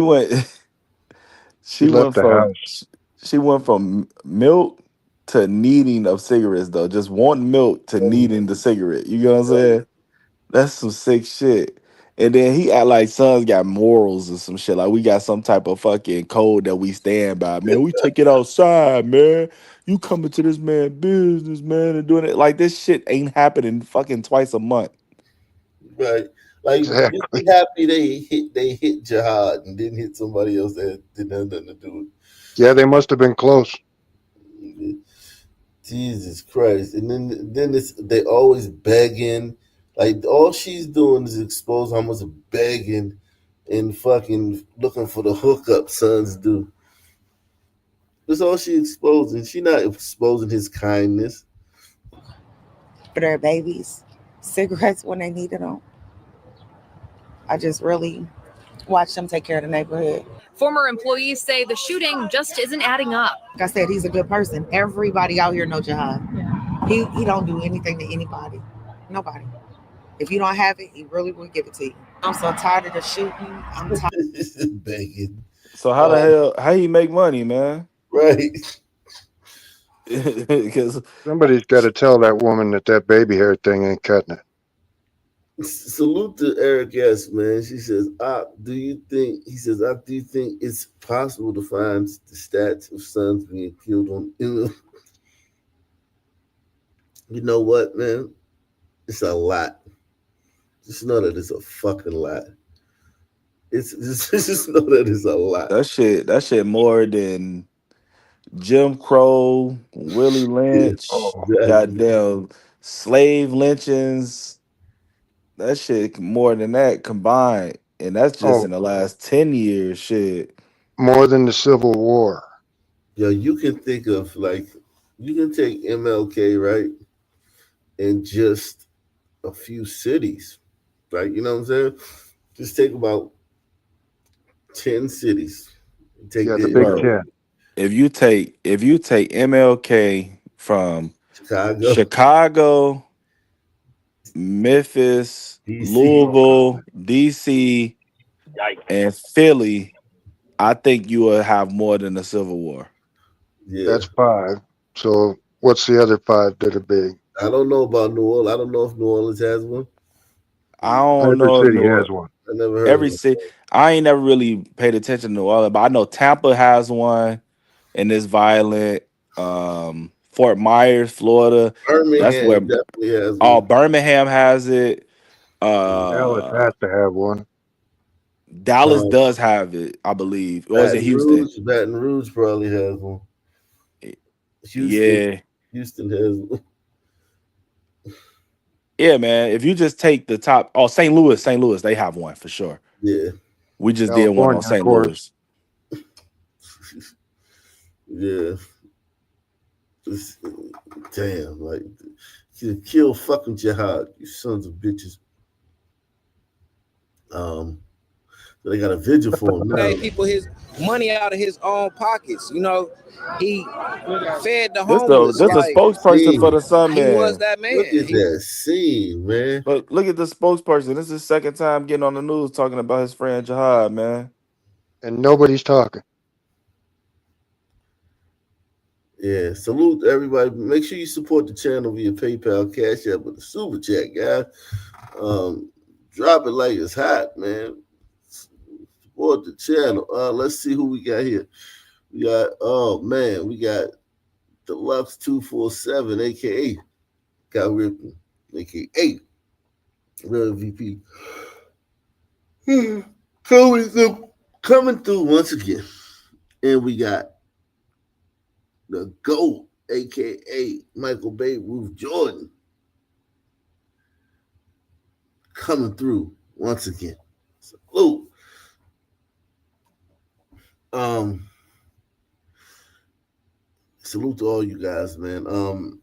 went from milk to needing of cigarettes, though. Just want milk to needing the cigarette. You know what I'm saying? That's some sick shit. And then he act like Sons got morals or some shit. Like we got some type of fucking code that we stand by. Man, we take it outside, man. You coming to this man business, man, and doing it. Like this shit ain't happening fucking twice a month. Right. Like Exactly. just be happy they hit Jihad and didn't hit somebody else that didn't have nothing to do with it. Yeah, they must have been close. Jesus Christ. And then they always begging. Like, all she's doing is expose how much begging and fucking looking for the hookup sons do. That's all she exposing. She not exposing his kindness. For their babies, cigarettes when they needed them. I just really watch them take care of the neighborhood. Former employees say the shooting just isn't adding up. Like I said, he's a good person. Everybody out here know Jihad. He don't do anything to anybody. Nobody. If you don't have it, he really will give it to you. I'm so tired of the shooting. I'm tired. Begging. So how he make money, man? Right. Because somebody's got to tell that woman that baby hair thing ain't cutting it. Salute to Eric S, man. She says, do you think it's possible to find the stats of sons being killed on You know what, man? It's a lot. Just know that it's a fucking lot. It's just know that it's a lot. That shit more than Jim Crow, Willie Lynch, goddamn slave lynchings. That shit more than that combined. And that's just in the last 10 years, shit. More than the Civil War. Yo, you can think of, like, you can take MLK, right? And just a few cities, right? You know what I'm saying? Just take about 10 cities. Take the Big Ten. If you take MLK from Chicago, Memphis, DC, Louisville, DC, and Philly, I think you will have more than the Civil War. Yeah, that's 5. So what's the other 5 that are big? I don't know about New Orleans. I don't know if New Orleans has one. I don't know. Every city has one. I never heard Every of city. I ain't never really paid attention to New Orleans, but I know Tampa has one, and it's violent. Fort Myers, Florida. Birmingham That's where definitely has one. Birmingham has it. Dallas has to have one. Dallas does have it, I believe. Or is it Houston? Baton Rouge probably has one. Houston has one. Yeah, man. If you just take the top, St. Louis, they have one for sure. Yeah, we just did one on St. Louis. Yeah. Damn, like, you kill fucking Jihad, you sons of bitches. They got a vigil for him now. Pay people his money out of his own pockets. You know, he fed the homeless. This a spokesperson for the Sun Man. He was that man. Look at that scene, man. But look at the spokesperson. This is his second time getting on the news talking about his friend Jihad, man. And nobody's talking. Yeah, salute everybody. Make sure you support the channel via PayPal, Cash App, with the Super Chat, guys. Drop it like it's hot, man. Support the channel. Let's see who we got here. We got, we got Deluxe 247, aka Kyle Ripken, aka Real VP. Coming through once again. And we got the GOAT, aka Michael Babe Ruth Jordan, coming through once again. Salute. Salute to all you guys, man.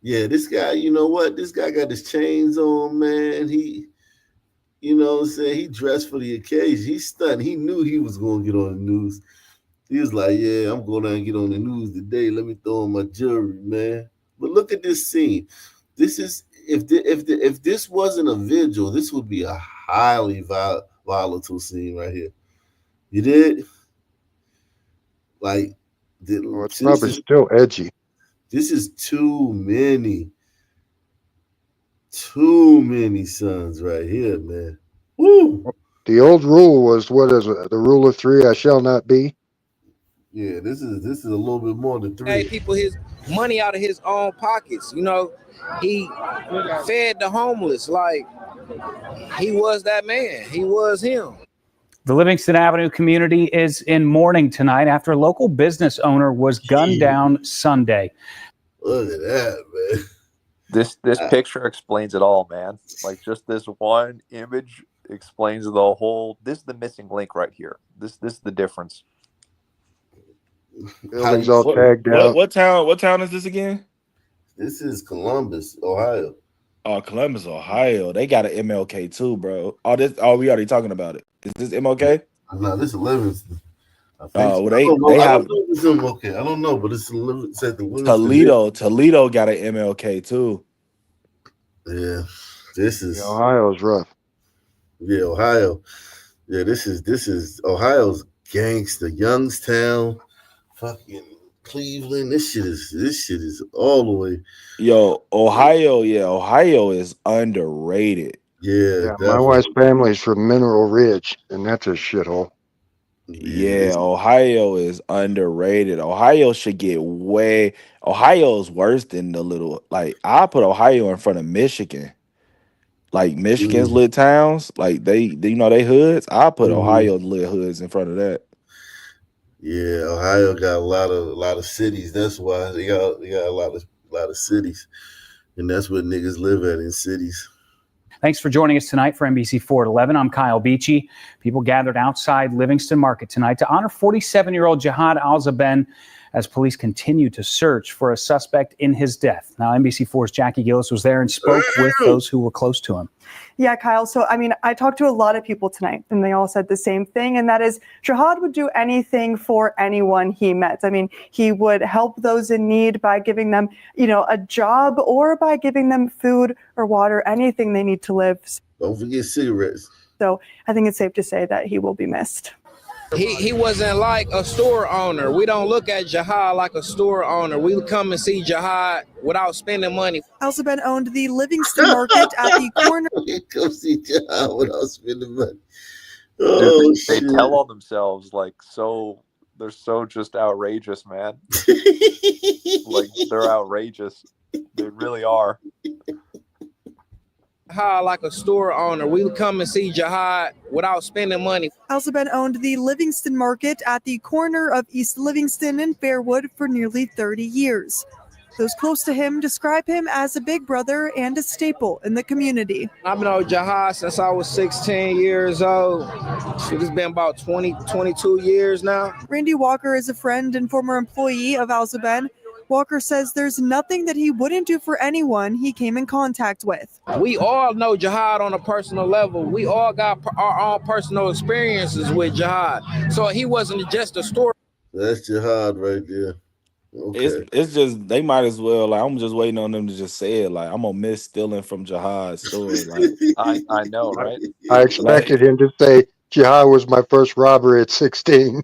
Yeah, this guy, you know what? This guy got his chains on, man. He, you know what I'm saying? He dressed for the occasion. He's stunned. He knew he was going to get on the news. He was like, yeah, I'm going down and get on the news today. Let me throw on my jewelry, man. But look at this scene. This is, if this wasn't a vigil, this would be a highly volatile scene right here. You did? Like, it's probably still edgy. This is too many sons right here, man. Woo! The old rule was, what is it? The rule of 3, I shall not be. Yeah, this is a little bit more than 3. Pay people his money out of his own pockets. You know, he fed the homeless. Like, he was that man. He was him. The Livingston Avenue community is in mourning tonight after a local business owner was gunned down Sunday. Look at that, man. This picture explains it all, man. Like, just this one image explains the whole. This is the missing link right here. This is the difference. Buildings all tagged out. What town is this again? This is Columbus, Ohio. Oh, Columbus, Ohio. They got an MLK too, bro. Oh, we already talking about it. Is this MLK? No, this is Livingston. Oh, well, I don't know have if it's MLK. I don't know, but it's said the Livingston. Toledo got an MLK too. Yeah, this is Ohio's rough. Yeah, Ohio. Yeah, this is Ohio's gangster. Youngstown, fucking Cleveland. This shit is all the way. Yo, Ohio. Yeah, Ohio is underrated. Yeah, my wife's family's from Mineral Ridge, and that's a shithole. Yeah, Ohio is underrated. Ohio should get way. Ohio's worse than the little. Like, I put Ohio in front of Michigan. Like Michigan's lit towns, like they they hoods. I put Ohio's lit hoods in front of that. Yeah, Ohio got a lot of cities. That's why they got a lot of cities, and that's what niggas live at in cities. Thanks for joining us tonight for NBC 4 at 11. I'm Kyle Beachy. People gathered outside Livingston Market tonight to honor 47-year-old Jihad Al-Zaben as police continue to search for a suspect in his death. Now, NBC 4's Jackie Gillis was there and spoke with those who were close to him. Yeah, Kyle. So, I mean, I talked to a lot of people tonight, and they all said the same thing, and that is Jihad would do anything for anyone he met. I mean, he would help those in need by giving them, a job or by giving them food or water, anything they need to live. Don't forget cigarettes. So I think it's safe to say that he will be missed. He wasn't like a store owner. We don't look at Jihad like a store owner. We come and see Jihad without spending money. Al-Zaben owned the Livingston Market at the corner. Come see Jihad without spending money. Dude, they tell on themselves like so. They're so just outrageous, man. Like, they're outrageous. They really are. Jihad like a store owner. We come and see Jihad without spending money. Al-Zaben owned the Livingston Market at the corner of East Livingston and Fairwood for nearly 30 years. Those close to him describe him as a big brother and a staple in the community. I've known Jihad since I was 16 years old. It's been about 22 years now. Randy Walker is a friend and former employee of Al-Zaben. Walker says there's nothing that he wouldn't do for anyone he came in contact with. We all know Jihad on a personal level. We all got our own personal experiences with Jihad. So he wasn't just a story. That's Jihad right there. Okay. It's just they might as well. Like, I'm just waiting on them to just say it. Like, I'm gonna miss stealing from Jihad's store. Like, I know, right? I expected him to say Jihad was my first robbery at 16.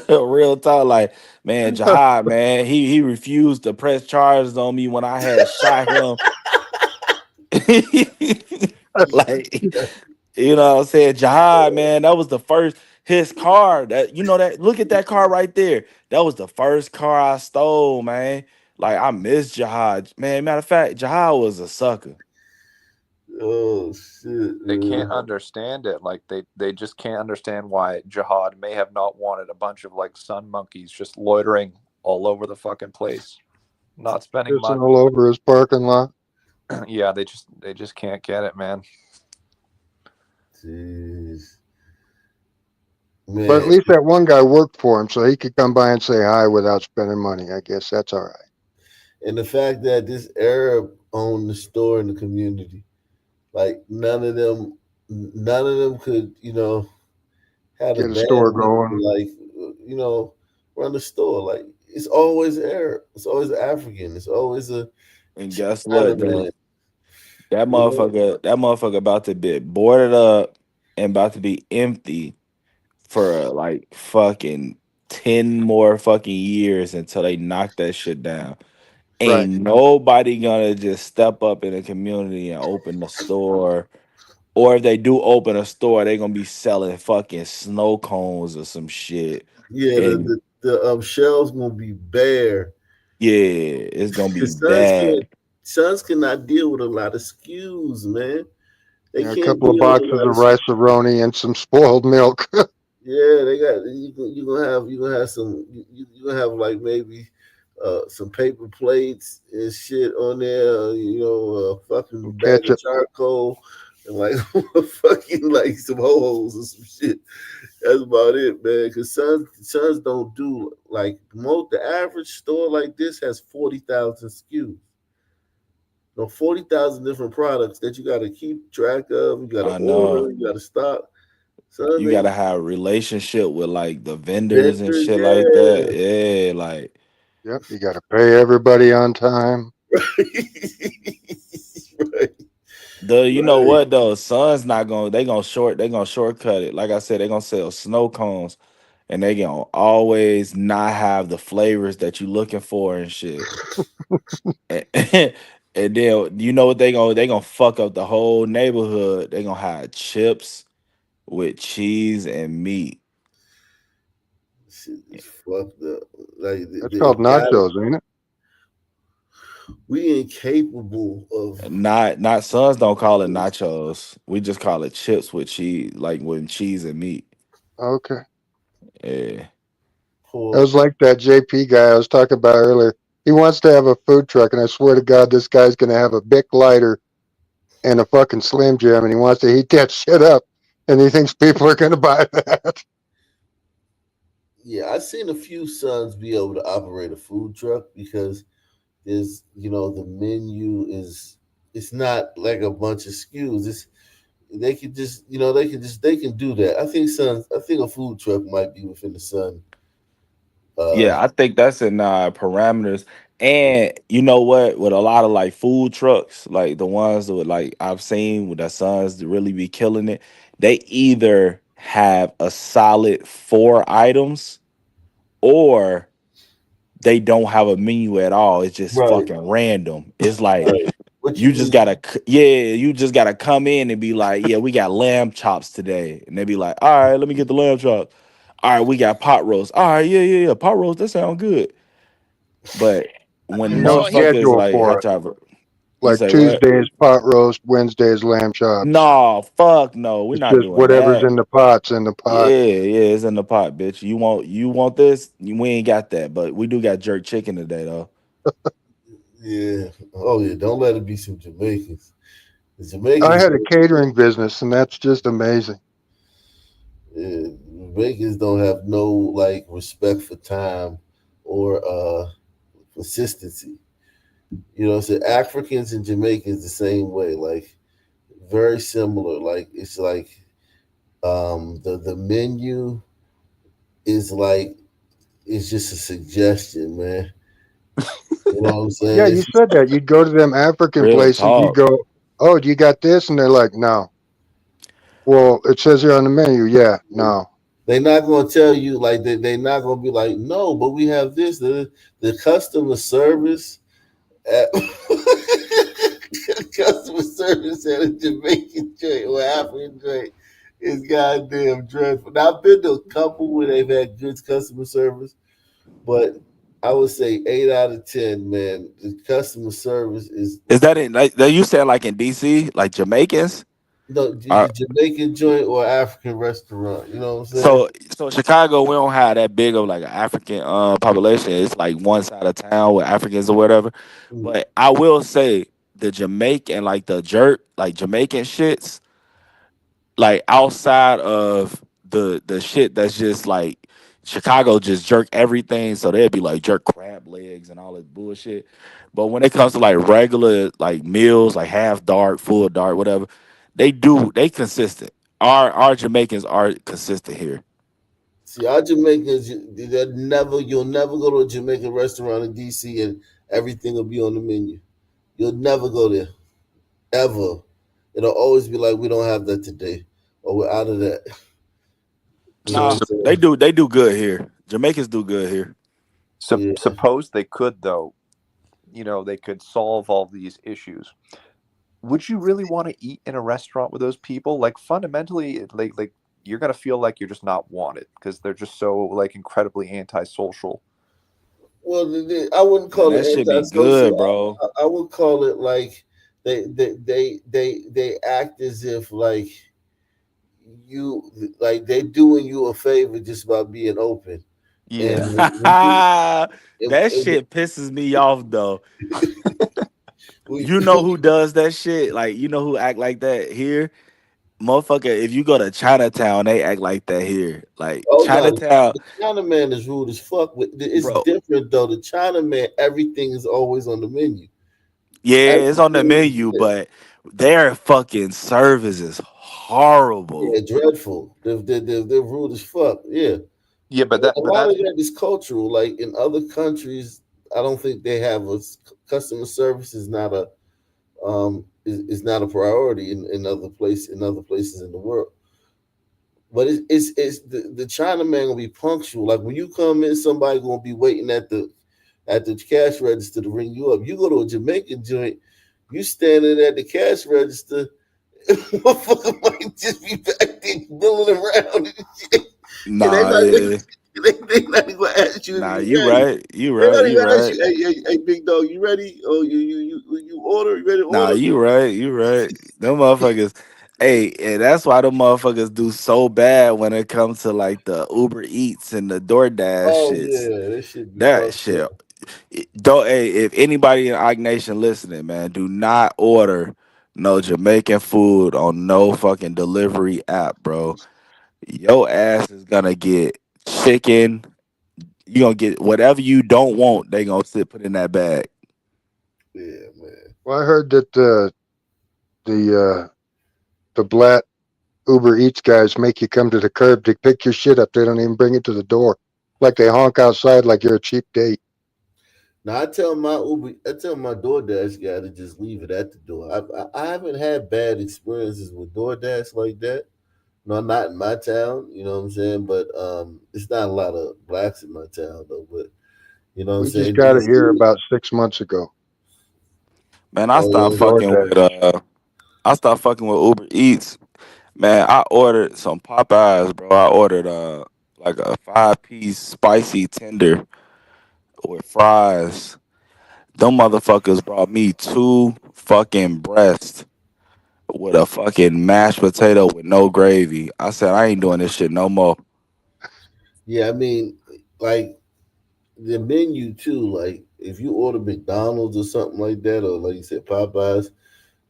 Real talk, like, man, Jihad, man, he refused to press charges on me when I had shot him. Like, you know what I'm saying? Jihad, man, that was the first, his car, that, look at that car right there. That was the first car I stole, man. Like, I miss Jihad. Man, matter of fact, Jihad was a sucker. Oh shit! They can't understand it. Like, they just can't understand why Jihad may have not wanted a bunch of like sun monkeys just loitering all over the fucking place, not spending Just money all over his parking lot. Yeah, they just can't get it, man. Jeez. But at least that one guy worked for him, so he could come by and say hi without spending money. I guess that's all right. And the fact that this Arab owned the store in the community. Like, none of them could, have Get a store going. like, run the store. Like, it's always Arab, it's always African, it's always a. And guess what? That motherfucker about to be boarded up and about to be empty for like fucking 10 more fucking years until they knock that shit down. Ain't nobody gonna just step up in the community and open a store. Or if they do open a store, they're gonna be selling fucking snow cones or some shit. Yeah, And the shelves gonna be bare. yeah, it's gonna be The bad. Sons cannot deal with a lot of SKUs, man. They Yeah, a can't couple of be on boxes of rice-a-roni and some spoiled milk. Yeah, they got you gonna have some you gonna have like maybe some paper plates and shit on there, fucking bag of Ketchup. charcoal and like fucking like some ho-hos or some shit. That's about it, man. Because sons don't do like the average store like this has 40,000 SKUs. 40,000 different products that you got to keep track of. You got to I know. order. You got to stock. Son, You they gotta have a relationship with like the vendors and vendors, shit like that. yeah. Yeah, like Yep, you got to pay everybody on time. you know Right. what though, Sun's not gonna they gonna shortcut it. Like I said, they gonna sell snow cones and they gonna always not have the flavors that you looking for and shit. and, and then you know what they gonna fuck up the whole neighborhood. They gonna have chips with cheese and meat. Shit is fucked up. Like That's called nachos, ain't it? we incapable of Not Sons don't call it nachos. We just call it chips with cheese, like with cheese and meat. Okay. Yeah. It was like that JP guy I was talking about earlier. He wants to have a food truck, and I swear to God, this guy's going to have a Bic lighter and a fucking Slim Jim, and he wants to heat that shit up, and he thinks people are going to buy that. Yeah, I've seen a few sons be able to operate a food truck because there's the menu it's not like a bunch of SKUs. It's they can just they can do that. I think a food truck might be within the Sun. Yeah, I think that's in parameters. And you know what? With a lot of like food trucks, like the ones that like I've seen with the Sons really be killing it, they either have a solid 4 items or they don't have a menu at all. It's just Right. fucking random. It's like What you just gotta you just gotta come in and be like, yeah, we got lamb chops today. And they be like, all right, let me get the lamb chops. All right, we got pot roast. All right, yeah. Pot roast, that sound good. But when No motherfuckers schedule like for have it. to have you Like say what? Tuesdays pot roast, Wednesdays lamb chops. No, fuck no. We're It's not just doing whatever's that. in the pot's in the pot. Yeah, it's in the pot, bitch. You want this? We ain't got that, but we do got jerk chicken today though. Yeah. Oh yeah. Don't let it be some Jamaicans. The Jamaicans. I had a catering business, and that's just amazing. Yeah, Jamaicans don't have no like respect for time or consistency. So Africans and Jamaicans the same way, like very similar. Like it's like the menu is like it's just a suggestion, man. You know what I'm saying? Yeah, you said that. You'd go to them African Real places, you talk. go, oh, do you got this? And they're like, no. Well, it says here on the menu, yeah, no. They're not going to tell you like they're not going to be like, no, but we have this. The customer service at customer service at a Jamaican joint or African joint is goddamn dreadful. Now I've been to a couple where they've had good customer service, but I would say 8 out of 10, man, the customer service is that in like that you said like in DC, like Jamaicans? Jamaican joint or African restaurant. You know what I'm saying? So Chicago, we don't have that big of like an African population. It's like one side of town with Africans or whatever. But I will say the Jamaican, like the jerk, like Jamaican shits, like outside of the shit that's just like Chicago just jerk everything. So they'd be like jerk crab legs and all this bullshit. But when it comes to like regular like meals, like half dark, full dark, whatever, they consistent. Our Jamaicans are consistent here. See, our Jamaicans, you'll never go to a Jamaican restaurant in DC and everything will be on the menu. You'll never go there, ever. It'll always be like, we don't have that today, or we're out of that. Nah, they do good here. Jamaicans do good here. Suppose they could though, they could solve all these issues. Would you really want to eat in a restaurant with those people? Like fundamentally, like you're gonna feel like you're just not wanted because they're just so like incredibly antisocial. Well, I wouldn't call that it should be antisocial. good, bro. I would call it like they act as if like they're doing you a favor just by being open. Yeah. And That shit pisses me off though. You know who does that shit? Like, you know who act like that here? Motherfucker, if you go to Chinatown, they act like that here. Like Oh no, Chinatown, the Chinaman is rude as fuck. It's different though. The Chinaman, everything is always on the menu. yeah, it's on the Everything menu, but their fucking service is horrible. Yeah, dreadful. They're rude as fuck. Yeah. Yeah, but A lot of that is cultural. Like in other countries, I don't think they have customer service is not a is not a priority in other places in the world. But it's the Chinaman gonna be punctual. Like when you come in, somebody gonna be waiting at the cash register to ring you up. You go to a Jamaican joint, you standing at the cash register, motherfucker might just be back there milling around and shit. Nah, They not even gonna ask you. nah, if you ready. right. You They not right. even You gonna ask right. you, hey, big dog, you ready? Oh, you order? You ready to Nah, order? you right. You right. Them motherfuckers. Hey, and that's why them motherfuckers do so bad when it comes to like the Uber Eats and the DoorDash Oh shits. yeah, that should be That fucked shit. up. Don't. Hey, if anybody in Ock Nation listening, man, do not order no Jamaican food on no fucking delivery app, bro. Your ass is gonna get chicken. You gonna get whatever you don't want. They gonna put in that bag. Yeah, man. Well, I heard that the black Uber Eats guys make you come to the curb to pick your shit up. They don't even bring it to the door. Like they honk outside like you're a cheap date. Now I tell my DoorDash guy to just leave it at the door. I haven't had bad experiences with DoorDash like that. No, not in my town. You know what I'm saying? But it's not a lot of blacks in my town though. But you know what I'm We just saying? got it here about 6 months ago. Man, I stopped fucking with Uber Eats. Man, I ordered some Popeyes, bro. I ordered like a 5-piece spicy tender with fries. Them motherfuckers brought me 2 fucking breasts with a fucking mashed potato with no gravy. I said I ain't doing this shit no more. Yeah, I mean, like the menu too. Like if you order McDonald's or something like that, or like you said Popeyes,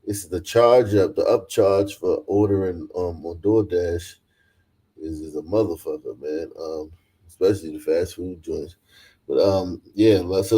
it's the upcharge for ordering on DoorDash is a motherfucker, man. Especially the fast food joints. But this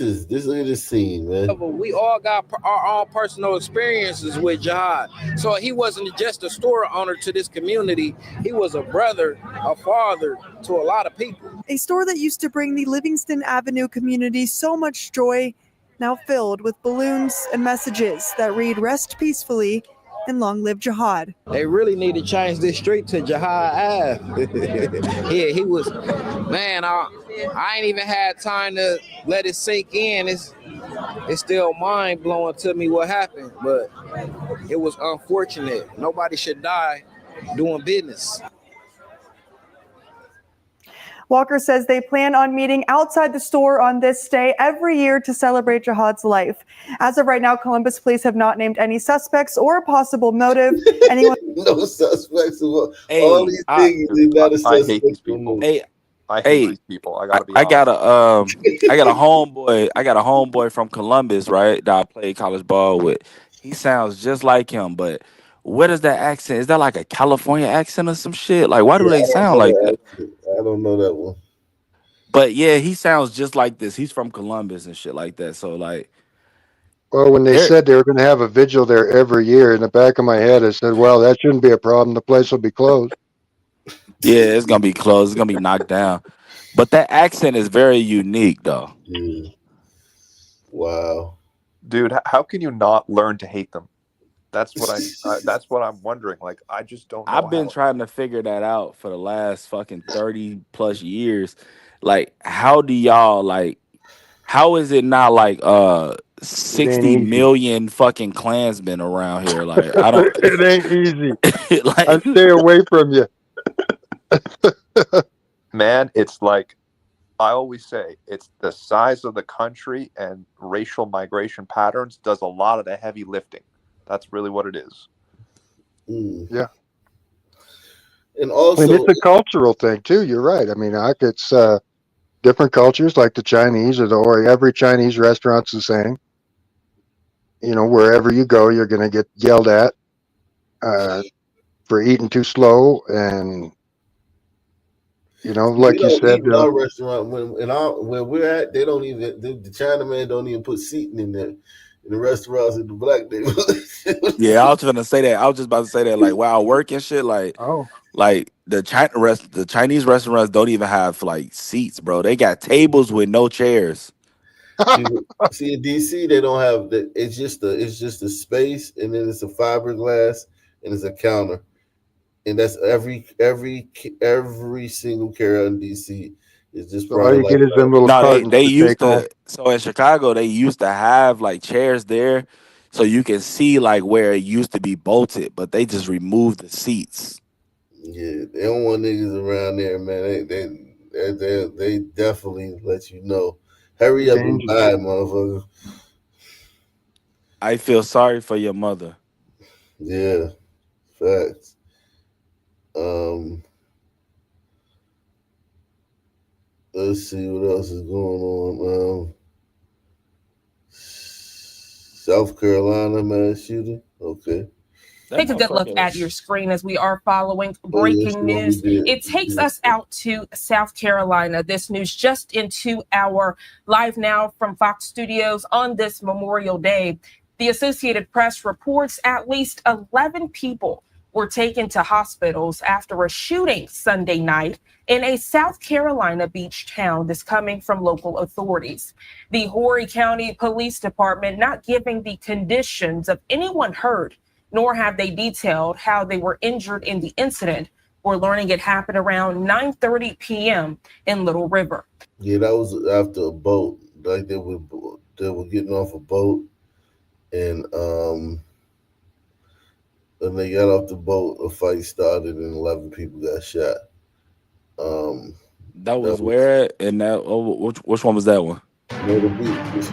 is look at this scene, man. We all got our own personal experiences with Jihad. So he wasn't just a store owner to this community. He was a brother, a father to a lot of people. A store that used to bring the Livingston Avenue community so much joy, now filled with balloons and messages that read "Rest peacefully" and "Long live Jihad." They really need to change this street to Jihad Ave. Yeah, he was, man, I ain't even had time to let it sink in. It's still mind blowing to me what happened, but it was unfortunate. Nobody should die doing business. Walker says they plan on meeting outside the store on this day every year to celebrate Jihad's life. As of right now, Columbus police have not named any suspects or a possible motive. Anyone? No suspects. All these I things is not a I hate these suspect. people. Hey, I hate these people. I gotta be I honest. got a homeboy. I got a homeboy from Columbus, right? That I played college ball with. He sounds just like him, but what is that accent? Is that like a California accent or some shit? Like, why do Yeah, they sound like that? I don't know that one. But yeah, he sounds just like this. He's from Columbus and shit like that. So like, Well, when they said they were going to have a vigil there every year, in the back of my head, I said, well, that shouldn't be a problem. The place will be closed. yeah, it's gonna be closed. It's gonna be knocked down. But that accent is very unique, though. Yeah. Wow. Dude, how can you not learn to hate them? That's what that's what I'm wondering. Like, I just don't know. I've been trying to figure that out for the last fucking 30 plus years. Like, how do y'all like? How is it not like 60 million fucking Klansmen around here? Like, I don't. It ain't easy. Like, I stay away from you. Man, it's like I always say it's the size of the country and racial migration patterns does a lot of the heavy lifting. That's really what it is. Yeah. And also, and it's a cultural thing too. You're right. I mean, it's different cultures like the Chinese or every Chinese restaurant's the same. You know, wherever you go, you're going to get yelled at for eating too slow, and you know, like we you don't said, eat in our restaurant where we're at. They don't even the Chinaman don't even put seating in there. In the restaurants in the black neighborhood. Yeah, I was gonna say that. I was just about to say that. Like while I work and shit, like the Chinese restaurants don't even have like seats, bro. They got tables with no chairs. See, in DC, they don't have that. It's just a space, and then it's a fiberglass, and it's a counter, and that's every single carrier in DC is just. So all you get is them little cartons they to used take home. to. So in Chicago, they used to have like chairs there, so you can see like where it used to be bolted, but they just removed the seats. Yeah, they don't want niggas around there, man. They definitely let you know. Hurry up and buy, motherfucker. I feel sorry for your mother. Yeah, facts. Let's see what else is going on. South Carolina mass shooting. Okay. Take a good look at your screen as we are following breaking news. It takes us out to South Carolina. This news just into our live now from Fox Studios on this Memorial Day. The Associated Press reports at least 11 people were taken to hospitals after a shooting Sunday night in a South Carolina beach town. This coming from local authorities. The Horry County Police Department not giving the conditions of anyone hurt, nor have they detailed how they were injured in the incident. We're learning it happened around 9:30 p.m. in Little River. Yeah, that was after a boat. Like they were getting off a boat, and when they got off the boat, a fight started and 11 people got shot. That was where and that. Oh, which one was that one? Myrtle Beach.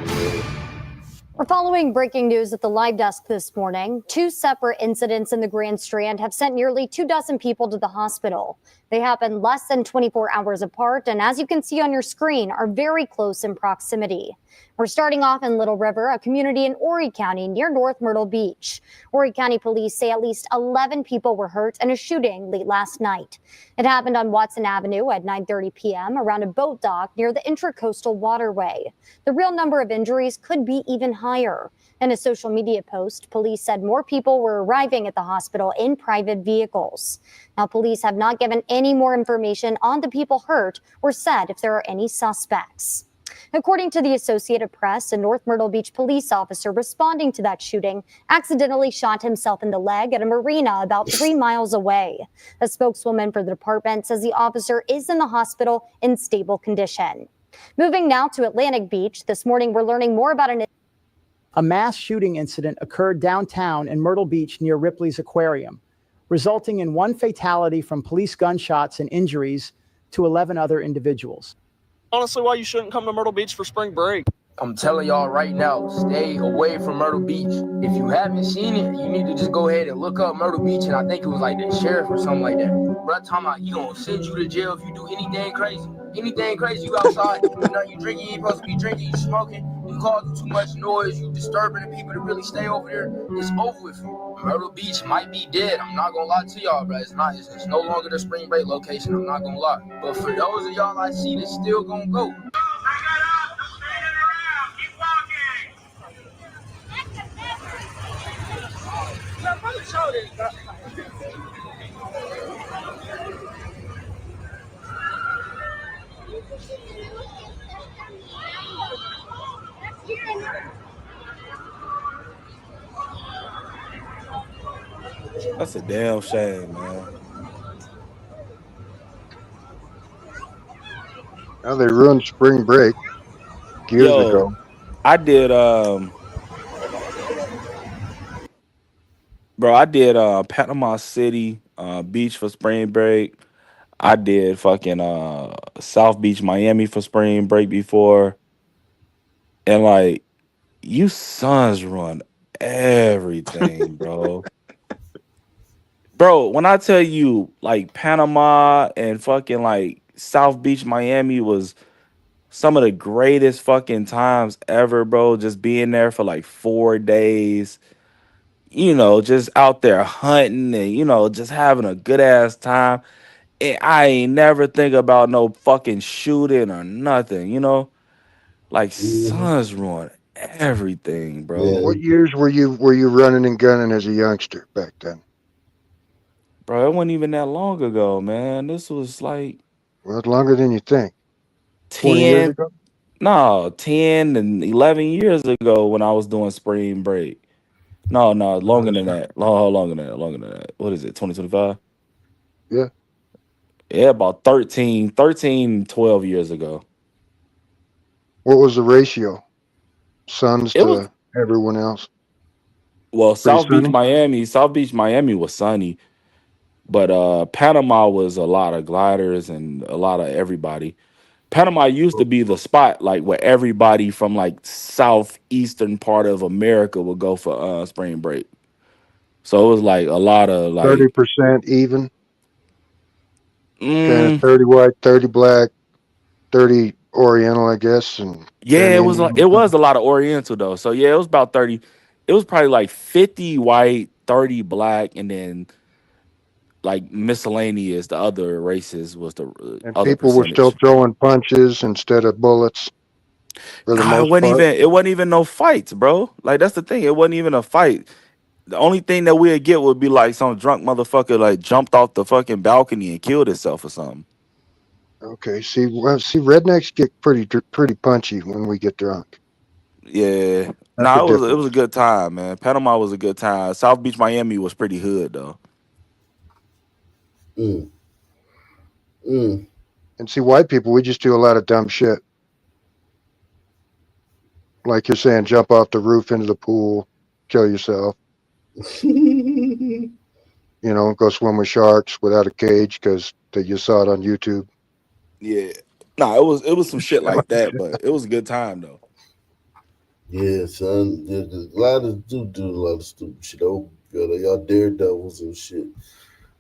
We're following breaking news at the live desk this morning. 2 separate incidents in the Grand Strand have sent nearly 24 people to the hospital. They happened less than 24 hours apart, and as you can see on your screen, are very close in proximity. We're starting off in Little River, a community in Horry County near North Myrtle Beach. Horry County police say at least 11 people were hurt in a shooting late last night. It happened on Watson Avenue at 9:30 p.m. around a boat dock near the Intracoastal Waterway. The real number of injuries could be even higher. In a social media post, police said more people were arriving at the hospital in private vehicles. Now, police have not given any more information on the people hurt or said if there are any suspects. According to the Associated Press, a North Myrtle Beach police officer responding to that shooting accidentally shot himself in the leg at a marina about 3 miles away. A spokeswoman for the department says the officer is in the hospital in stable condition. Moving now to Atlantic Beach. This morning, we're learning more about A mass shooting incident occurred downtown in Myrtle Beach near Ripley's Aquarium, resulting in 1 fatality from police gunshots and injuries to 11 other individuals. Honestly, why you shouldn't come to Myrtle Beach for spring break. I'm telling y'all right now, stay away from Myrtle Beach. If you haven't seen it, you need to just go ahead and look up Myrtle Beach, and I think it was like the sheriff or something like that. Bro, talking about he gonna send you to jail if you do anything crazy. Anything crazy, you outside, you drinking, you ain't supposed to be drinking, you smoking, you causing too much noise, you disturbing the people to really stay over there. It's over with. Myrtle Beach might be dead. I'm not gonna lie to y'all, bro. It's no longer the spring break location. I'm not gonna lie. But for those of y'all I see that's still gonna go. That's a damn shame, man. Now they ruined spring break years ago. I did Panama City beach for spring break. I did fucking South Beach, Miami for spring break before, and like you sons run everything, bro. Bro, when I tell you like Panama and fucking like South Beach, Miami was some of the greatest fucking times ever, bro. Just being there for like 4 days, just out there hunting and just having a good ass time. And I ain't never think about no fucking shooting or nothing. Like Mhm. sons ruin everything, bro. Yeah. What years were you running and gunning as a youngster back then? Bro, it wasn't even that long ago, man. This was like Well, it's longer than you think. 20 years 10, ago? no, 10 and 11 years ago when I was doing spring break. No, longer than that. Longer than that. Longer than that. What is it, 2025? Yeah. Yeah, about 12 years ago. What was the ratio? Sons It was, to everyone else? well, Pretty South Beach, sunny? Miami was sunny, but Panama was a lot of gliders and a lot of everybody. Panama used to be the spot like where everybody from like southeastern part of America would go for spring break. So it was like a lot of like 30% even? Kind of mm, 30 white, 30 black, 30 Oriental, I guess, and yeah, 10 it was like Indian it or was something. a lot of Oriental though. So yeah, it was about 30. It was probably like 50 white, 30 black, and then like miscellaneous. The other races was the And other people were still percentage. throwing punches instead of bullets for the Nah, most part. it wasn't even no fights, bro. Like that's the thing. It wasn't even a fight. The only thing that we'd get would be like some drunk motherfucker like jumped off the fucking balcony and killed himself or something. Okay, see, rednecks get pretty punchy when we get drunk. Yeah. That's Nah, the it was difference. a good time, man. Panama was a good time. South Beach, Miami was pretty hood though. Mm. Mm. And see, white people, we just do a lot of dumb shit. Like you're saying, jump off the roof into the pool, kill yourself. Go swim with sharks without a cage because you saw it on YouTube. Yeah. Nah, it was some shit like that, but it was a good time though. Yeah, son. There's a lot of do a lot of stupid shit. Oh, God, y'all daredevils and shit.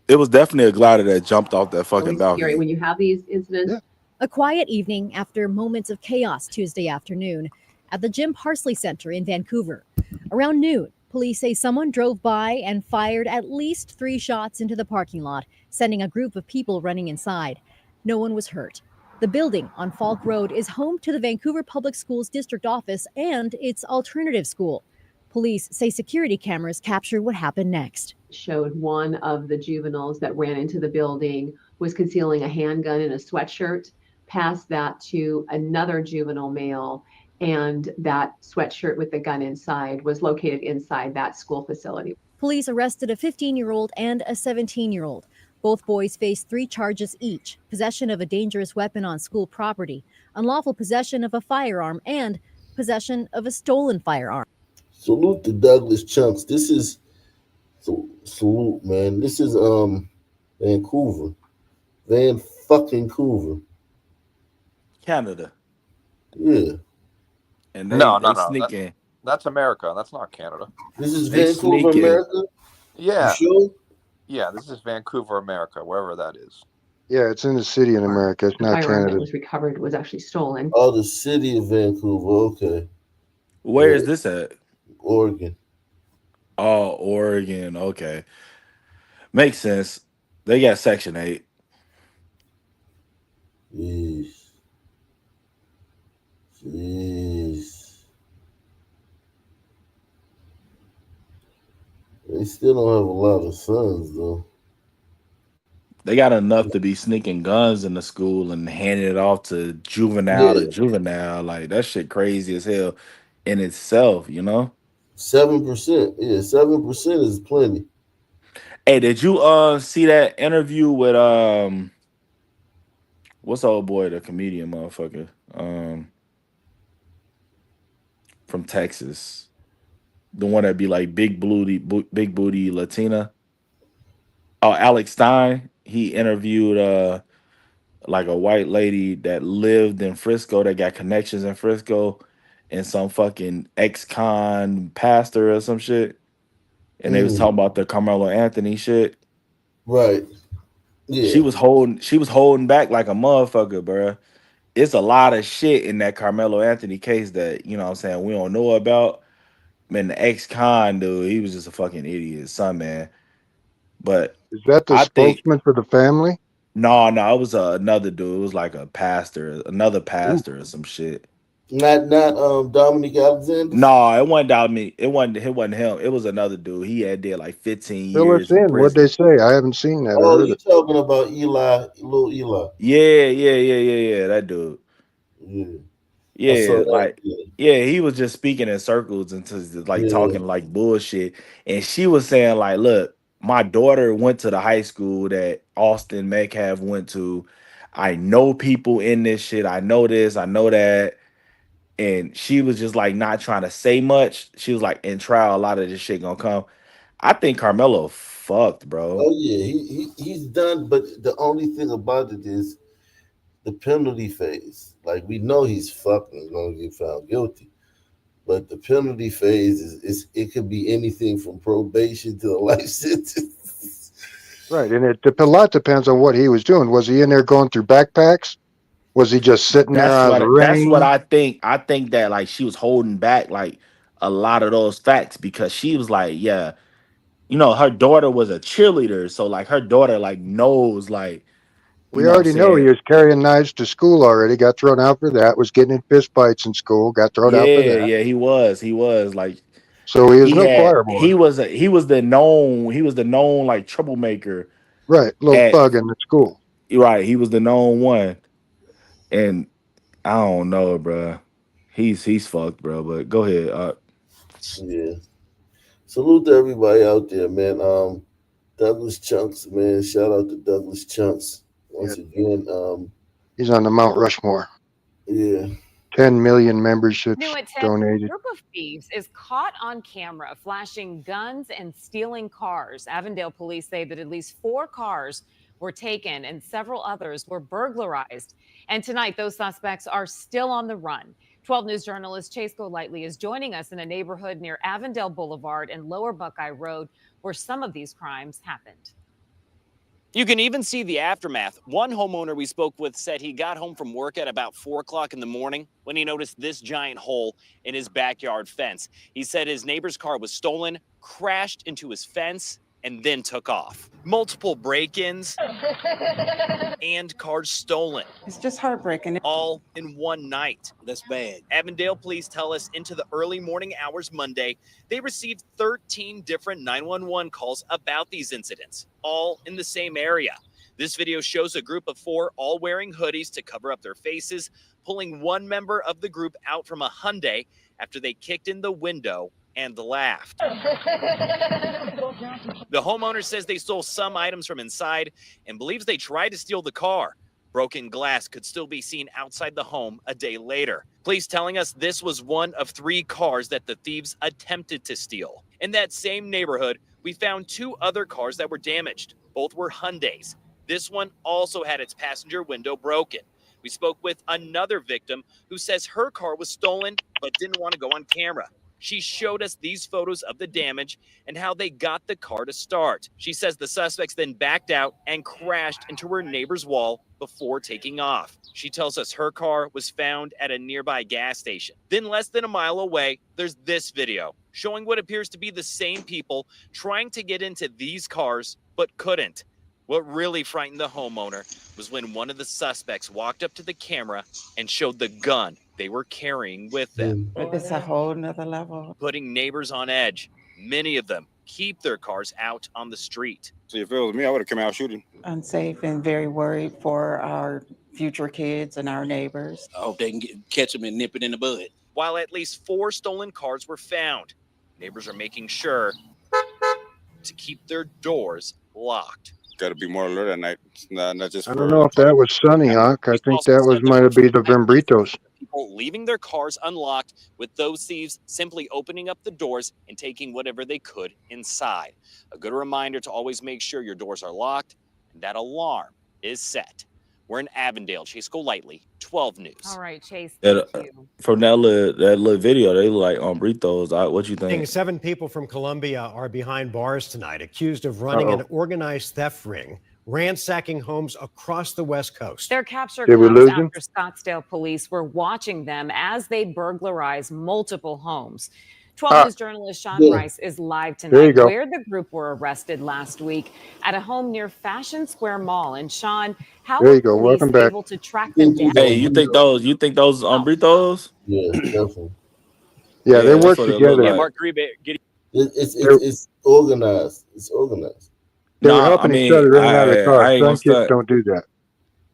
It was definitely a glider that jumped off that fucking Really scary balcony. when you have these incidents. Yeah. A quiet evening after moments of chaos Tuesday afternoon at the Jim Parsley Center in Vancouver. Around noon, police say someone drove by and fired at least 3 shots into the parking lot, sending a group of people running inside. No one was hurt. The building on Falk Road is home to the Vancouver Public Schools district office and its alternative school. Police say security cameras captured what happened next. Showed one of the juveniles that ran into the building was concealing a handgun in a sweatshirt, passed that to another juvenile male, and that sweatshirt with the gun inside was located inside that school facility. Police arrested a 15-year-old and a 17-year-old. Both boys face 3 charges each: possession of a dangerous weapon on school property, unlawful possession of a firearm, and possession of a stolen firearm. Salute to Douglas Chunks. This is salute, man. This is Vancouver. Van fucking Coover. Canada. Yeah. And No. they sneaking. That's America. That's not Canada. This is They Vancouver, sneaking. America? Yeah. You sure? Yeah, this is Vancouver, America, wherever that is. Yeah, it's in the city in America. It's The not firearm that Canada. was recovered was actually stolen. Oh, the city of Vancouver. Okay. Where Yeah. is this at? Oregon. Oh, Oregon. Okay. Makes sense. They got Section 8. Jeez. They still don't have a lot of sons, though. They got enough to be sneaking guns in the school and handing it off to juvenile to juvenile. Like that shit crazy as hell in itself, 7%. Yeah, 7% is plenty. Hey, did you see that interview with what's the old boy, the comedian motherfucker? From Texas. The one that be like big booty Latina. Oh, Alex Stein. he interviewed like a white lady that lived in Frisco that got connections in Frisco, and some fucking ex-con pastor or some shit. And they was talking about the Carmelo Anthony shit. Right. Yeah. She was holding back like a motherfucker, bruh. It's a lot of shit in that Carmelo Anthony case that, you know what I'm saying, we don't know about. Man, the ex-con dude, he was just a fucking idiot, son, man. But Is that the I think spokesman for the family? no, it was another dude. It was like a pastor, another pastor or some shit. Not Dominic Alexander. No, it wasn't Dominic. It wasn't him. It was another dude. He did like 15 Fill us years in in. What'd prison. they say? I haven't seen that. Oh, you talking about little Eli? Yeah, that dude. I saw Yeah, that. like he was just speaking in circles and like talking like bullshit. And she was saying like, look, my daughter went to the high school that Austin Metcalf went to. I know people in this shit. I know this. I know that. And she was just like not trying to say much. She was like, in trial, a lot of this shit gonna come. I think Carmelo fucked, bro. Oh yeah, he's done. But the only thing about it is the penalty phase. Like we know he's fucking gonna get found guilty, but the penalty phase is it could be anything from probation to a life sentence. Right, and a lot depends on what he was doing. Was he in there going through backpacks? Was he just sitting there out of the rain? That's what I think. I think that like she was holding back like a lot of those facts because she was like, yeah, you know, her daughter was a cheerleader, so like her daughter like knows like. We already know he was carrying knives to school already. Got thrown out for that. Was getting in fist fights in school. Got thrown out for that. Yeah, he was like. So he was no choir boy. He was the known like troublemaker. Right, little thug in the school. Right, he was the known one, and I don't know, bro. He's fucked, bro. But go ahead. Yeah. Salute to everybody out there, man. Douglas Chunks, man. Shout out to Douglas Chunks once again. He's on the Mount Rushmore. Yeah. 10 million memberships New at 10, donated. A group of thieves is caught on camera flashing guns and stealing cars. Avondale police say that at least 4 cars were taken and several others were burglarized. And tonight, those suspects are still on the run. 12 News journalist Chase Golightly is joining us in a neighborhood near Avondale Boulevard and Lower Buckeye Road, where some of these crimes happened. You can even see the aftermath. One homeowner we spoke with said he got home from work at about 4 o'clock in the morning when he noticed this giant hole in his backyard fence. He said his neighbor's car was stolen, crashed into his fence, and then took off. Multiple break-ins and cars stolen. It's just heartbreaking. All in one night. That's bad. Avondale police tell us into the early morning hours Monday, they received 13 different 911 calls about these incidents, all in the same area. This video shows a group of 4 all wearing hoodies to cover up their faces, pulling one member of the group out from a Hyundai after they kicked in the window and laughed. The homeowner says they stole some items from inside and believes they tried to steal the car. Broken glass could still be seen outside the home a day later. Police telling us this was one of 3 cars that the thieves attempted to steal. In that same neighborhood, we found 2 other cars that were damaged. Both were Hyundais. This one also had its passenger window broken. We spoke with another victim who says her car was stolen but didn't want to go on camera. She showed us these photos of the damage and how they got the car to start. She says the suspects then backed out and crashed into her neighbor's wall before taking off. She tells us her car was found at a nearby gas station. Then less than a mile away, there's this video showing what appears to be the same people trying to get into these cars but couldn't. What really frightened the homeowner was when one of the suspects walked up to the camera and showed the gun they were carrying with them. It's a whole nother level. Putting neighbors on edge. Many of them keep their cars out on the street. See, if it was me, I would have come out shooting. Unsafe and very worried for our future kids and our neighbors. I hope they can catch them and nip it in the bud. While at least 4 stolen cars were found, neighbors are making sure to keep their doors locked. Got to be more alert at night. It's not just. I don't know if that was Sunny Hawk. I think that might have been the Vimbritos. People leaving their cars unlocked, with those thieves simply opening up the doors and taking whatever they could inside. A good reminder to always make sure your doors are locked and that alarm is set. We're in Avondale. Chase Golightly, 12 News. All right, Chase. That, from that little video, they look like hombritos. What you think? 7 people from Colombia are behind bars tonight, accused of running an organized theft ring, ransacking homes across the West Coast. Their capture Did we comes lose him? after Scottsdale police were watching them as they burglarize multiple homes. 12 News journalist Sean Rice is live There you tonight, go. where the group were arrested last week at a home near Fashion Square Mall. And Sean, how There were you go. police Welcome back. able to track them down? Hey, you think those hombritos? Yeah, definitely. Yeah, they that's work what it together. look like. Mark Grebe, get It's organized. It's organized. They were Nah, helping I each mean, other in and out of the I car. ain't Some gonna kids stunt. don't do that.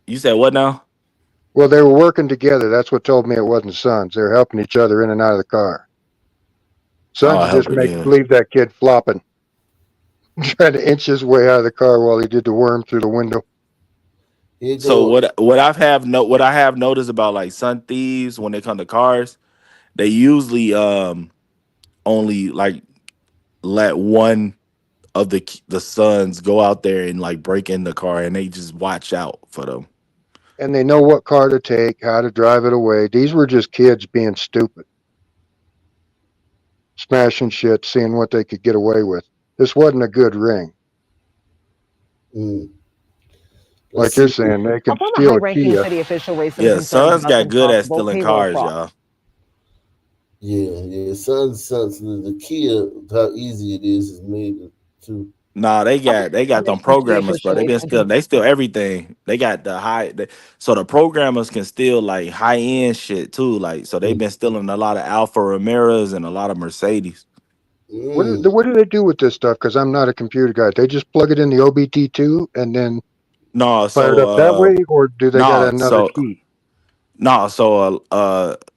You said what now? Well, they were working together. That's what told me it wasn't sons. They were helping each other in and out of the car. Sons Oh, just help make again. leave that kid flopping, trying to inch his way out of the car while he did the worm through the window. So what I have noticed about like son thieves when they come to cars, they usually only like let one of the sons go out there and like break in the car, and they just watch out for them. And they know what car to take, how to drive it away. These were just kids being stupid, smashing shit, seeing what they could get away with. This wasn't a good ring. Like you're saying, they could A steal a high-ranking Kia. city official raised some Yeah, concerns sons about got some good at possible stealing payroll cars, fraud. y'all. Yeah. Sons, the Kia, how easy it is made to. Nah, they got them programmers, but they steal everything. They got so the programmers can steal like high end shit too. Like so they've been stealing a lot of Alfa Romeos and a lot of Mercedes. What do they do with this stuff? Because I'm not a computer guy. They just plug it in the OBD2 and then No, fire it up that way, or do they got another key? No, so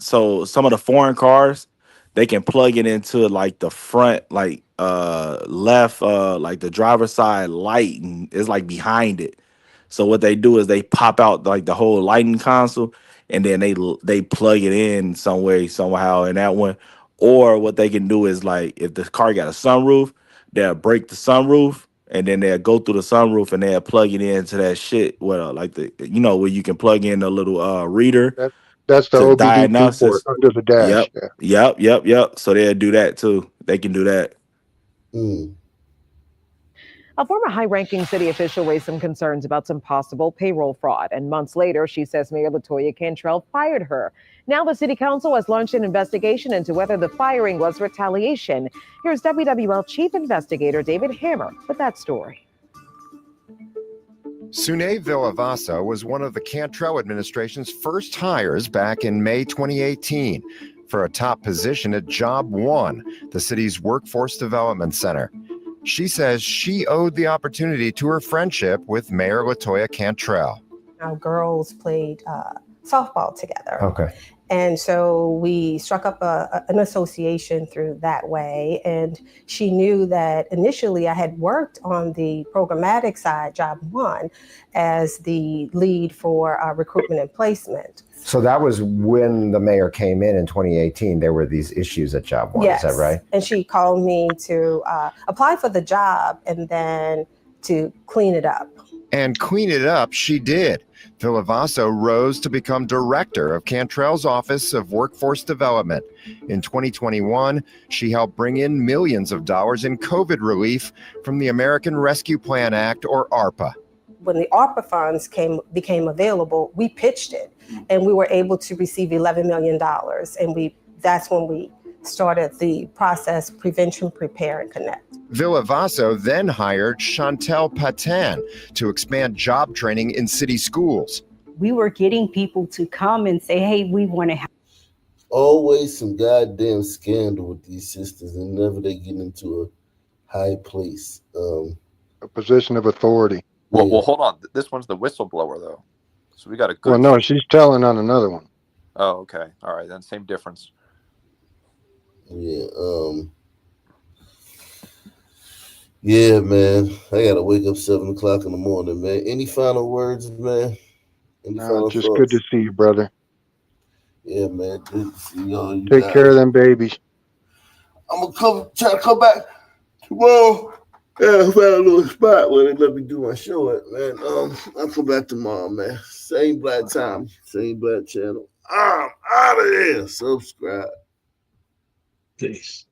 some of the foreign cars, they can plug it into like the front, like left, like the driver's side light, and it's like behind it. So what they do is they pop out like the whole lighting console, and then they plug it in some way, somehow in that one. Or what they can do is like if the car got a sunroof, they'll break the sunroof, and then they'll go through the sunroof and they'll plug it into that shit where like where you can plug in a little reader. That's the to OBD2 diagnosis. port under the dash. Yep. So they'll do that too. They can do that. A former high-ranking city official raised some concerns about some possible payroll fraud, and months later, she says Mayor LaToya Cantrell fired her. Now the city council has launched an investigation into whether the firing was retaliation. Here's WWL Chief Investigator David Hammer with that story. Sune Villavasa was one of the Cantrell administration's first hires back in May 2018 for a top position at Job One, the city's workforce development center. She says she owed the opportunity to her friendship with Mayor LaToya Cantrell. Our girls played softball together. Okay. And so we struck up an association through that way. And she knew that initially I had worked on the programmatic side, Job One, as the lead for recruitment and placement. So that was when the mayor came in 2018. There were these issues at Job One. Yes. Is that right? And she called me to apply for the job and then to clean it up. And clean it up she did. Villavasa rose to become director of Cantrell's Office of Workforce Development. In 2021, she helped bring in millions of dollars in COVID relief from the American Rescue Plan Act, or ARPA. When the ARPA funds became available, we pitched it and we were able to receive $11 million. And that's when we started the process, Prevention, Prepare, and Connect. Villavasa then hired Chantel Patan to expand job training in city schools. We were getting people to come and say, hey, we want to help. Always some goddamn scandal with these sisters, and never they get into a high place. A position of authority. Well, hold on. This one's the whistleblower, though. So we got a good. Well, no, she's telling on another one. Oh, okay. All right, then same difference. Yeah. Yeah, man. I gotta wake up 7 o'clock in the morning, man. Any final words, man? Any final Just thoughts? good to see you, brother. Yeah, man. Good to see y'all. Take care of them babies. I'm gonna try to come back tomorrow. Yeah, I found a little spot where they let me do my show at, man. I'll come back tomorrow, man. Same black time, same black channel. I'm out of here. Subscribe. Peace.